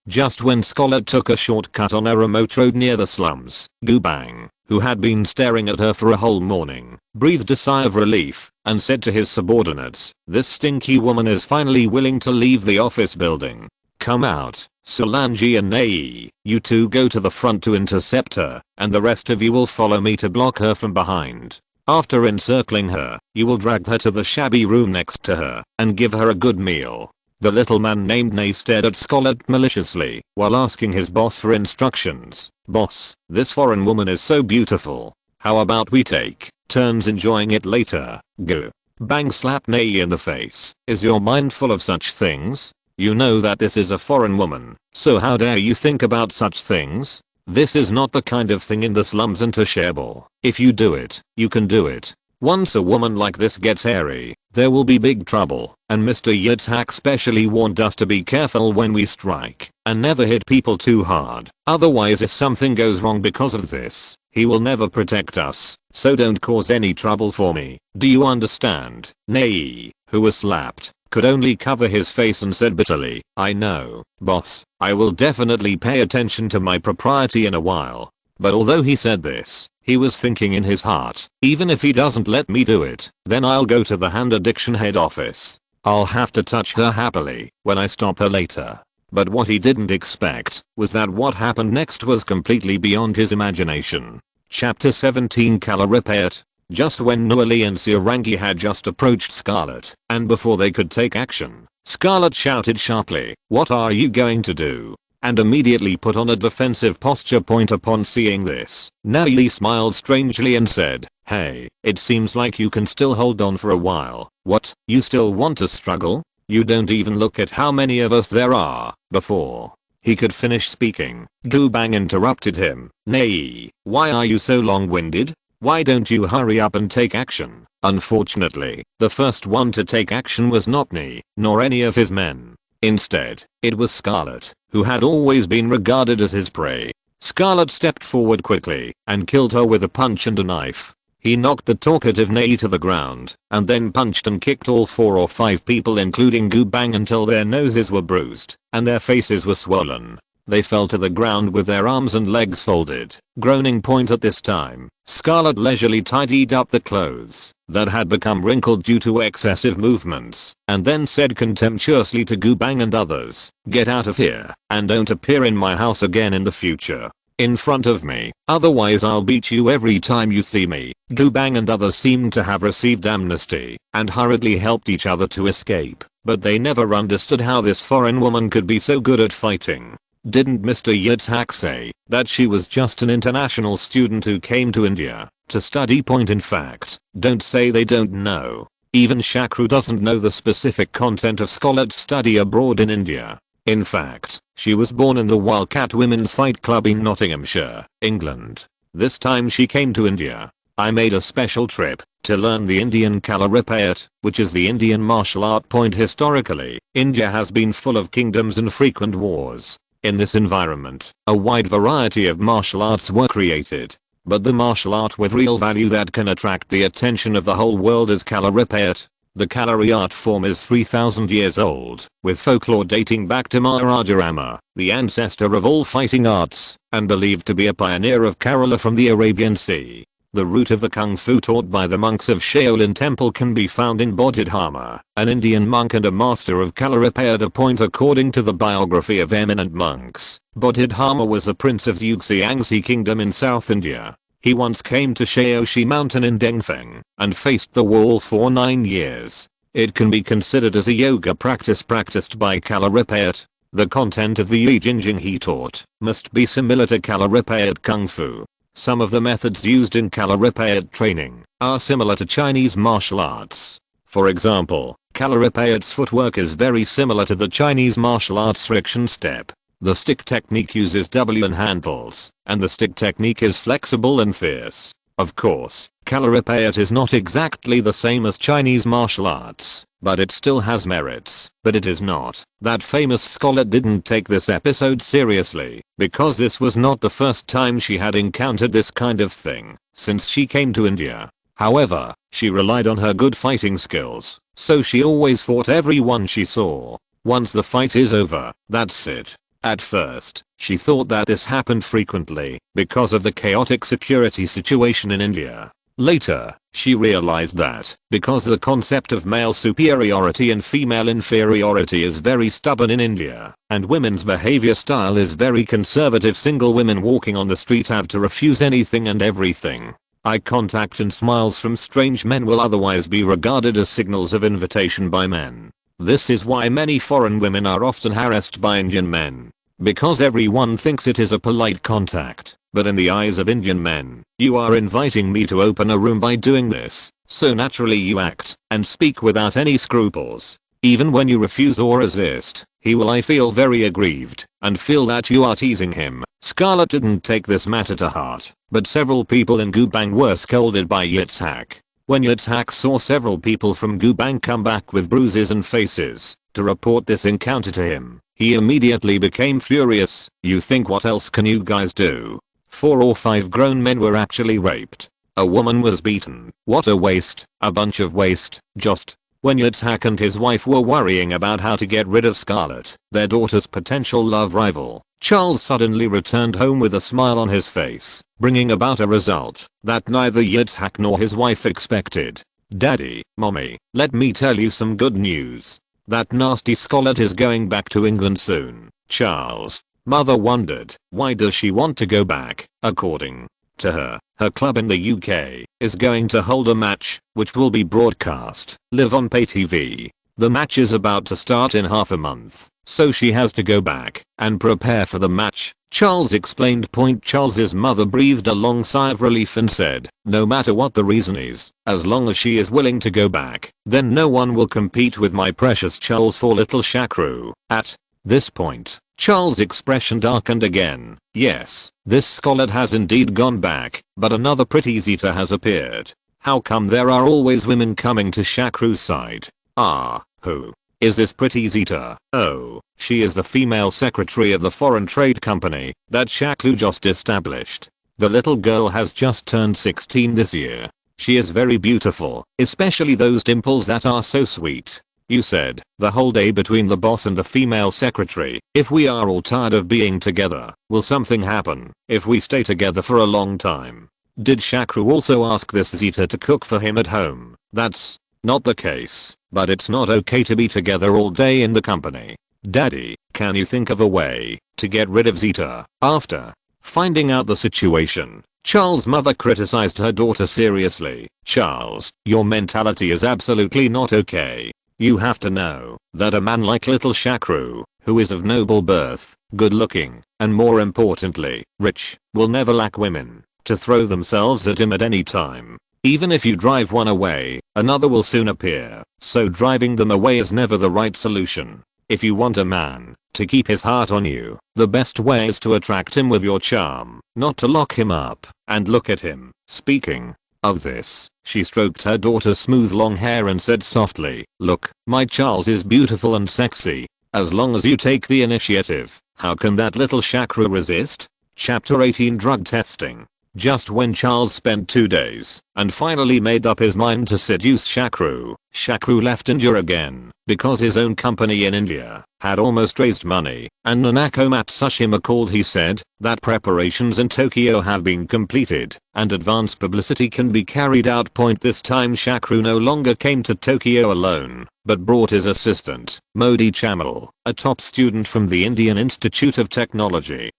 Speaker 1: Just when Scarlett took a shortcut on a remote road near the slums, Gubang, who had been staring at her for a whole morning, breathed a sigh of relief and said to his subordinates, "This stinky woman is finally willing to leave the office building. Come out, Solangi and Nei, you two go to the front to intercept her, and the rest of you will follow me to block her from behind. After encircling her, you will drag her to the shabby room next to her and give her a good meal." The little man named Nei stared at Scarlett maliciously while asking his boss for instructions. "Boss, this foreign woman is so beautiful. How about we take turns enjoying it later?" Go. Bang slapped Nei in the face. "Is your mind full of such things? You know that this is a foreign woman, so how dare you think about such things? This is not the kind of thing in the slums untouchable. If you do it, you can do it. Once a woman like this gets hairy, there will be big trouble, and Mr. Yitzhak specially warned us to be careful when we strike and never hit people too hard. Otherwise, if something goes wrong because of this, he will never protect us, so don't cause any trouble for me. Do you understand?" Nei, who was slapped, could only cover his face and said bitterly, "I know, boss. I will definitely pay attention to my propriety in a while." But although he said this, he was thinking in his heart, even if he doesn't let me do it, then I'll go to the hand addiction head office. I'll have to touch her happily when I stop her later. But what he didn't expect was that what happened next was completely beyond his imagination. Chapter 17 Caloripaet. Just when Noali and Sirangi had just approached Scarlett, and before they could take action, Scarlett shouted sharply, "What are you going to do?" and immediately put on a defensive posture. Upon seeing this, Noali smiled strangely and said, "Hey, it seems like you can still hold on for a while. What, you still want to struggle? You don't even look at how many of us there are." Before he could finish speaking, Gubang interrupted him. "Nei, why are you so long-winded? Why don't you hurry up and take action?" Unfortunately, the first one to take action was not Nei, nor any of his men. Instead, it was Scarlett, who had always been regarded as his prey. Scarlett stepped forward quickly and killed her with a punch and a knife. He knocked the talkative Nei to the ground and then punched and kicked all 4 or 5 people, including Gubang, until their noses were bruised and their faces were swollen. They fell to the ground with their arms and legs folded, groaning. At this time, Scarlett leisurely tidied up the clothes that had become wrinkled due to excessive movements, and then said contemptuously to Gubang and others, "Get out of here, and don't appear in my house again in the future in front of me, otherwise I'll beat you every time you see me." Gubang and others seemed to have received amnesty and hurriedly helped each other to escape, but they never understood how this foreign woman could be so good at fighting. Didn't Mr. Yitzhak say that she was just an international student who came to India to study? In fact, don't say they don't know. Even Shakru doesn't know the specific content of Scarlett's study abroad in India. In fact, she was born in the Wildcat Women's Fight Club in Nottinghamshire, England. This time she came to India, I made a special trip to learn the Indian Caloripaet, which is the Indian martial art. Historically, India has been full of kingdoms and frequent wars. In this environment, a wide variety of martial arts were created. But the martial art with real value that can attract the attention of the whole world is Caloripaet. The Kalari art form is 3000 years old, with folklore dating back to Maharaja Rama, the ancestor of all fighting arts, and believed to be a pioneer of Kerala from the Arabian Sea. The root of the kung fu taught by the monks of Shaolin Temple can be found in Bodhidharma, an Indian monk and a master of calligraphy at a point according to the biography of eminent monks. Bodhidharma was a prince of Xiangxi Kingdom in South India. He once came to Shaoxi Mountain in Dengfeng and faced the wall for 9 years. It can be considered as a yoga practice practiced by calligraphy. The content of the Yi Jinjing he taught must be similar to calligraphy Kung Fu. Some of the methods used in calligraphy training are similar to Chinese martial arts. For example, calligraphy's footwork is very similar to the Chinese martial arts friction step. The stick technique uses W handles, and the stick technique is flexible and fierce. Of course, calligraphy is not exactly the same as Chinese martial arts, but it still has merits. But it is not. That famous scholar didn't take this episode seriously, because this was not the first time she had encountered this kind of thing since she came to India. However, she relied on her good fighting skills, so she always fought everyone she saw. Once the fight is over, that's it. At first, she thought that this happened frequently because of the chaotic security situation in India. Later, she realized that because the concept of male superiority and female inferiority is very stubborn in India, and women's behavior style is very conservative, single women walking on the street have to refuse anything and everything. Eye contact and smiles from strange men will otherwise be regarded as signals of invitation by men. This is why many foreign women are often harassed by Indian men. Because everyone thinks it is a polite contact, but in the eyes of Indian men, you are inviting me to open a room by doing this, so naturally you act and speak without any scruples. Even when you refuse or resist, he will I feel very aggrieved and feel that you are teasing him. Scarlett didn't take this matter to heart, but several people in Gubang were scolded by Yitzhak. When Yitzhak saw several people from Gubang come back with bruises and faces to report this encounter to him, he immediately became furious. You think what else can you guys do? 4 or 5 grown men were actually raped. A woman was beaten. What a waste. A bunch of waste. Just. When Yitzhak and his wife were worrying about how to get rid of Scarlett, their daughter's potential love rival, Charles suddenly returned home with a smile on his face, bringing about a result that neither Yitzhak nor his wife expected. Daddy, Mommy, let me tell you some good news. That nasty Scarlett is going back to England soon. Charles' mother wondered, why does she want to go back? According to her, her club in the UK is going to hold a match, which will be broadcast live on pay TV. The match is about to start in half a month, so she has to go back and prepare for the match. Charles explained. Charles's mother breathed a long sigh of relief and said, no matter what the reason is, as long as she is willing to go back, then no one will compete with my precious Charles for little Shakru. At this point, Charles' expression darkened again. Yes, this Scarlett has indeed gone back, but another pretty Zeta has appeared. How come there are always women coming to Shakru's side? Ah, who is this pretty Zeta? Oh, she is the female secretary of the foreign trade company that Shakru just established. The little girl has just turned 16 this year. She is very beautiful, especially those dimples that are so sweet. You said, the whole day between the boss and the female secretary. If we are all tired of being together, will something happen if we stay together for a long time? Did Shakru also ask this Zeta to cook for him at home? That's not the case, but it's not okay to be together all day in the company. Daddy, can you think of a way to get rid of Zeta? After finding out the situation, Charles' mother criticized her daughter seriously. Charles, your mentality is absolutely not okay. You have to know that a man like little Shakru, who is of noble birth, good looking, and more importantly, rich, will never lack women to throw themselves at him at any time. Even if you drive one away, another will soon appear, so driving them away is never the right solution. If you want a man to keep his heart on you, the best way is to attract him with your charm, not to lock him up and look at him. Speaking of this, she stroked her daughter's smooth long hair and said softly, look, my Charles is beautiful and sexy. As long as you take the initiative, how can that little Shakru resist? Chapter 18 Drug Testing. Just when Charles spent 2 days and finally made up his mind to seduce Shakru, Shakru left India again because his own company in India had almost raised money, and Nanako Matsushima called. He said that preparations in Tokyo have been completed and advanced publicity can be carried out. This time Shakru no longer came to Tokyo alone, but brought his assistant, Modi Chamal, a top student from the Indian Institute of Technology,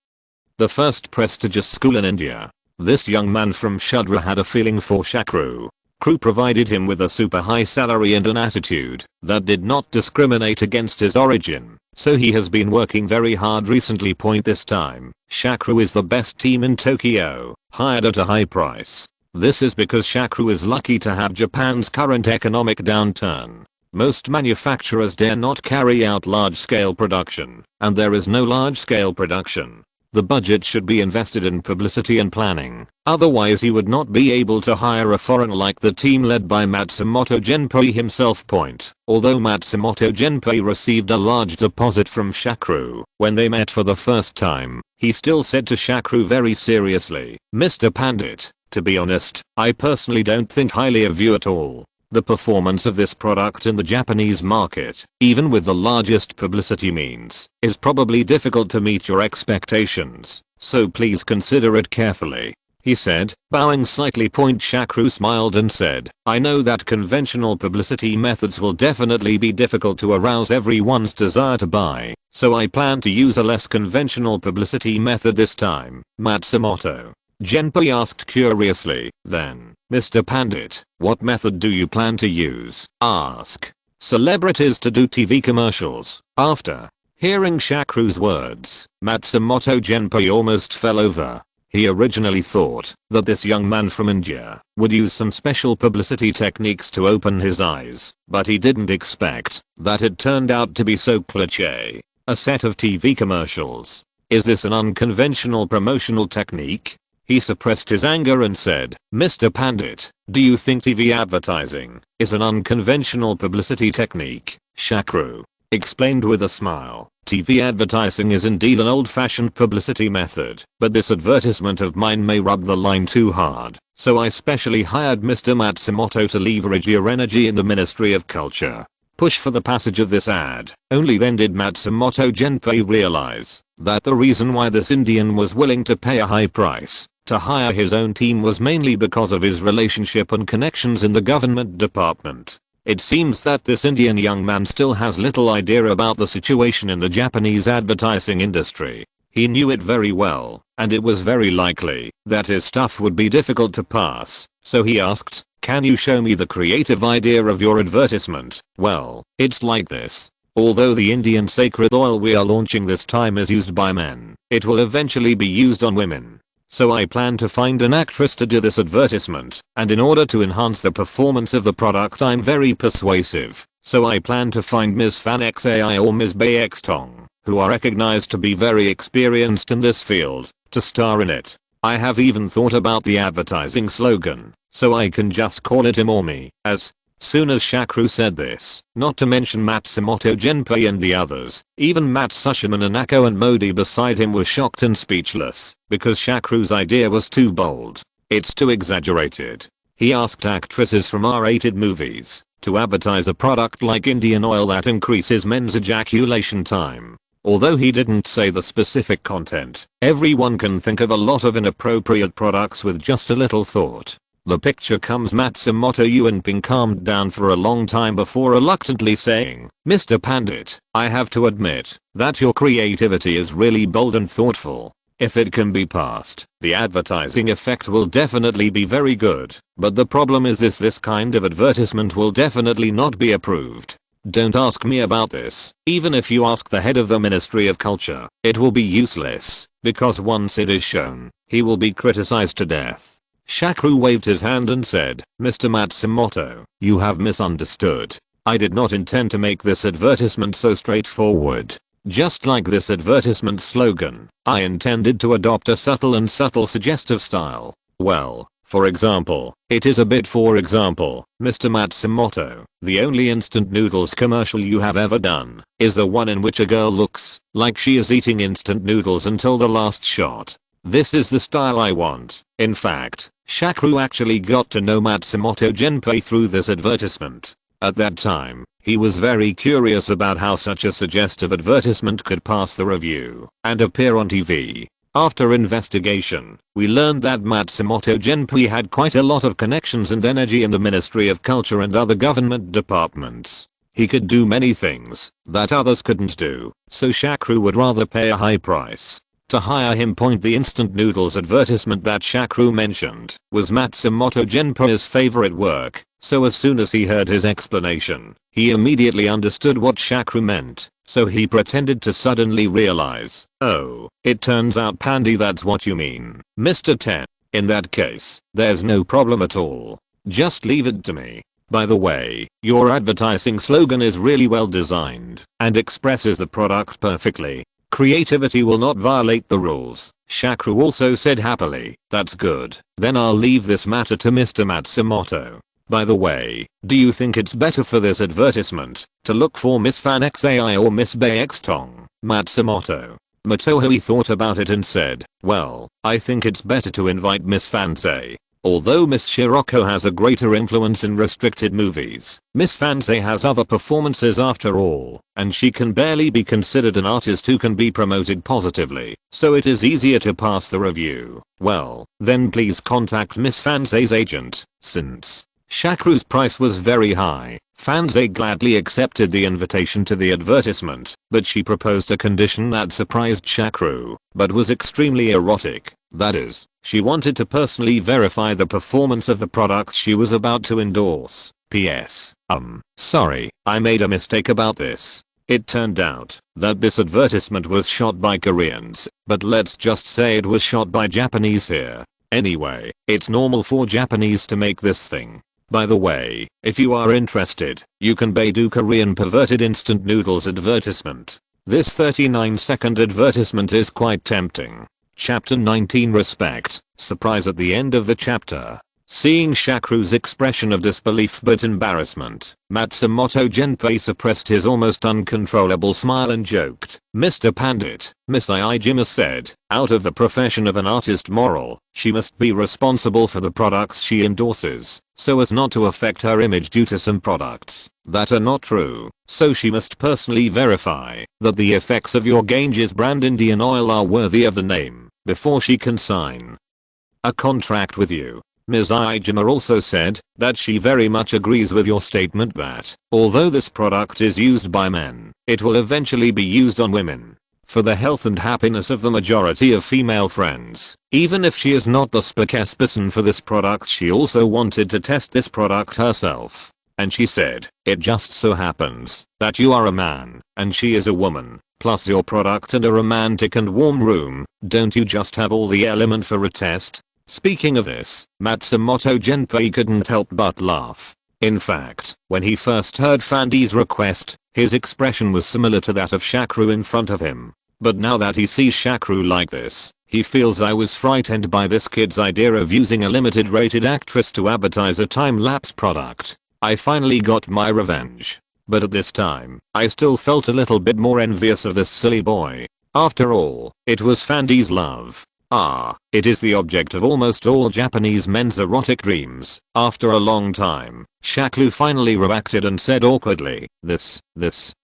Speaker 1: the first prestigious school in India. This young man from Shudra had a feeling for Shakru. Crew provided him with a super high salary and an attitude that did not discriminate against his origin, so he has been working very hard recently. This time, Shakru is the best team in Tokyo, hired at a high price. This is because Shakru is lucky to have Japan's current economic downturn. Most manufacturers dare not carry out large-scale production, and there is no large-scale production. The budget should be invested in publicity and planning, otherwise he would not be able to hire a foreigner like the team led by Matsumoto Genpei himself. Although Matsumoto Genpei received a large deposit from Shakru when they met for the first time, he still said to Shakru very seriously, "Mr. Pandit, to be honest, I personally don't think highly of you at all. The performance of this product in the Japanese market, even with the largest publicity means, is probably difficult to meet your expectations, so please consider it carefully," he said, bowing slightly. Shakru smiled and said, "I know that conventional publicity methods will definitely be difficult to arouse everyone's desire to buy, so I plan to use a less conventional publicity method this time." Matsumoto Genpei asked curiously, "Then, Mr. Pandit, what method do you plan to use? Ask celebrities to do TV commercials?" After hearing Shakru's words, Matsumoto Genpei almost fell over. He originally thought that this young man from India would use some special publicity techniques to open his eyes, but he didn't expect that it turned out to be so cliché. A set of TV commercials. Is this an unconventional promotional technique? He suppressed his anger and said, "Mr. Pandit, do you think TV advertising is an unconventional publicity technique?" Shakru explained with a smile, "TV advertising is indeed an old-fashioned publicity method, but this advertisement of mine may rub the line too hard, so I specially hired Mr. Matsumoto to leverage your energy in the Ministry of Culture. Push for the passage of this ad." Only then did Matsumoto Genpei realize that the reason why this Indian was willing to pay a high price to hire his own team was mainly because of his relationship and connections in the government department. It seems that this Indian young man still has little idea about the situation in the Japanese advertising industry. He knew it very well, and it was very likely that his stuff would be difficult to pass, so he asked, "Can you show me the creative idea of your advertisement?" "Well, it's like this. Although the Indian sacred oil we are launching this time is used by men, it will eventually be used on women. So I plan to find an actress to do this advertisement, and in order to enhance the performance of the product I'm very persuasive, so I plan to find Ms. Fan Xai or Ms. Bae X Tong, who are recognized to be very experienced in this field, to star in it. I have even thought about the advertising slogan, so I can just call it Him or Me." As soon as Shakru said this, not to mention Matsumoto Genpei and the others, even Matsushima Nanako and Modi beside him were shocked and speechless, because Shakru's idea was too bold. It's too exaggerated. He asked actresses from R-rated movies to advertise a product like Indian oil that increases men's ejaculation time. Although he didn't say the specific content, everyone can think of a lot of inappropriate products with just a little thought. The picture comes. Matsumoto Yuanping calmed down for a long time before reluctantly saying, "Mr. Pandit, I have to admit that your creativity is really bold and thoughtful. If it can be passed, the advertising effect will definitely be very good, but the problem is this kind of advertisement will definitely not be approved. Don't ask me about this. Even if you ask the head of the Ministry of Culture, it will be useless, because once it is shown, he will be criticized to death." Shakru waved his hand and said, "Mr. Matsumoto, you have misunderstood. I did not intend to make this advertisement so straightforward. Just like this advertisement slogan, I intended to adopt a subtle suggestive style. Well, for example, it is a bit. For example, Mr. Matsumoto, the only instant noodles commercial you have ever done is the one in which a girl looks like she is eating instant noodles until the last shot. This is the style I want. In fact, Shakru actually got to know Matsumoto Genpei through this advertisement. At that time, he was very curious about how such a suggestive advertisement could pass the review and appear on TV. After investigation, we learned that Matsumoto Genpei had quite a lot of connections and energy in the Ministry of Culture and other government departments. He could do many things that others couldn't do, so Shakru would rather pay a high price to hire him. The instant noodles advertisement that Shakru mentioned was Matsumoto Genpei's favorite work, so as soon as he heard his explanation, he immediately understood what Shakru meant, so he pretended to suddenly realize, "Oh, it turns out Pandy, that's what you mean, Mr. Ten. In that case, there's no problem at all. Just leave it to me. By the way, your advertising slogan is really well designed and expresses the product perfectly. Creativity will not violate the rules." Shakru also said happily, "That's good. Then I'll leave this matter to Mr. Matsumoto. By the way, do you think it's better for this advertisement to look for Miss Fan XAI or Miss Bay X Tong, Matsumoto?" Motohoi thought about it and said, "Well, I think it's better to invite Miss Fansei. Although Miss Shiroko has a greater influence in restricted movies, Miss Fansei has other performances after all, and she can barely be considered an artist who can be promoted positively, so it is easier to pass the review. Well, then please contact Miss Fansei's agent." Since Shakru's price was very high, Fansei gladly accepted the invitation to the advertisement, but she proposed a condition that surprised Shakru, but was extremely erotic. That is, she wanted to personally verify the performance of the products she was about to endorse. PS. Sorry, I made a mistake about this. It turned out that this advertisement was shot by Koreans, but let's just say it was shot by Japanese here. Anyway, it's normal for Japanese to make this thing. By the way, if you are interested, you can do Korean perverted instant noodles advertisement. This 39-second advertisement is quite tempting. Chapter 19 Respect. Surprise at the end of the chapter. Seeing Shakru's expression of disbelief but embarrassment, Matsumoto Genpei suppressed his almost uncontrollable smile and joked, "Mr. Pandit, Miss Iijima said, out of the profession of an artist moral, she must be responsible for the products she endorses, so as not to affect her image due to some products that are not true. So she must personally verify that the effects of your Ganges brand Indian oil are worthy of the name before she can sign a contract with you." Ms. Iijima also said that she very much agrees with your statement that, although this product is used by men, it will eventually be used on women. For the health and happiness of the majority of female friends. Even if she is not the spokesperson for this product, she also wanted to test this product herself. And she said, "It just so happens that you are a man, and she is a woman, plus your product and a romantic and warm room, don't you just have all the element for a test?" Speaking of this, Matsumoto Genpei couldn't help but laugh. In fact, when he first heard Fandy's request, his expression was similar to that of Shakru in front of him. But now that he sees Shakru like this, he feels I was frightened by this kid's idea of using a limited rated actress to advertise a time-lapse product. I finally got my revenge. But at this time, I still felt a little bit more envious of this silly boy. After all, it was Fandy's love. It is the object of almost all Japanese men's erotic dreams. After a long time, Shakru finally reacted and said awkwardly, this,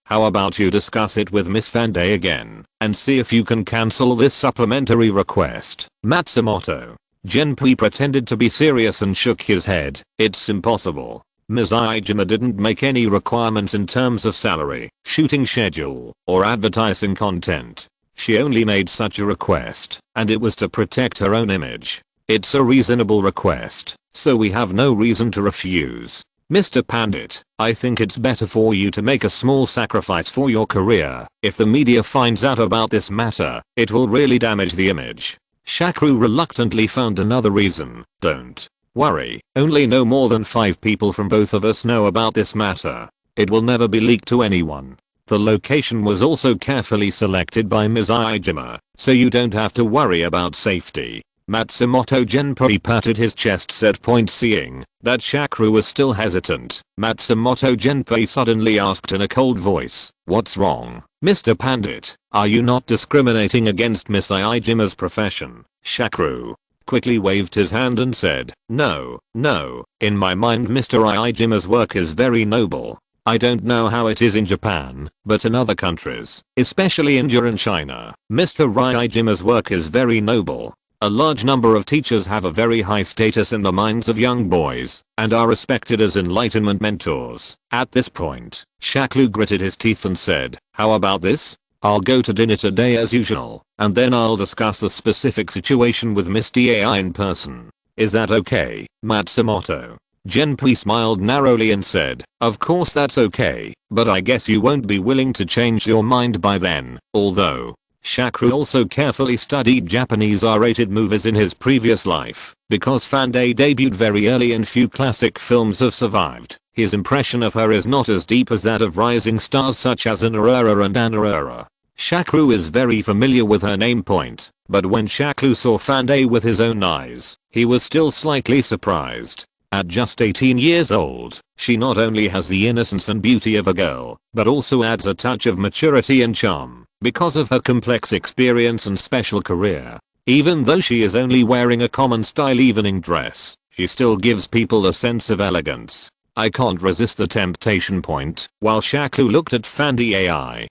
Speaker 1: how about you discuss it with Miss Fanday again, and see if you can cancel this supplementary request. Matsumoto Genpei pretended to be serious and shook his head. It's impossible. Ms. Iijima didn't make any requirements in terms of salary, shooting schedule, or advertising content. She only made such a request, and it was to protect her own image. It's a reasonable request, so we have no reason to refuse. Mr. Pandit, I think it's better for you to make a small sacrifice for your career. If the media finds out about this matter, it will really damage the image. Shakru reluctantly found another reason. Don't worry, only no more than 5 people from both of us know about this matter. It will never be leaked to anyone. The location was also carefully selected by Ms. Iijima, so you don't have to worry about safety. Matsumoto Genpei patted his chest set point, seeing that Shakru was still hesitant. Matsumoto Genpei suddenly asked in a cold voice, "What's wrong, Mr. Pandit? Are you not discriminating against Miss Iijima's profession?" Shakru quickly waved his hand and said, no, no, in my mind Mr. Iijima's work is very noble. I don't know how it is in Japan, but in other countries, especially India and China, Mr. Iijima's work is very noble. A large number of teachers have a very high status in the minds of young boys, and are respected as enlightenment mentors. At this point, Shakru gritted his teeth and said, how about this? I'll go to dinner today as usual, and then I'll discuss the specific situation with Misty AI in person. Is that okay, Matsumoto? Genpei smiled narrowly and said, of course that's okay, but I guess you won't be willing to change your mind by then, although. Shakru also carefully studied Japanese R-rated movies in his previous life, because Fande debuted very early and few classic films have survived. His impression of her is not as deep as that of rising stars such as Anarura and Anarura. Shakru is very familiar with her name point, but when Shakru saw Fande with his own eyes, he was still slightly surprised. At just 18 years old, she not only has the innocence and beauty of a girl, but also adds a touch of maturity and charm, because of her complex experience and special career. Even though she is only wearing a common style evening dress, she still gives people a sense of elegance. I can't resist the temptation point. While Shakru looked at Fande AI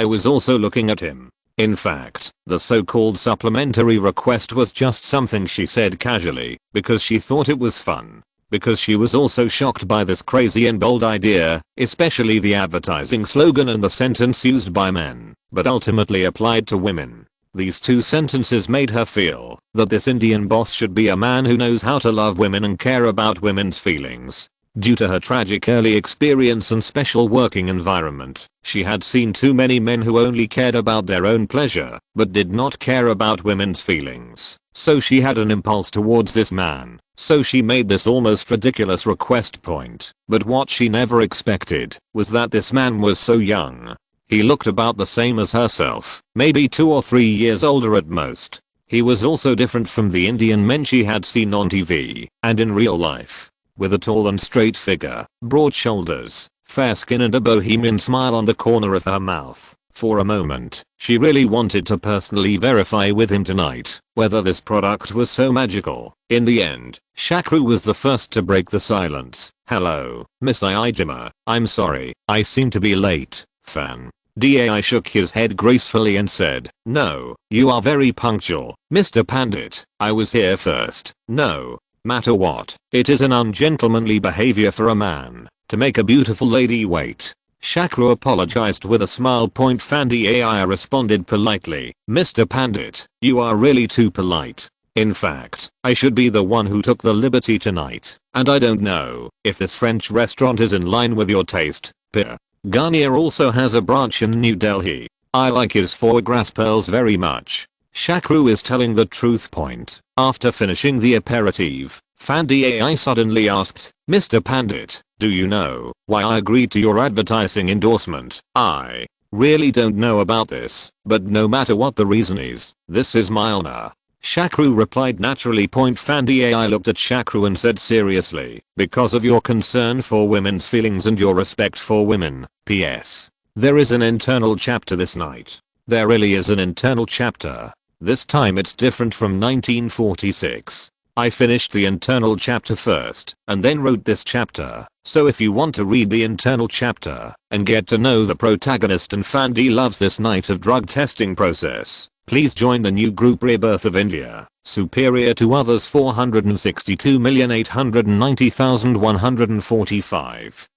Speaker 1: was also looking at him. In fact, the so-called supplementary request was just something she said casually, because she thought it was fun. Because she was also shocked by this crazy and bold idea, especially the advertising slogan and the sentence used by men, but ultimately applied to women. These two sentences made her feel that this Indian boss should be a man who knows how to love women and care about women's feelings. Due to her tragic early experience and special working environment, she had seen too many men who only cared about their own pleasure, but did not care about women's feelings. So she had an impulse towards this man, so she made this almost ridiculous request point. But what she never expected was that this man was so young. He looked about the same as herself, maybe 2 or 3 years older at most. He was also different from the Indian men she had seen on TV and in real life. With a tall and straight figure, broad shoulders, fair skin and a bohemian smile on the corner of her mouth. For a moment, she really wanted to personally verify with him tonight whether this product was so magical. In the end, Shakru was the first to break the silence. Hello, Miss Iijima, I'm sorry, I seem to be late, fan. DAI shook his head gracefully and said, no, you are very punctual, Mr. Pandit, I was here first. No matter what, it is an ungentlemanly behavior for a man to make a beautiful lady wait. Shakru apologized with a smile. Fande AI responded politely, Mr. Pandit, you are really too polite. In fact, I should be the one who took the liberty tonight, and I don't know if this French restaurant is in line with your taste. Garnier also has a branch in New Delhi. I like his foie gras pearls very much. Shakru is telling the truth. After finishing the aperitif, Fande AI suddenly asked, Mr. Pandit, do you know why I agreed to your advertising endorsement? I really don't know about this, but no matter what the reason is, this is my honor. Shakru replied naturally. Fande AI looked at Shakru and said seriously, because of your concern for women's feelings and your respect for women. P.S. There is an internal chapter this night. There really is an internal chapter. This time it's different from 1946. I finished the internal chapter first and then wrote this chapter, so if you want to read the internal chapter and get to know the protagonist and Fande loves this night of drug testing process, please join the new group Rebirth of India, superior to others. 462,890,145.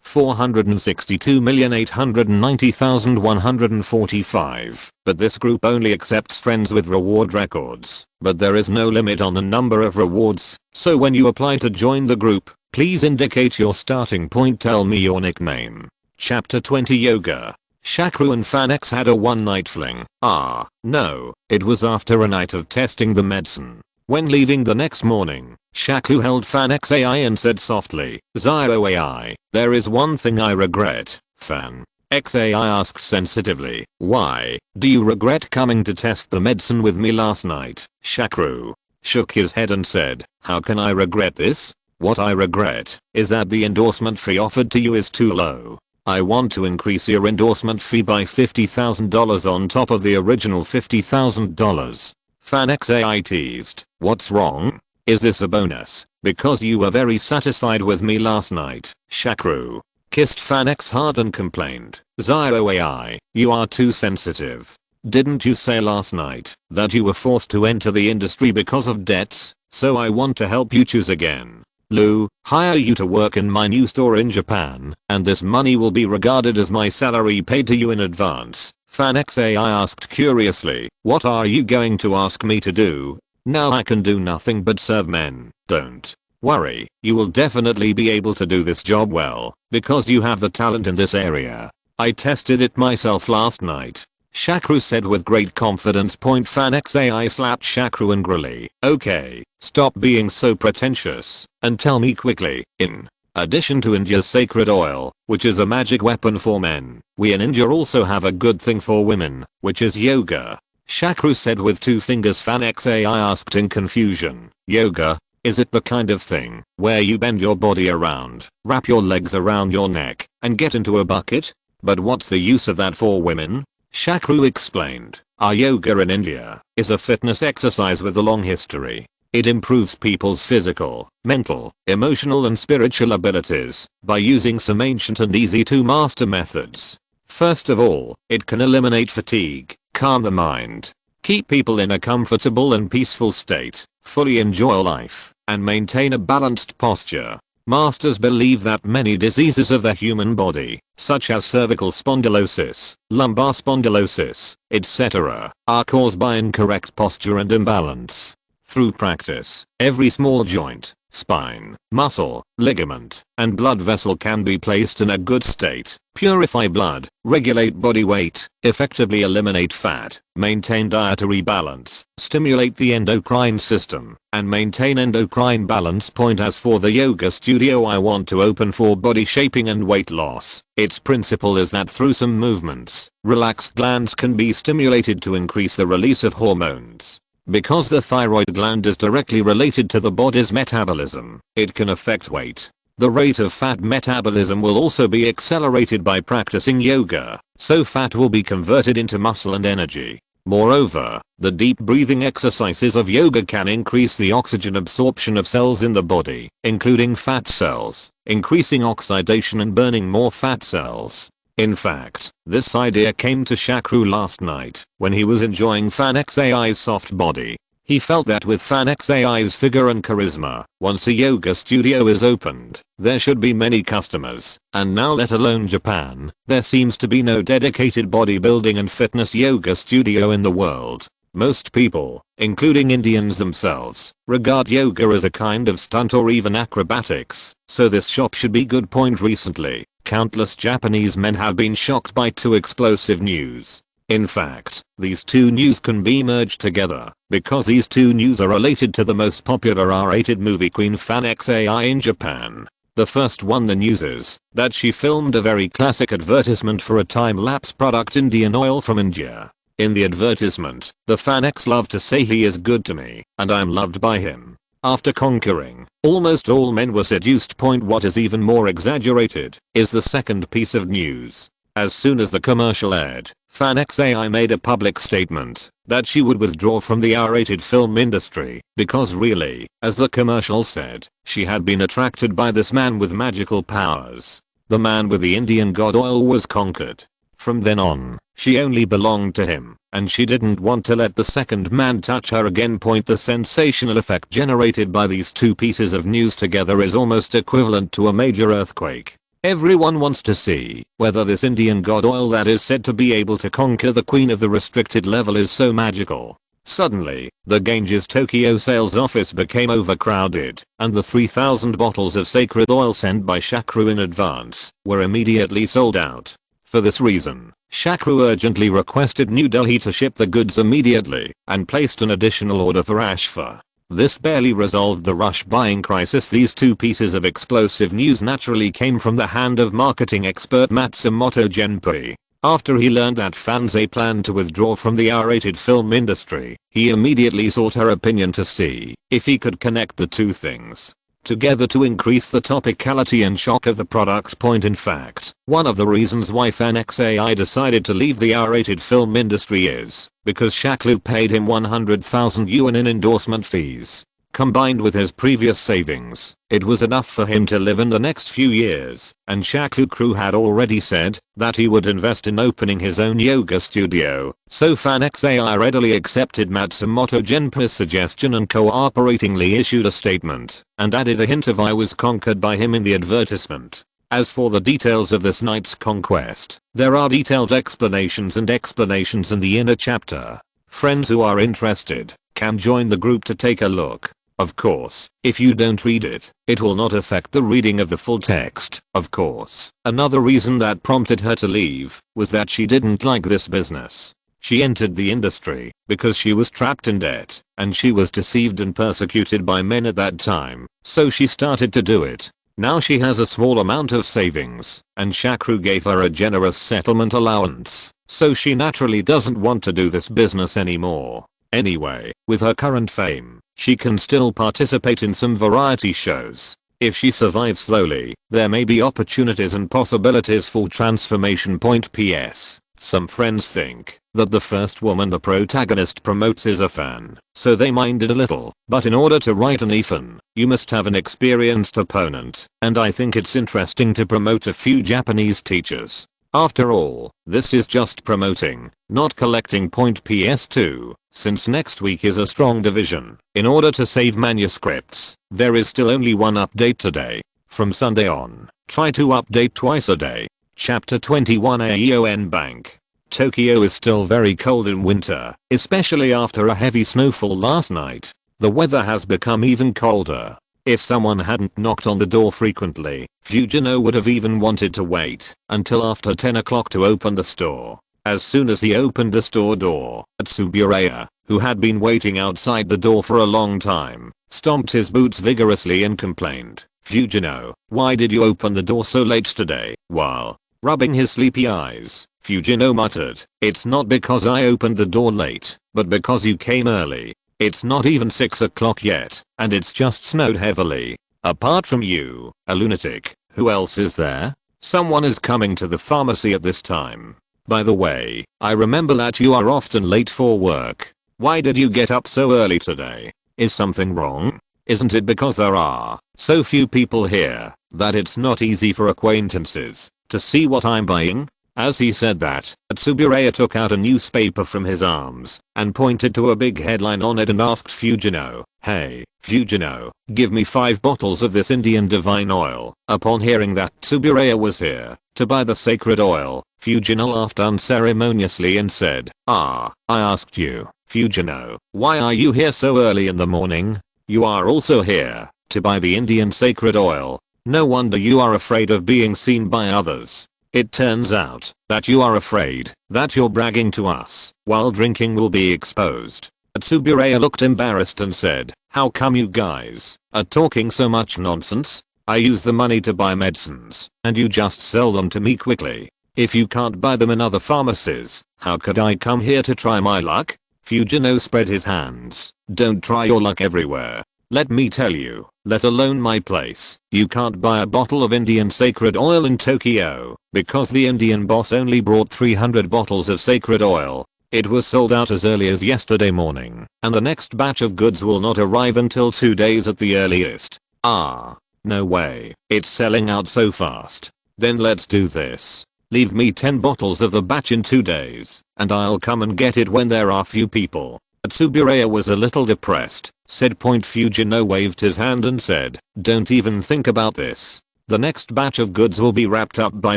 Speaker 1: 462,890,145. But this group only accepts friends with reward records, but there is no limit on the number of rewards, so when you apply to join the group, please indicate your starting point. Tell me your nickname. Chapter 20 Yoga. Shakru and Fanex had a one-night fling. No, it was after a night of testing the medicine. When leaving the next morning, Shakru held Fanex AI and said softly, Zio AI, there is one thing I regret. Fan. XAI asked sensitively, why do you regret coming to test the medicine with me last night? Shakru shook his head and said, how can I regret this? What I regret is that the endorsement fee offered to you is too low. I want to increase your endorsement fee by $50,000 on top of the original $50,000. FanXAI teased. What's wrong? Is this a bonus? Because you were very satisfied with me last night. Shakru kissed FanX hard and complained. ZioAI, you are too sensitive. Didn't you say last night that you were forced to enter the industry because of debts? So I want to help you choose again. Lou, hire you to work in my new store in Japan, and this money will be regarded as my salary paid to you in advance. FanXAI asked curiously, what are you going to ask me to do? Now I can do nothing but serve men. Don't worry, you will definitely be able to do this job well, because you have the talent in this area. I tested it myself last night. Shakru said with great confidence. FanXAI slapped Shakru angrily. Okay, stop being so pretentious, and tell me quickly, in addition to India's sacred oil, which is a magic weapon for men, we in India also have a good thing for women, which is yoga. Shakru said with two fingers. FanXAI asked in confusion. Yoga? Is it the kind of thing where you bend your body around, wrap your legs around your neck, and get into a bucket? But what's the use of that for women? Shakru explained. Our yoga in India is a fitness exercise with a long history. It improves people's physical, mental, emotional and spiritual abilities by using some ancient and easy to master methods. First of all, it can eliminate fatigue, calm the mind, keep people in a comfortable and peaceful state, fully enjoy life, and maintain a balanced posture. Masters believe that many diseases of the human body, such as cervical spondylosis, lumbar spondylosis, etc., are caused by incorrect posture and imbalance. Through practice, every small joint, spine, muscle, ligament, and blood vessel can be placed in a good state, purify blood, regulate body weight, effectively eliminate fat, maintain dietary balance, stimulate the endocrine system, and maintain endocrine balance. As for the yoga studio I want to open for body shaping and weight loss, its principle is that through some movements, relaxed glands can be stimulated to increase the release of hormones. Because the thyroid gland is directly related to the body's metabolism, it can affect weight. The rate of fat metabolism will also be accelerated by practicing yoga, so fat will be converted into muscle and energy. Moreover, the deep breathing exercises of yoga can increase the oxygen absorption of cells in the body, including fat cells, increasing oxidation and burning more fat cells. In fact, this idea came to Shakru last night when he was enjoying FanXAI's soft body. He felt that with FanXAI's figure and charisma, once a yoga studio is opened, there should be many customers, and now let alone Japan, there seems to be no dedicated bodybuilding and fitness yoga studio in the world. Most people, including Indians themselves, regard yoga as a kind of stunt or even acrobatics, so this shop should be good. Recently, countless Japanese men have been shocked by two explosive news. In fact, these two news can be merged together, because these two news are related to the most popular R-rated movie queen FanXAI in Japan. The first one, the news is that she filmed a very classic advertisement for a time-lapse product Indian oil from India. In the advertisement, the FanX loved to say he is good to me, and I'm loved by him. After conquering, almost all men were seduced. What is even more exaggerated is the second piece of news. As soon as the commercial aired, FanXAI made a public statement that she would withdraw from the R-rated film industry because really, as the commercial said, she had been attracted by this man with magical powers. The man with the Indian god oil was conquered. From then on, she only belonged to him, and she didn't want to let the second man touch her again. The sensational effect generated by these two pieces of news together is almost equivalent to a major earthquake. Everyone wants to see whether this Indian god oil that is said to be able to conquer the queen of the restricted level is so magical. Suddenly, the Ganges Tokyo sales office became overcrowded, and the 3,000 bottles of sacred oil sent by Shakru in advance were immediately sold out. For this reason, Shakru urgently requested New Delhi to ship the goods immediately and placed an additional order for Ashfa. This barely resolved the rush buying crisis. These two pieces of explosive news naturally came from the hand of marketing expert Matsumoto Genpei. After he learned that FanXAI planned to withdraw from the R-rated film industry, he immediately sought her opinion to see if he could connect the two things. together to increase the topicality and shock of the product. In fact, one of the reasons why FanXAI decided to leave the R-rated film industry is because Shakru paid him 100,000 yuan in endorsement fees. Combined with his previous savings, it was enough for him to live in the next few years, and Shakru had already said that he would invest in opening his own yoga studio, so FanXAI readily accepted Matsumoto Genpa's suggestion and cooperatingly issued a statement, and added a hint of "I was conquered by him" in the advertisement. As for the details of this night's conquest, there are detailed explanations in the inner chapter. Friends who are interested can join the group to take a look. Of course, if you don't read it, it will not affect the reading of the full text. Of course, another reason that prompted her to leave was that she didn't like this business. She entered the industry because she was trapped in debt, and she was deceived and persecuted by men at that time, so she started to do it. Now she has a small amount of savings, and Shakru gave her a generous settlement allowance, so she naturally doesn't want to do this business anymore. Anyway, with her current fame, she can still participate in some variety shows. If she survives slowly, there may be opportunities and possibilities for transformation. PS. Some friends think that the first woman the protagonist promotes is a fan, so they minded a little, but in order to write an Ethan, you must have an experienced opponent, and I think it's interesting to promote a few Japanese teachers. After all, this is just promoting, not collecting. PS2. Since next week is a strong division, in order to save manuscripts, there is still only one update today. From Sunday on, try to update twice a day. Chapter 21 Aeon Bank. Tokyo is still very cold in winter, especially after a heavy snowfall last night. The weather has become even colder. If someone hadn't knocked on the door frequently, Fujino would have even wanted to wait until after 10 o'clock to open the store. As soon as he opened the store door, Tsuburaya, who had been waiting outside the door for a long time, stomped his boots vigorously and complained, "Fujino, why did you open the door so late today?" While rubbing his sleepy eyes, Fujino muttered, "It's not because I opened the door late, but because you came early. It's not even 6 o'clock yet, and it's just snowed heavily. Apart from you, a lunatic, who else is there? Someone is coming to the pharmacy at this time. By the way, I remember that you are often late for work. Why did you get up so early today? Is something wrong? Isn't it because there are so few people here that it's not easy for acquaintances to see what I'm buying?" As he said that, Tsuburaya took out a newspaper from his arms and pointed to a big headline on it and asked Fujino, "Hey, Fujino, give me 5 bottles of this Indian divine oil." Upon hearing that Tsuburaya was here to buy the sacred oil, Fujino laughed unceremoniously and said, I asked you, Fujino, why are you here so early in the morning? You are also here to buy the Indian sacred oil. No wonder you are afraid of being seen by others. It turns out that you are afraid that your bragging to us while drinking will be exposed." Tsuburaya looked embarrassed and said, "How come you guys are talking so much nonsense? I use the money to buy medicines, and you just sell them to me quickly. If you can't buy them in other pharmacies, how could I come here to try my luck?" Fujino spread his hands. "Don't try your luck everywhere. Let me tell you, let alone my place, you can't buy a bottle of Indian sacred oil in Tokyo, because the Indian boss only brought 300 bottles of sacred oil. It was sold out as early as yesterday morning, and the next batch of goods will not arrive until 2 days at the earliest." No way, it's selling out so fast. Then let's do this. Leave me 10 bottles of the batch in 2 days, and I'll come and get it when there are few people. Tsuburaya was a little depressed, said. Fujino waved his hand and said, "Don't even think about this. The next batch of goods will be wrapped up by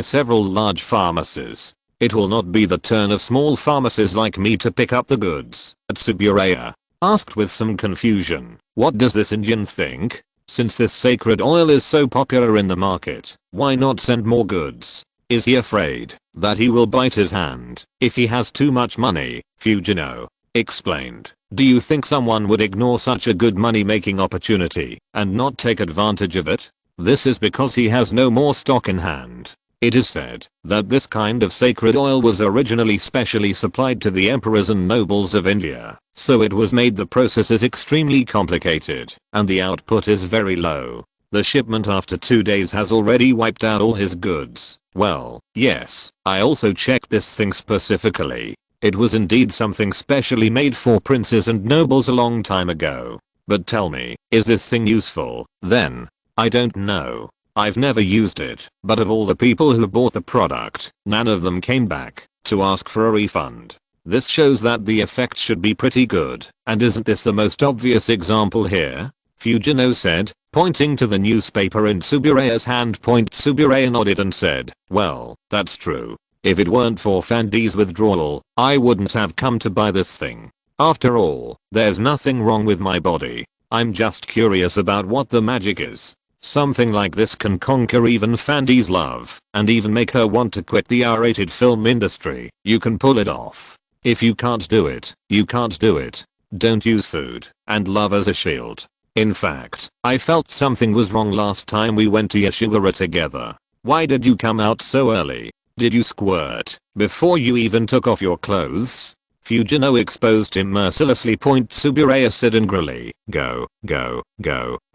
Speaker 1: several large pharmacies. It will not be the turn of small pharmacies like me to pick up the goods." Tsuburaya asked with some confusion, "What does this Indian think? Since this sacred oil is so popular in the market, why not send more goods? Is he afraid that he will bite his hand if he has too much money?" Fujino explained, "Do you think someone would ignore such a good money-making opportunity and not take advantage of it? This is because he has no more stock in hand. It is said that this kind of sacred oil was originally specially supplied to the emperors and nobles of India, so it was made. The process is extremely complicated, and the output is very low. The shipment after 2 days has already wiped out all his goods. Well, yes, I also checked this thing specifically. It was indeed something specially made for princes and nobles a long time ago. But tell me, is this thing useful, then? I don't know. I've never used it, but of all the people who bought the product, none of them came back to ask for a refund. This shows that the effect should be pretty good, and isn't this the most obvious example here? Fujino said, pointing to the newspaper in Tsubureya's hand. Tsubureya nodded and said, well, that's true. If it weren't for Fandy's withdrawal, I wouldn't have come to buy this thing. After all, there's nothing wrong with my body. I'm just curious about what the magic is. Something like this can conquer even Fandy's love, and even make her want to quit the R-rated film industry. You can pull it off. If you can't do it, you can't do it. Don't use food and love as a shield. In fact, I felt something was wrong last time we went to Yashiwara together. Why did you come out so early? Did you squirt before you even took off your clothes? Fujino exposed him mercilessly. Tsubureya said angrily, go,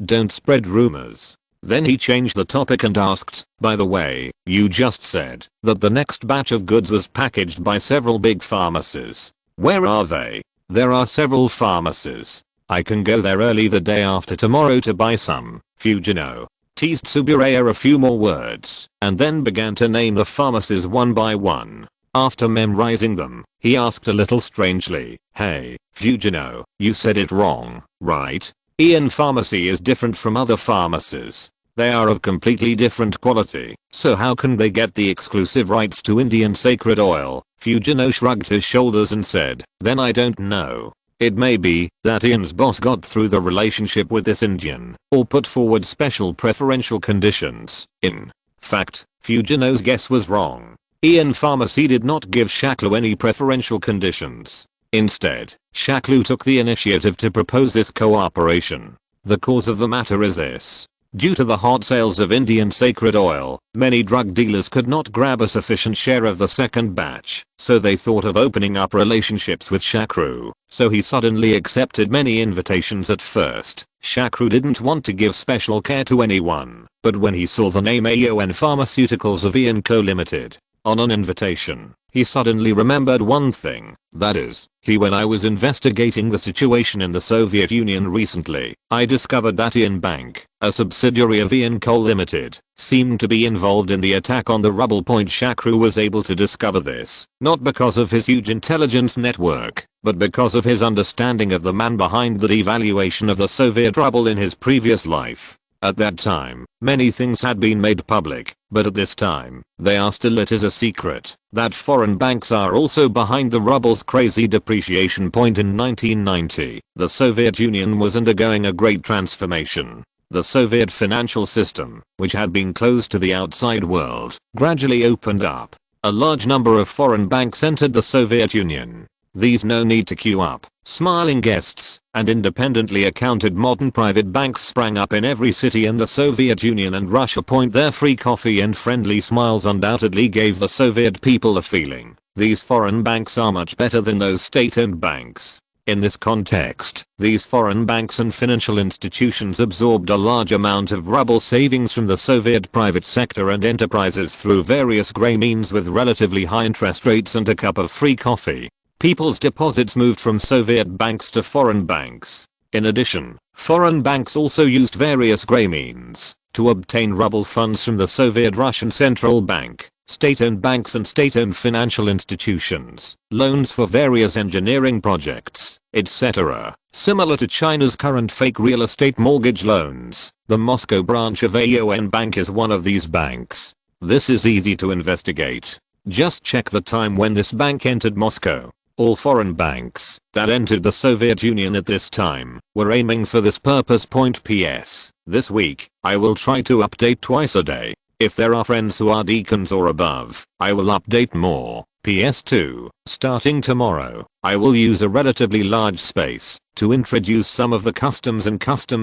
Speaker 1: don't spread rumors. Then he changed the topic and asked, by the way, you just said that the next batch of goods was packaged by several big pharmacies. Where are they? There are several pharmacies. I can go there early the day after tomorrow to buy some. Fujino teased Tsubureya a few more words, and then began to name the pharmacies one by one. After memorizing them, he asked a little strangely, hey, Fujino, you said it wrong, right? Ian Pharmacy is different from other pharmacies. They are of completely different quality, so how can they get the exclusive rights to Indian sacred oil? Fujino shrugged his shoulders and said, then I don't know. It may be that Ian's boss got through the relationship with this Indian, or put forward special preferential conditions. In fact, Fujino's guess was wrong. Ian Pharmacy did not give Shakru any preferential conditions. Instead, Shakru took the initiative to propose this cooperation. The cause of the matter is this. Due to the hot sales of Indian sacred oil, many drug dealers could not grab a sufficient share of the second batch, so they thought of opening up relationships with Shakru. So he suddenly accepted many invitations at first. Shakru didn't want to give special care to anyone, but when he saw the name AON Pharmaceuticals of Ian Co. Limited on an invitation, he suddenly remembered one thing. That is, when I was investigating the situation in the Soviet Union recently, I discovered that Ian Bank, a subsidiary of Ian Co. Limited, seemed to be involved in the attack on the rubble. Shakru was able to discover this, not because of his huge intelligence network, but because of his understanding of the man behind the devaluation of the Soviet ruble in his previous life. At that time, many things had been made public, but at this time, they are still lit as a secret, that foreign banks are also behind the ruble's crazy depreciation. In 1990, the Soviet Union was undergoing a great transformation. The Soviet financial system, which had been closed to the outside world, gradually opened up. A large number of foreign banks entered the Soviet Union. These no need to queue up, smiling guests, and independently accounted modern private banks sprang up in every city in the Soviet Union and Russia. Their free coffee and friendly smiles undoubtedly gave the Soviet people a feeling. These foreign banks are much better than those state-owned banks. In this context, these foreign banks and financial institutions absorbed a large amount of ruble savings from the Soviet private sector and enterprises through various grey means with relatively high interest rates and a cup of free coffee. People's deposits moved from Soviet banks to foreign banks. In addition, foreign banks also used various grey means to obtain ruble funds from the Soviet Russian Central Bank, state-owned banks and state-owned financial institutions, loans for various engineering projects, etc. Similar to China's current fake real estate mortgage loans, the Moscow branch of AON Bank is one of these banks. This is easy to investigate. Just check the time when this bank entered Moscow. All foreign banks that entered the Soviet Union at this time were aiming for this purpose. PS. This week, I will try to update twice a day. If there are friends who are deacons or above, I will update more. PS2. Starting tomorrow, I will use a relatively large space to introduce some of the customs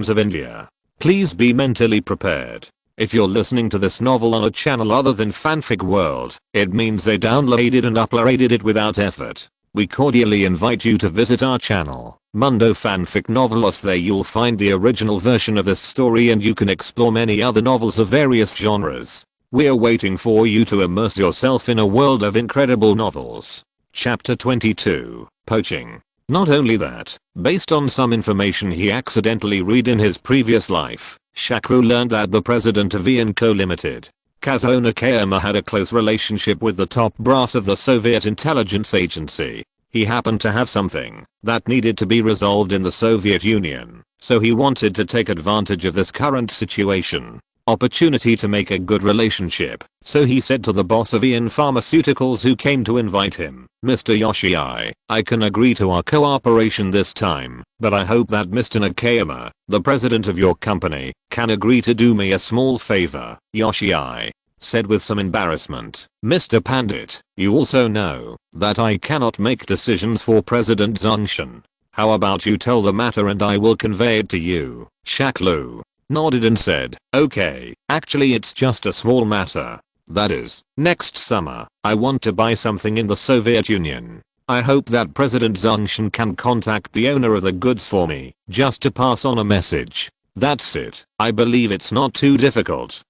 Speaker 1: of India. Please be mentally prepared. If you're listening to this novel on a channel other than Fanfic World, it means they downloaded and uploaded it without effort. we cordially invite you to visit our channel, Mundo Fanfic Novelos. There you'll find the original version of this story and you can explore many other novels of various genres. We're waiting for you to immerse yourself in a world of incredible novels. Chapter 22, Poaching. Not only that, based on some information he accidentally read in his previous life, Shakru learned that the president of Ian Co. Limited, Kazuo Nakayama, had a close relationship with the top brass of the Soviet intelligence agency. He happened to have something that needed to be resolved in the Soviet Union, so he wanted to take advantage of this current opportunity to make a good relationship. So he said to the boss of Ian Pharmaceuticals, who came to invite him, "Mr. Yoshii, I can agree to our cooperation this time, but I hope that Mr. Nakayama, the president of your company, can agree to do me a small favor." Yoshii said with some embarrassment, "Mr. Pandit, you also know that I cannot make decisions for President Zhongshan. How about you tell the matter and I will convey it to you?" Shakru nodded and said, "Okay, actually it's just a small matter. That is, next summer, I want to buy something in the Soviet Union. I hope that President Zhongshan can contact the owner of the goods for me, just to pass on a message. That's it. I believe it's not too difficult.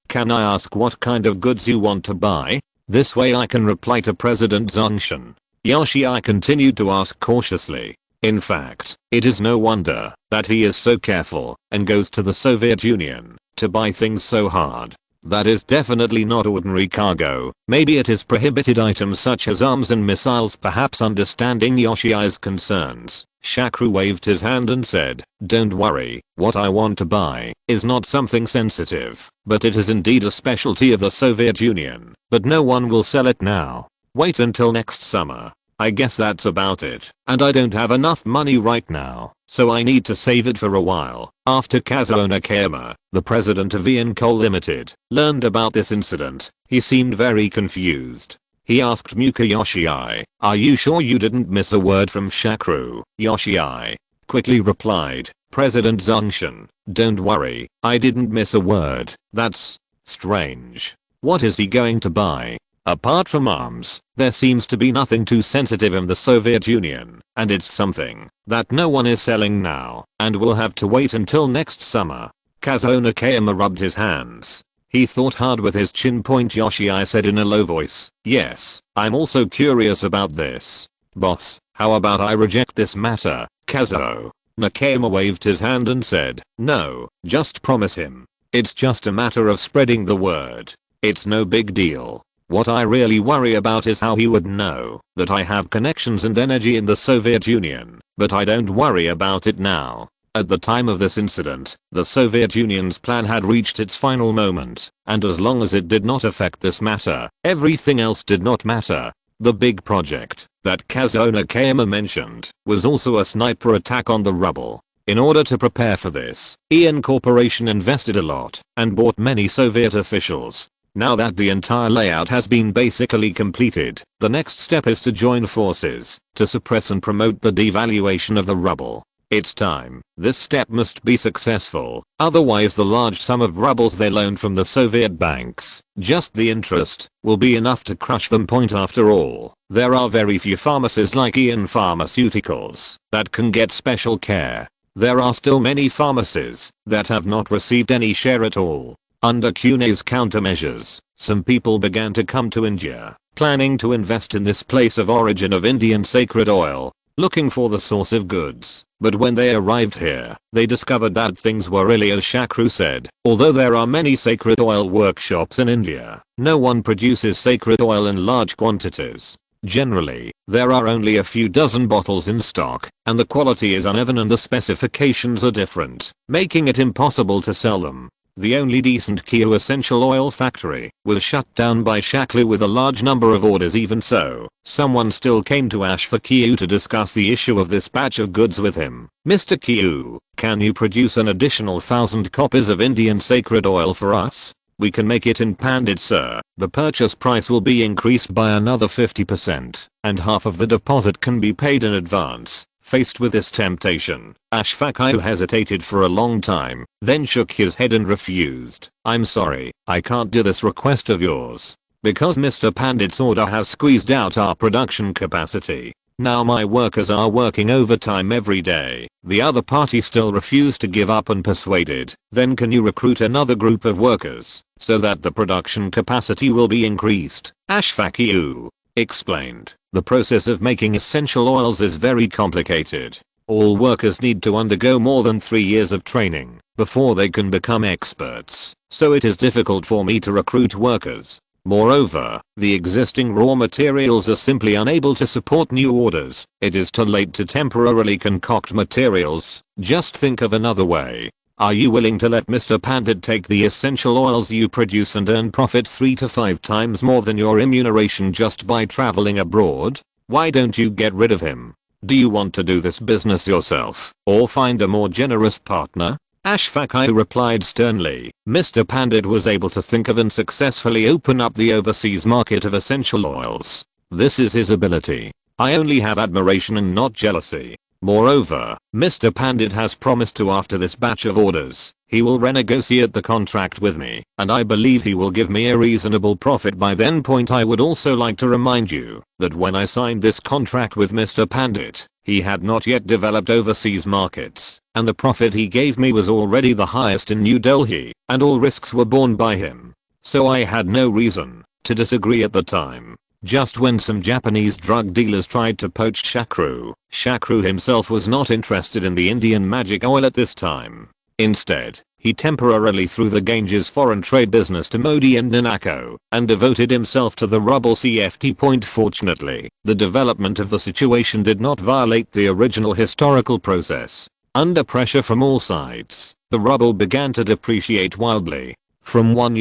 Speaker 1: Can I ask what kind of goods you want to buy? This way I can reply to President Zhongshan." Yoshii continued to ask cautiously. In fact, it is no wonder that he is so careful and goes to the Soviet Union to buy things so hard. That is definitely not ordinary cargo. Maybe it is prohibited items such as arms and missiles. Perhaps understanding Yoshii's concerns, Shakru waved his hand and said, "Don't worry, what I want to buy is not something sensitive, but it is indeed a specialty of the Soviet Union, but no one will sell it now. Wait until next summer. I guess that's about it, and I don't have enough money right now, so I need to save it for a while." After Kazuo Nakayama, the president of Ian Co. Limited, learned about this incident, he seemed very confused. He asked Muka Yoshii, "Are you sure you didn't miss a word from Shakru?" Yoshii quickly replied, "President Zhongshan, don't worry, I didn't miss a word. That's strange. What is he going to buy? Apart from arms, there seems to be nothing too sensitive in the Soviet Union, and it's something that no one is selling now, and will have to wait until next summer." Kazuo Nakayama rubbed his hands. He thought hard with his chin point. Yoshii said in a low voice, "Yes, I'm also curious about this. Boss, how about I reject this matter?" Kazuo Nakayama waved his hand and said, "No, just promise him. It's just a matter of spreading the word. It's no big deal. What I really worry about is how he would know that I have connections and energy in the Soviet Union, but I don't worry about it now." At the time of this incident, the Soviet Union's plan had reached its final moment, and as long as it did not affect this matter, everything else did not matter. The big project that Kazuo Nakayama mentioned was also a sniper attack on the rubble. In order to prepare for this, Ian Corporation invested a lot and bought many Soviet officials. Now that the entire layout has been basically completed, the next step is to join forces to suppress and promote the devaluation of the rubble. It's time. This step must be successful, otherwise the large sum of rubles they loaned from the Soviet banks, just the interest, will be enough to crush them. After all, there are very few pharmacies like Ian Pharmaceuticals that can get special care. There are still many pharmacies that have not received any share at all. Under Kune's countermeasures, some people began to come to India, planning to invest in this place of origin of Indian sacred oil, looking for the source of goods. But when they arrived here, they discovered that things were really as Shakru said. Although there are many sacred oil workshops in India, no one produces sacred oil in large quantities. Generally, there are only a few dozen bottles in stock, and the quality is uneven and the specifications are different, making it impossible to sell them. The only decent Kyu essential oil factory was shut down by Shakru with a large number of orders. Even so, someone still came to Ash for Kyu to discuss the issue of this batch of goods with him. "Mr. Kyu, can you produce an additional 1,000 copies of Indian sacred oil for us? We can make it in Pandit, sir. The purchase price will be increased by another 50%, and half of the deposit can be paid in advance." Faced with this temptation, Ashfaqyu hesitated for a long time, then shook his head and refused. "I'm sorry, I can't do this request of yours. Because Mr. Pandit's order has squeezed out our production capacity. Now my workers are working overtime every day. The other party still refused to give up and persuaded. Then can you recruit another group of workers so that the production capacity will be increased? Ashfaku explained. The process of making essential oils is very complicated. All workers need to undergo more than 3 years of training before they can become experts, so it is difficult for me to recruit workers. Moreover, the existing raw materials are simply unable to support new orders. It is too late to temporarily concoct materials. Just think of another way. Are you willing to let Mr. Pandit take the essential oils you produce and earn profits 3 to 5 times more than your remuneration just by traveling abroad? Why don't you get rid of him? Do you want to do this business yourself or find a more generous partner? Ashfaku replied sternly. Mr. Pandit was able to think of and successfully open up the overseas market of essential oils. This is his ability. I only have admiration and not jealousy. Moreover, Mr. Pandit has promised to, after this batch of orders, he will renegotiate the contract with me, and I believe he will give me a reasonable profit by then. I would also like to remind you that when I signed this contract with Mr. Pandit, he had not yet developed overseas markets, and the profit he gave me was already the highest in New Delhi, and all risks were borne by him. So I had no reason to disagree at the time. Just when some Japanese drug dealers tried to poach Shakru, Shakru himself was not interested in the Indian magic oil at this time. Instead, he temporarily threw the Ganges foreign trade business to Modi and Nanako and devoted himself to the rubble CFT. Fortunately, the development of the situation did not violate the original historical process. Under pressure from all sides, the ruble began to depreciate wildly. From $1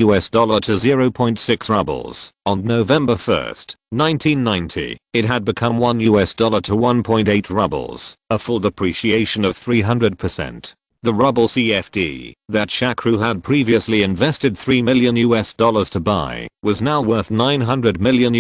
Speaker 1: to 0.6 rubles on November 1st, 1990, it had become $1 to 1.8 rubles, a full depreciation of 300%. The ruble CFD that Shakru had previously invested $3 million to buy was now worth $900 million.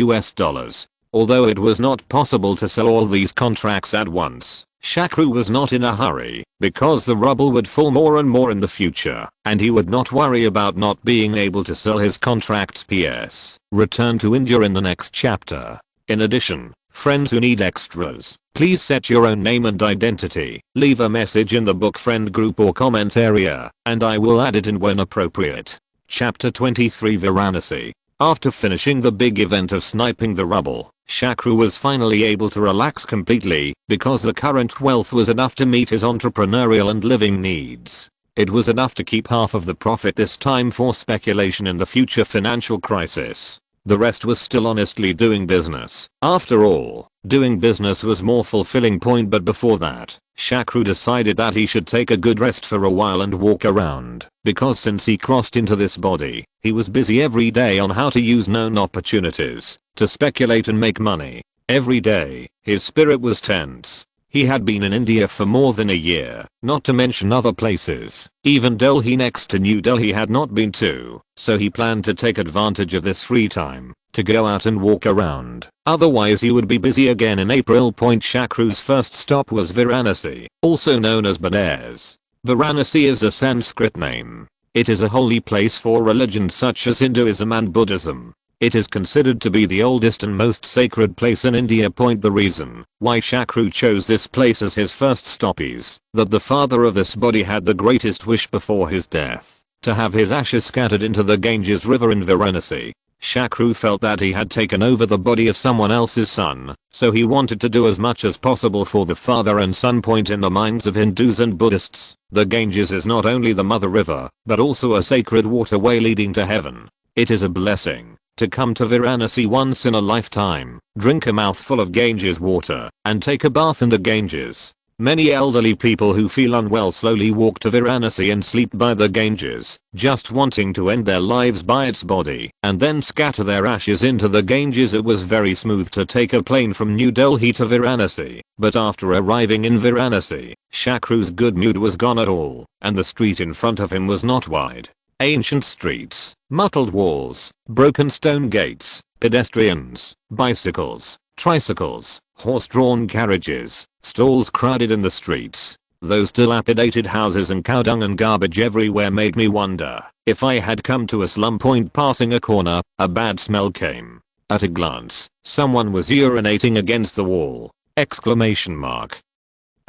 Speaker 1: Although it was not possible to sell all these contracts at once, Shakru was not in a hurry because the ruble would fall more and more in the future, and he would not worry about not being able to sell his contracts. PS. Return to India in the next chapter. In addition, friends who need extras, please set your own name and identity, leave a message in the book friend group or comment area, and I will add it in when appropriate. Chapter 23 Varanasi. After finishing the big event of sniping the rubble, Shakru was finally able to relax completely because the current wealth was enough to meet his entrepreneurial and living needs. It was enough to keep half of the profit this time for speculation in the future financial crisis. The rest was still honestly doing business. After all, doing business was more fulfilling. But before that, Shakru decided that he should take a good rest for a while and walk around, because since he crossed into this body, he was busy every day on how to use known opportunities to speculate and make money. Every day, his spirit was tense. He had been in India for more than a year, not to mention other places. Even Delhi next to New Delhi had not been to, so he planned to take advantage of this free time to go out and walk around. Otherwise he would be busy again in April. Shakru's first stop was Varanasi, also known as Banaras. Varanasi is a Sanskrit name. It is a holy place for religions such as Hinduism and Buddhism. It is considered to be the oldest and most sacred place in India. The reason why Shakru chose this place as his first stop is that the father of this body had the greatest wish before his death to have his ashes scattered into the Ganges river in Varanasi. Shakru felt that he had taken over the body of someone else's son, so he wanted to do as much as possible for the father and son. In the minds of Hindus and Buddhists, the Ganges is not only the mother river, but also a sacred waterway leading to heaven. It is a blessing to come to Varanasi once in a lifetime, drink a mouthful of Ganges water, and take a bath in the Ganges. Many elderly people who feel unwell slowly walk to Varanasi and sleep by the Ganges, just wanting to end their lives by its body, and then scatter their ashes into the Ganges. It was very smooth to take a plane from New Delhi to Varanasi, but after arriving in Varanasi, Shakru's good mood was gone at all, and the street in front of him was not wide. Ancient streets, mottled walls, broken stone gates, pedestrians, bicycles, tricycles, horse-drawn carriages, stalls crowded in the streets. Those dilapidated houses and cow dung and garbage everywhere made me wonder if I had come to a slum. Passing a corner, a bad smell came. At a glance, someone was urinating against the wall. Exclamation mark.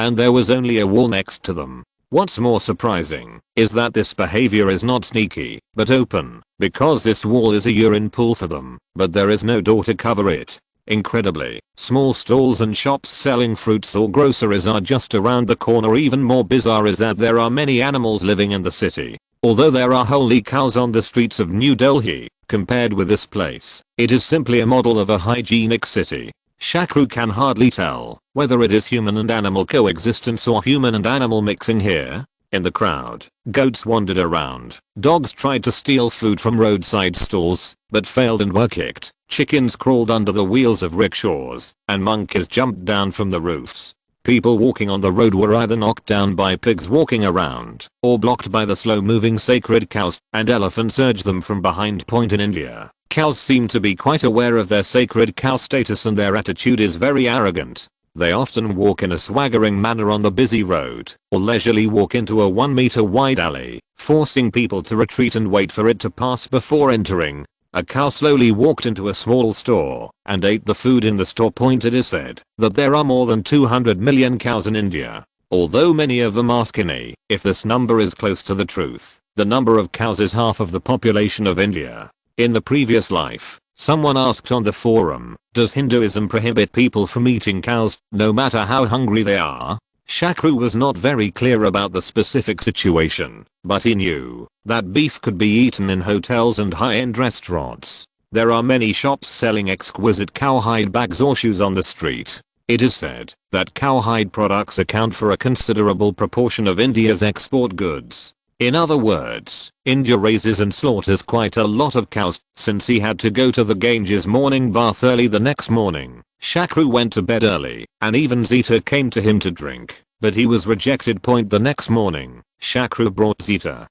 Speaker 1: And there was only a wall next to them. What's more surprising is that this behavior is not sneaky, but open, because this wall is a urine pool for them, but there is no door to cover it. Incredibly, small stalls and shops selling fruits or groceries are just around the corner. Even more bizarre is that there are many animals living in the city. Although there are holy cows on the streets of New Delhi, compared with this place, it is simply a model of a hygienic city. Shakru can hardly tell whether it is human and animal coexistence or human and animal mixing here. In the crowd, goats wandered around, dogs tried to steal food from roadside stalls, but failed and were kicked, chickens crawled under the wheels of rickshaws, and monkeys jumped down from the roofs. People walking on the road were either knocked down by pigs walking around, or blocked by the slow-moving sacred cows, and elephants urged them from behind. Point in India, cows seem to be quite aware of their sacred cow status and their attitude is very arrogant. They often walk in a swaggering manner on the busy road, or leisurely walk into a 1 meter wide alley, forcing people to retreat and wait for it to pass before entering. A cow slowly walked into a small store and ate the food in the store. It is said that there are more than 200 million cows in India. Although many of them are skinny, if this number is close to the truth, the number of cows is half of the population of India. In the previous life, someone asked on the forum, does Hinduism prohibit people from eating cows, no matter how hungry they are? Shakru was not very clear about the specific situation, but he knew that beef could be eaten in hotels and high-end restaurants. There are many shops selling exquisite cowhide bags or shoes on the street. It is said that cowhide products account for a considerable proportion of India's export goods. In other words, India raises and slaughters quite a lot of cows. Since he had to go to the Ganges morning bath early the next morning, Shakru went to bed early, and even Zita came to him to drink, but he was rejected. The next morning, Shakru brought Zita.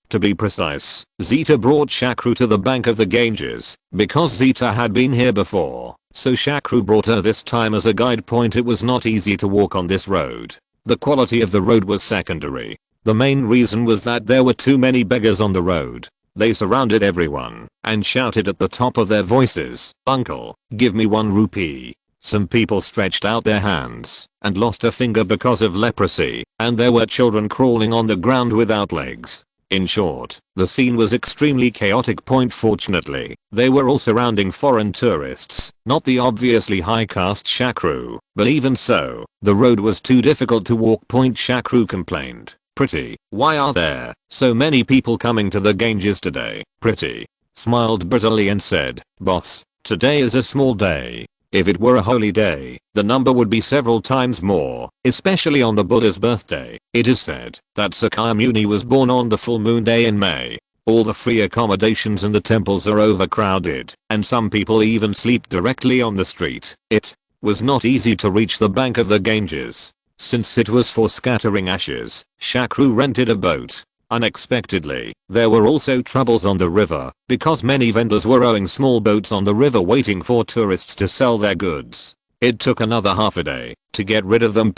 Speaker 1: To be precise, Zita brought Shakru to the bank of the Ganges, because Zita had been here before, so Shakru brought her this time as a guide. It was not easy to walk on this road. The quality of the road was secondary. The main reason was that there were too many beggars on the road. They surrounded everyone and shouted at the top of their voices, "Uncle, give me 1 rupee." Some people stretched out their hands and lost a finger because of leprosy, and there were children crawling on the ground without legs. In short, the scene was extremely chaotic. Fortunately, they were all surrounding foreign tourists, not the obviously high caste Shakru, but even so, the road was too difficult to walk. Shakru complained. Pretty, why are there so many people coming to the Ganges today? Pretty smiled bitterly and said, boss, today is a small day. If it were a holy day, the number would be several times more, especially on the Buddha's birthday. It is said that Sakyamuni was born on the full moon day in May. All the free accommodations in the temples are overcrowded, and some people even sleep directly on the street. It was not easy to reach the bank of the Ganges. Since it was for scattering ashes, Shakru rented a boat. Unexpectedly, there were also troubles on the river, because many vendors were rowing small boats on the river waiting for tourists to sell their goods. It took another half a day to get rid of them.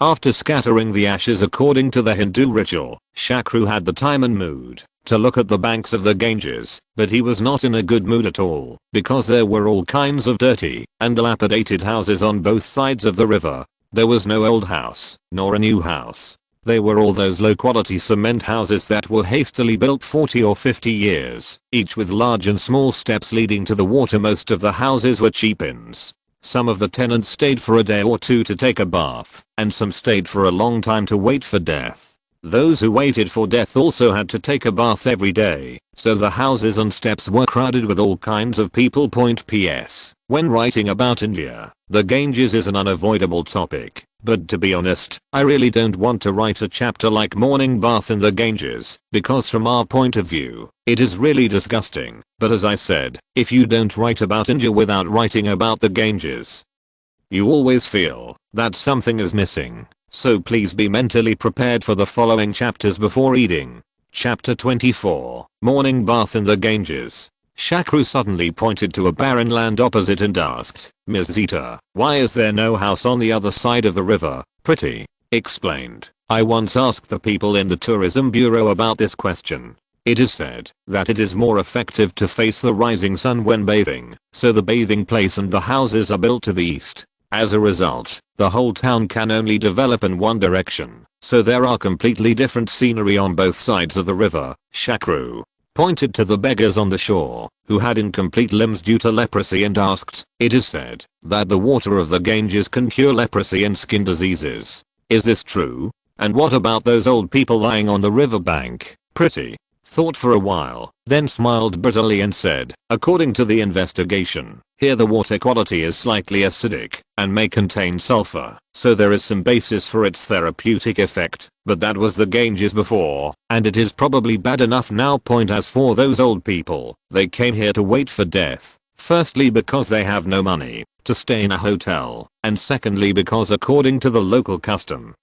Speaker 1: After scattering the ashes according to the Hindu ritual, Shakru had the time and mood to look at the banks of the Ganges, but he was not in a good mood at all, because there were all kinds of dirty and dilapidated houses on both sides of the river. There was no old house, nor a new house. They were all those low-quality cement houses that were hastily built 40 or 50 years, each with large and small steps leading to the water. Most of the houses were cheap inns. Some of the tenants stayed for a day or two to take a bath, and some stayed for a long time to wait for death. Those who waited for death also had to take a bath every day, so the houses and steps were crowded with all kinds of people. PS. When writing about India, the Ganges is an unavoidable topic, but to be honest, I really don't want to write a chapter like morning bath in the Ganges, because from our point of view, it is really disgusting. But as I said, if you don't write about India without writing about the Ganges, you always feel that something is missing. So please be mentally prepared for the following chapters before reading. Chapter 24, Morning Bath in the Ganges. Shakru suddenly pointed to a barren land opposite and asked, Ms. Zita, why is there no house on the other side of the river? Pretty explained, I once asked the people in the tourism bureau about this question. It is said that it is more effective to face the rising sun when bathing, so the bathing place and the houses are built to the east. As a result, the whole town can only develop in one direction, so there are completely different scenery on both sides of the river. Shakru pointed to the beggars on the shore, who had incomplete limbs due to leprosy, and asked, "It is said that the water of the Ganges can cure leprosy and skin diseases. Is this true? And what about those old people lying on the riverbank?" Pretty thought for a while, then smiled bitterly and said, "According to the investigation, here the water quality is slightly acidic and may contain sulfur, so there is some basis for its therapeutic effect, but that was the Ganges before, and it is probably bad enough now. Point as for those old people, they came here to wait for death, firstly because they have no money to stay in a hotel, and secondly because according to the local custom,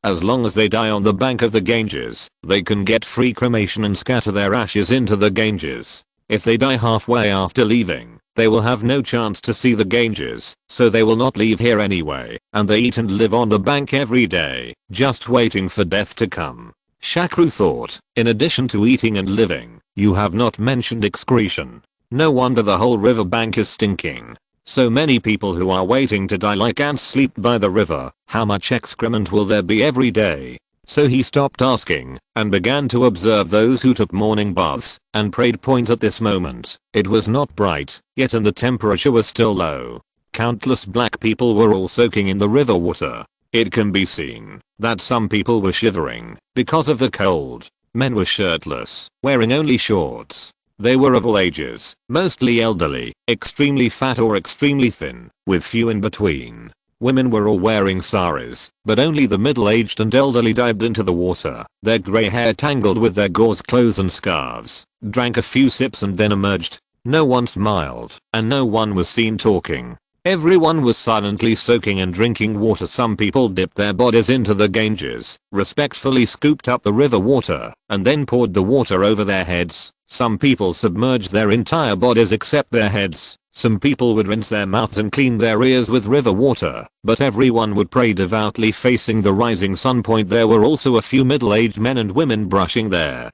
Speaker 1: as long as they die on the bank of the Ganges, they can get free cremation and scatter their ashes into the Ganges. If they die halfway after leaving, they will have no chance to see the Ganges, so they will not leave here anyway, and they eat and live on the bank every day, just waiting for death to come." Shakru thought, in addition to eating and living, you have not mentioned excretion. No wonder the whole river bank is stinking. So many people who are waiting to die like ants sleep by the river. How much excrement will there be every day? So he stopped asking and began to observe those who took morning baths and prayed. Point at this moment, it was not bright yet and the temperature was still low. Countless black people were all soaking in the river water. It can be seen that some people were shivering because of the cold. Men were shirtless, wearing only shorts. They were of all ages, mostly elderly, extremely fat or extremely thin, with few in between. Women were all wearing saris, but only the middle-aged and elderly dived into the water, their grey hair tangled with their gauze clothes and scarves, drank a few sips and then emerged. No one smiled, and no one was seen talking. Everyone was silently soaking and drinking water. Some people dipped their bodies into the Ganges, respectfully scooped up the river water, and then poured the water over their heads. Some people submerged their entire bodies except their heads. Some people would rinse their mouths and clean their ears with river water, but everyone would pray devoutly facing the rising sun. There were also a few middle-aged men and women brushing their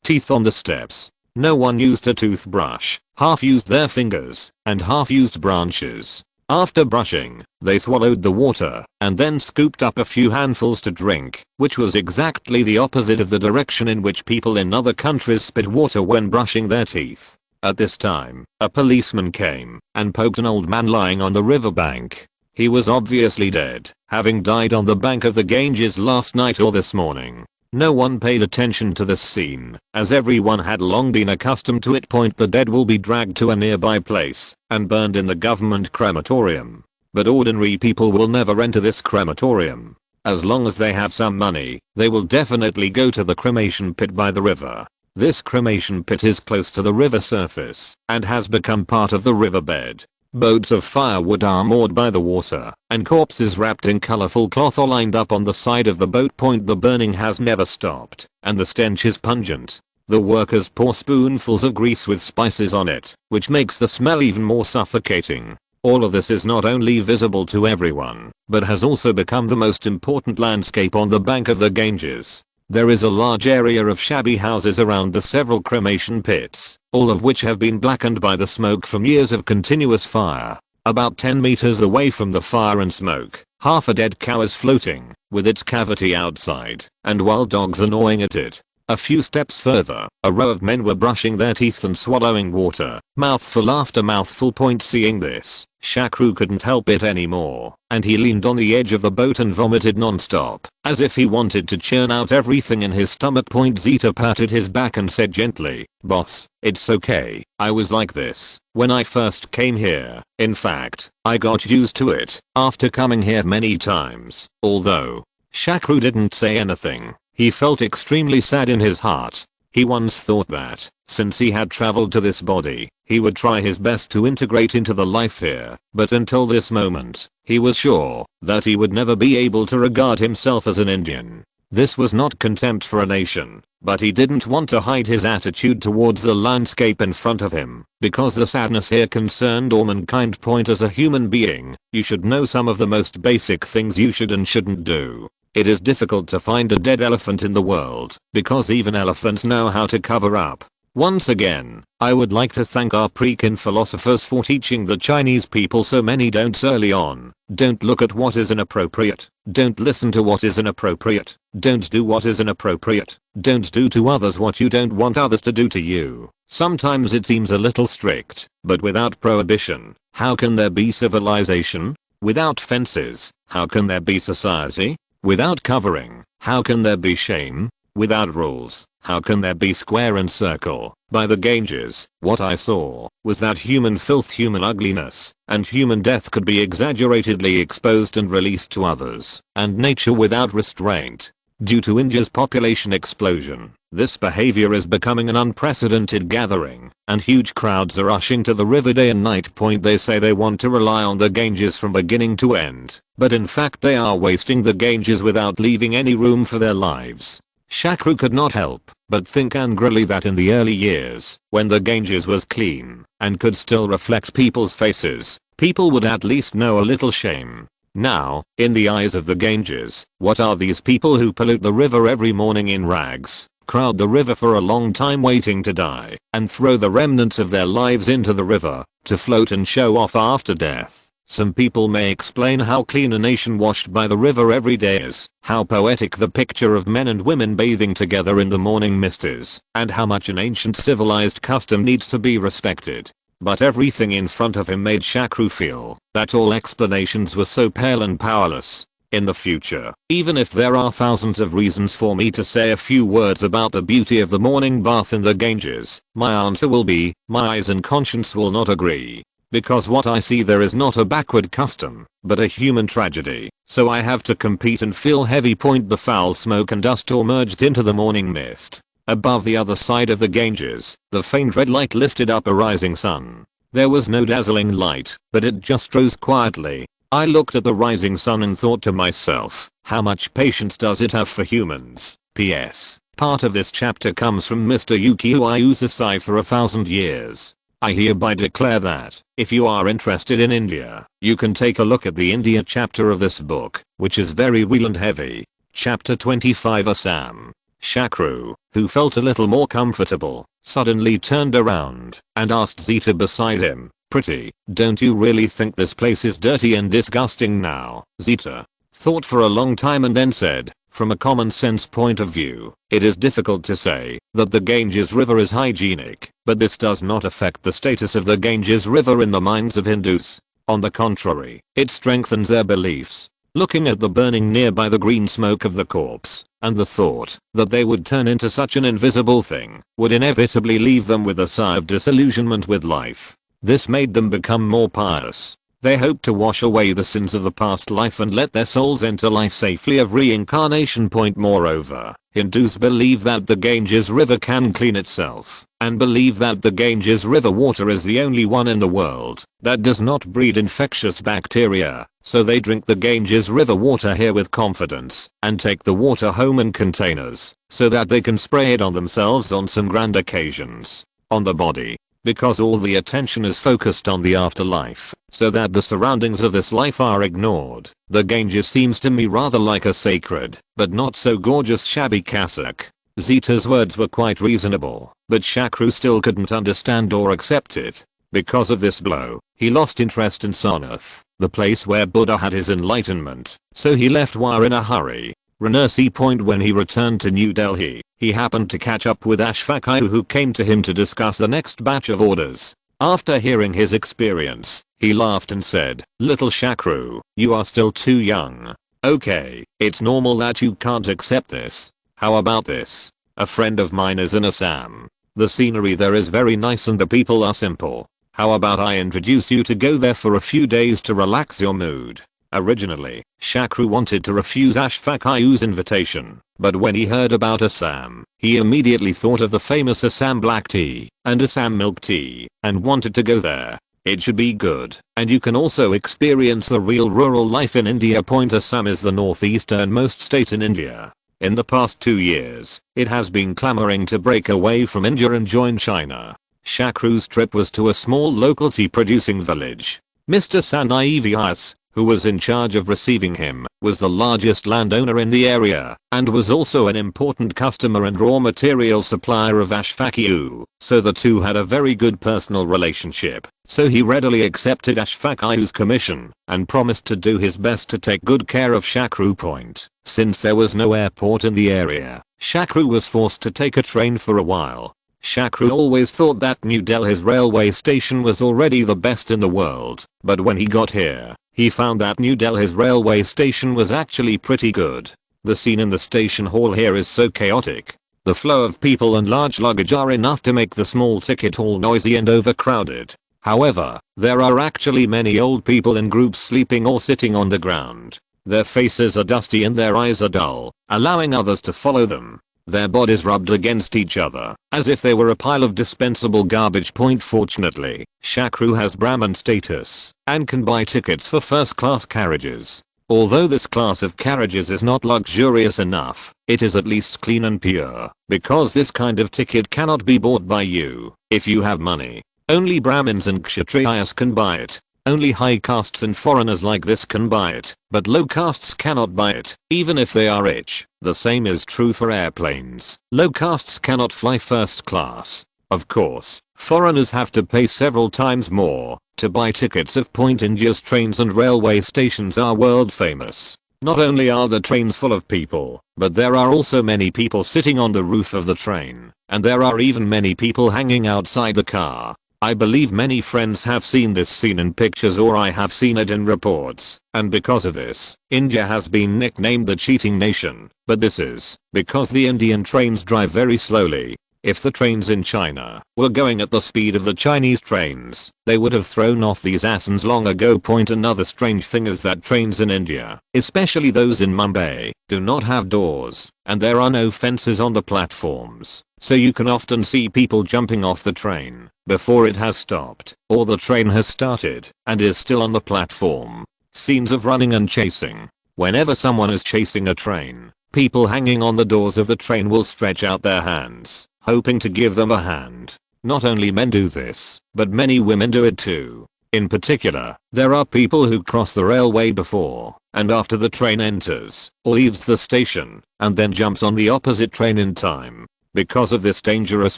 Speaker 1: teeth on the steps. No one used a toothbrush, half used their fingers, and half used branches. After brushing, they swallowed the water, and then scooped up a few handfuls to drink, which was exactly the opposite of the direction in which people in other countries spit water when brushing their teeth. At this time, a policeman came and poked an old man lying on the riverbank. He was obviously dead, having died on the bank of the Ganges last night or this morning. No one paid attention to this scene, as everyone had long been accustomed to it. The dead will be dragged to a nearby place and burned in the government crematorium. But ordinary people will never enter this crematorium. As long as they have some money, they will definitely go to the cremation pit by the river. This cremation pit is close to the river surface and has become part of the riverbed. Boats of firewood are moored by the water, and corpses wrapped in colorful cloth are lined up on the side of the boat. The burning has never stopped, and the stench is pungent. The workers pour spoonfuls of grease with spices on it, which makes the smell even more suffocating. All of this is not only visible to everyone, but has also become the most important landscape on the bank of the Ganges. There is a large area of shabby houses around the several cremation pits, all of which have been blackened by the smoke from years of continuous fire. About 10 meters away from the fire and smoke, half a dead cow is floating, with its cavity outside, and wild dogs are gnawing at it. A few steps further, a row of men were brushing their teeth and swallowing water, mouthful after mouthful. Seeing this, Shakru couldn't help it anymore, and he leaned on the edge of the boat and vomited non-stop, as if he wanted to churn out everything in his stomach. Zeta patted his back and said gently, "Boss, it's okay. I was like this when I first came here. In fact, I got used to it after coming here many times." Although Shakru didn't say anything, he felt extremely sad in his heart. He once thought that, since he had traveled to this body, he would try his best to integrate into the life here, but until this moment, he was sure that he would never be able to regard himself as an Indian. This was not contempt for a nation, but he didn't want to hide his attitude towards the landscape in front of him, because the sadness here concerned all mankind. As a human being, you should know some of the most basic things you should and shouldn't do. It is difficult to find a dead elephant in the world, because even elephants know how to cover up. Once again, I would like to thank our pre-kin philosophers for teaching the Chinese people so many don'ts early on. Don't look at what is inappropriate. Don't listen to what is inappropriate. Don't do what is inappropriate. Don't do to others what you don't want others to do to you. Sometimes it seems a little strict, but without prohibition, how can there be civilization? Without fences, how can there be society? Without covering, how can there be shame? Without rules, how can there be square and circle? By the Ganges, what I saw was that human filth, human ugliness, and human death could be exaggeratedly exposed and released to others, and nature without restraint. Due to India's population explosion, this behavior is becoming an unprecedented gathering, and huge crowds are rushing to the river day and night. They say they want to rely on the Ganges from beginning to end, but in fact they are wasting the Ganges without leaving any room for their lives. Shakru could not help but think angrily that in the early years, when the Ganges was clean and could still reflect people's faces, people would at least know a little shame. Now, in the eyes of the Ganges, what are these people who pollute the river every morning in rags, crowd the river for a long time waiting to die, and throw the remnants of their lives into the river, to float and show off after death? Some people may explain how clean a nation washed by the river every day is, how poetic the picture of men and women bathing together in the morning mist is, and how much an ancient civilized custom needs to be respected. But everything in front of him made Shakru feel that all explanations were so pale and powerless. In the future, even if there are thousands of reasons for me to say a few words about the beauty of the morning bath in the Ganges, my answer will be, my eyes and conscience will not agree. Because what I see there is not a backward custom, but a human tragedy, so I have to compete and feel heavy. The foul smoke and dust all merged into the morning mist. Above the other side of the Ganges, the faint red light lifted up a rising sun. There was no dazzling light, but it just rose quietly. I looked at the rising sun and thought to myself, how much patience does it have for humans? P.S. Part of this chapter comes from Mr. Yukio Ayusasai for 1,000 years. I hereby declare that, if you are interested in India, you can take a look at the India chapter of this book, which is very real and heavy. Chapter 25. Assam. Shakru, who felt a little more comfortable, suddenly turned around and asked Zita beside him, "Pretty, don't you really think this place is dirty and disgusting now?" Zita thought for a long time and then said, "From a common sense point of view, it is difficult to say that the Ganges River is hygienic, but this does not affect the status of the Ganges River in the minds of Hindus. On the contrary, it strengthens their beliefs. Looking at the burning nearby the green smoke of the corpse, and the thought that they would turn into such an invisible thing, would inevitably leave them with a sigh of disillusionment with life. This made them become more pious. They hoped to wash away the sins of the past life and let their souls enter life safely of reincarnation. Moreover, Hindus believe that the Ganges River can clean itself, and believe that the Ganges River water is the only one in the world that does not breed infectious bacteria, so they drink the Ganges River water here with confidence, and take the water home in containers, so that they can spray it on themselves on some grand occasions. On the body, because all the attention is focused on the afterlife, so that the surroundings of this life are ignored. The Ganges seems to me rather like a sacred, but not so gorgeous shabby cassock. Zita's words were quite reasonable, but Shakru still couldn't understand or accept it. Because of this blow, he lost interest in Sarnath, the place where Buddha had his enlightenment, so he left Wire in a hurry. When he returned to New Delhi, he happened to catch up with Ashfaq, who came to him to discuss the next batch of orders. After hearing his experience, he laughed and said, "Little Shakru, you are still too young. Okay, it's normal that you can't accept this. How about this? A friend of mine is in Assam. The scenery there is very nice and the people are simple. How about I introduce you to go there for a few days to relax your mood?" Originally, Shakru wanted to refuse Ashfaq's invitation, but when he heard about Assam, he immediately thought of the famous Assam black tea and Assam milk tea and wanted to go there. It should be good, and you can also experience the real rural life in India. Assam is the northeasternmost state in India. In the past 2 years, it has been clamoring to break away from India and join China. Shakru's trip was to a small local tea producing village. Mr. Sanai Vyas, who was in charge of receiving him, was the largest landowner in the area, and was also an important customer and raw material supplier of Ashfaq. So the two had a very good personal relationship. So he readily accepted Ashfaq's commission, and promised to do his best to take good care of Shakru Point. Since there was no airport in the area, Shakru was forced to take a train for a while. Shakru always thought that New Delhi's railway station was already the best in the world, but when he got here, he found that New Delhi's railway station was actually pretty good. The scene in the station hall here is so chaotic. The flow of people and large luggage are enough to make the small ticket hall noisy and overcrowded. However, there are actually many old people in groups sleeping or sitting on the ground. Their faces are dusty and their eyes are dull, allowing others to follow them. Their bodies rubbed against each other, as if they were a pile of dispensable garbage. Fortunately, Shakru has Brahmin status, and can buy tickets for first-class carriages. Although this class of carriages is not luxurious enough, it is at least clean and pure, because this kind of ticket cannot be bought by you, if you have money. Only Brahmins and Kshatriyas can buy it. Only high castes and foreigners like this can buy it, but low castes cannot buy it, even if they are rich. The same is true for airplanes. Low castes cannot fly first class. Of course, foreigners have to pay several times more to buy tickets if India's trains and railway stations are world famous. Not only are the trains full of people, but there are also many people sitting on the roof of the train, and there are even many people hanging outside the car. I believe many friends have seen this scene in pictures, or I have seen it in reports, and because of this, India has been nicknamed the cheating nation. But this is because the Indian trains drive very slowly. If the trains in China were going at the speed of the Chinese trains, they would have thrown off these asses long ago. Another strange thing is that trains in India, especially those in Mumbai, do not have doors, and there are no fences on the platforms. So you can often see people jumping off the train before it has stopped, or the train has started and is still on the platform. Scenes of running and chasing. Whenever someone is chasing a train, people hanging on the doors of the train will stretch out their hands, hoping to give them a hand. Not only men do this, but many women do it too. In particular, there are people who cross the railway before and after the train enters or leaves the station, and then jumps on the opposite train in time. Because of this dangerous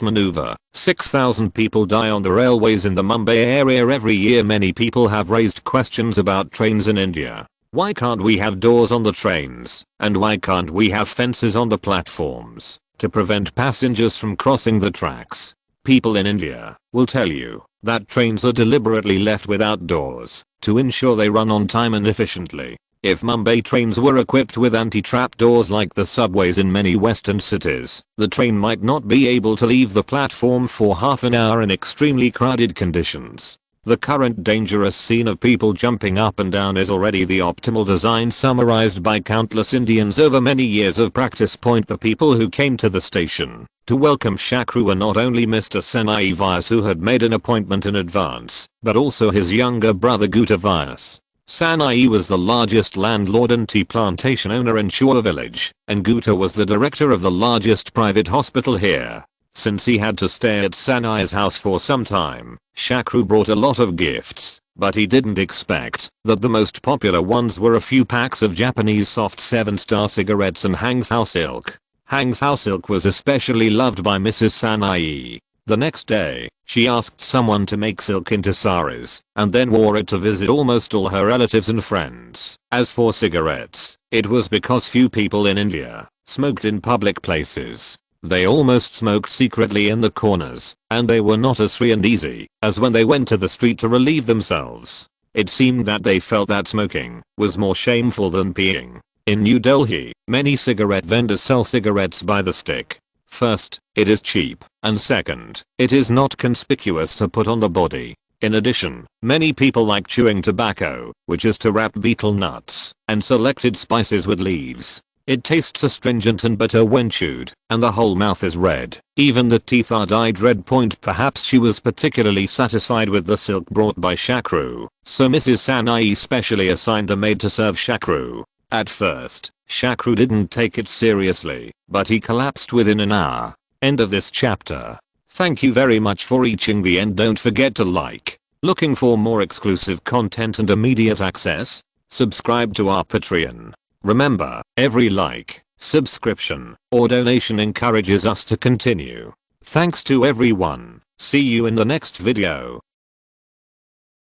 Speaker 1: maneuver, 6,000 people die on the railways in the Mumbai area every year. Many people have raised questions about trains in India. Why can't we have doors on the trains? And why can't we have fences on the platforms to prevent passengers from crossing the tracks? People in India will tell you that trains are deliberately left without doors to ensure they run on time and efficiently. If Mumbai trains were equipped with anti-trap doors like the subways in many western cities, the train might not be able to leave the platform for half an hour in extremely crowded conditions. The current dangerous scene of people jumping up and down is already the optimal design summarized by countless Indians over many years of practice. The people who came to the station to welcome Shakru were not only Mr. Sanai Vyas, who had made an appointment in advance, but also his younger brother Gutta Vyas. Sanai was the largest landlord and tea plantation owner in Shore village, and Gutta was the director of the largest private hospital here. Since he had to stay at Sanai's house for some time, Shakru brought a lot of gifts, but he didn't expect that the most popular ones were a few packs of Japanese soft 7-star cigarettes and Hangzhou silk. Hangzhou silk was especially loved by Mrs. Sanai. The next day, she asked someone to make silk into saris, and then wore it to visit almost all her relatives and friends. As for cigarettes, it was because few people in India smoked in public places. They almost smoked secretly in the corners, and they were not as free and easy as when they went to the street to relieve themselves. It seemed that they felt that smoking was more shameful than peeing. In New Delhi, many cigarette vendors sell cigarettes by the stick. First, it is cheap, and second, it is not conspicuous to put on the body. In addition, many people like chewing tobacco, which is to wrap betel nuts and selected spices with leaves. It tastes astringent and bitter when chewed, and the whole mouth is red. Even the teeth are dyed red. Perhaps she was particularly satisfied with the silk brought by Shakru, so Mrs. Sanai specially assigned a maid to serve Shakru. At first, Shakru didn't take it seriously, but he collapsed within an hour. End of this chapter. Thank you very much for reaching the end. Don't forget to like. Looking for more exclusive content and immediate access? Subscribe to our Patreon. Remember, every like, subscription, or donation encourages us to continue. Thanks to everyone. See you in the next video.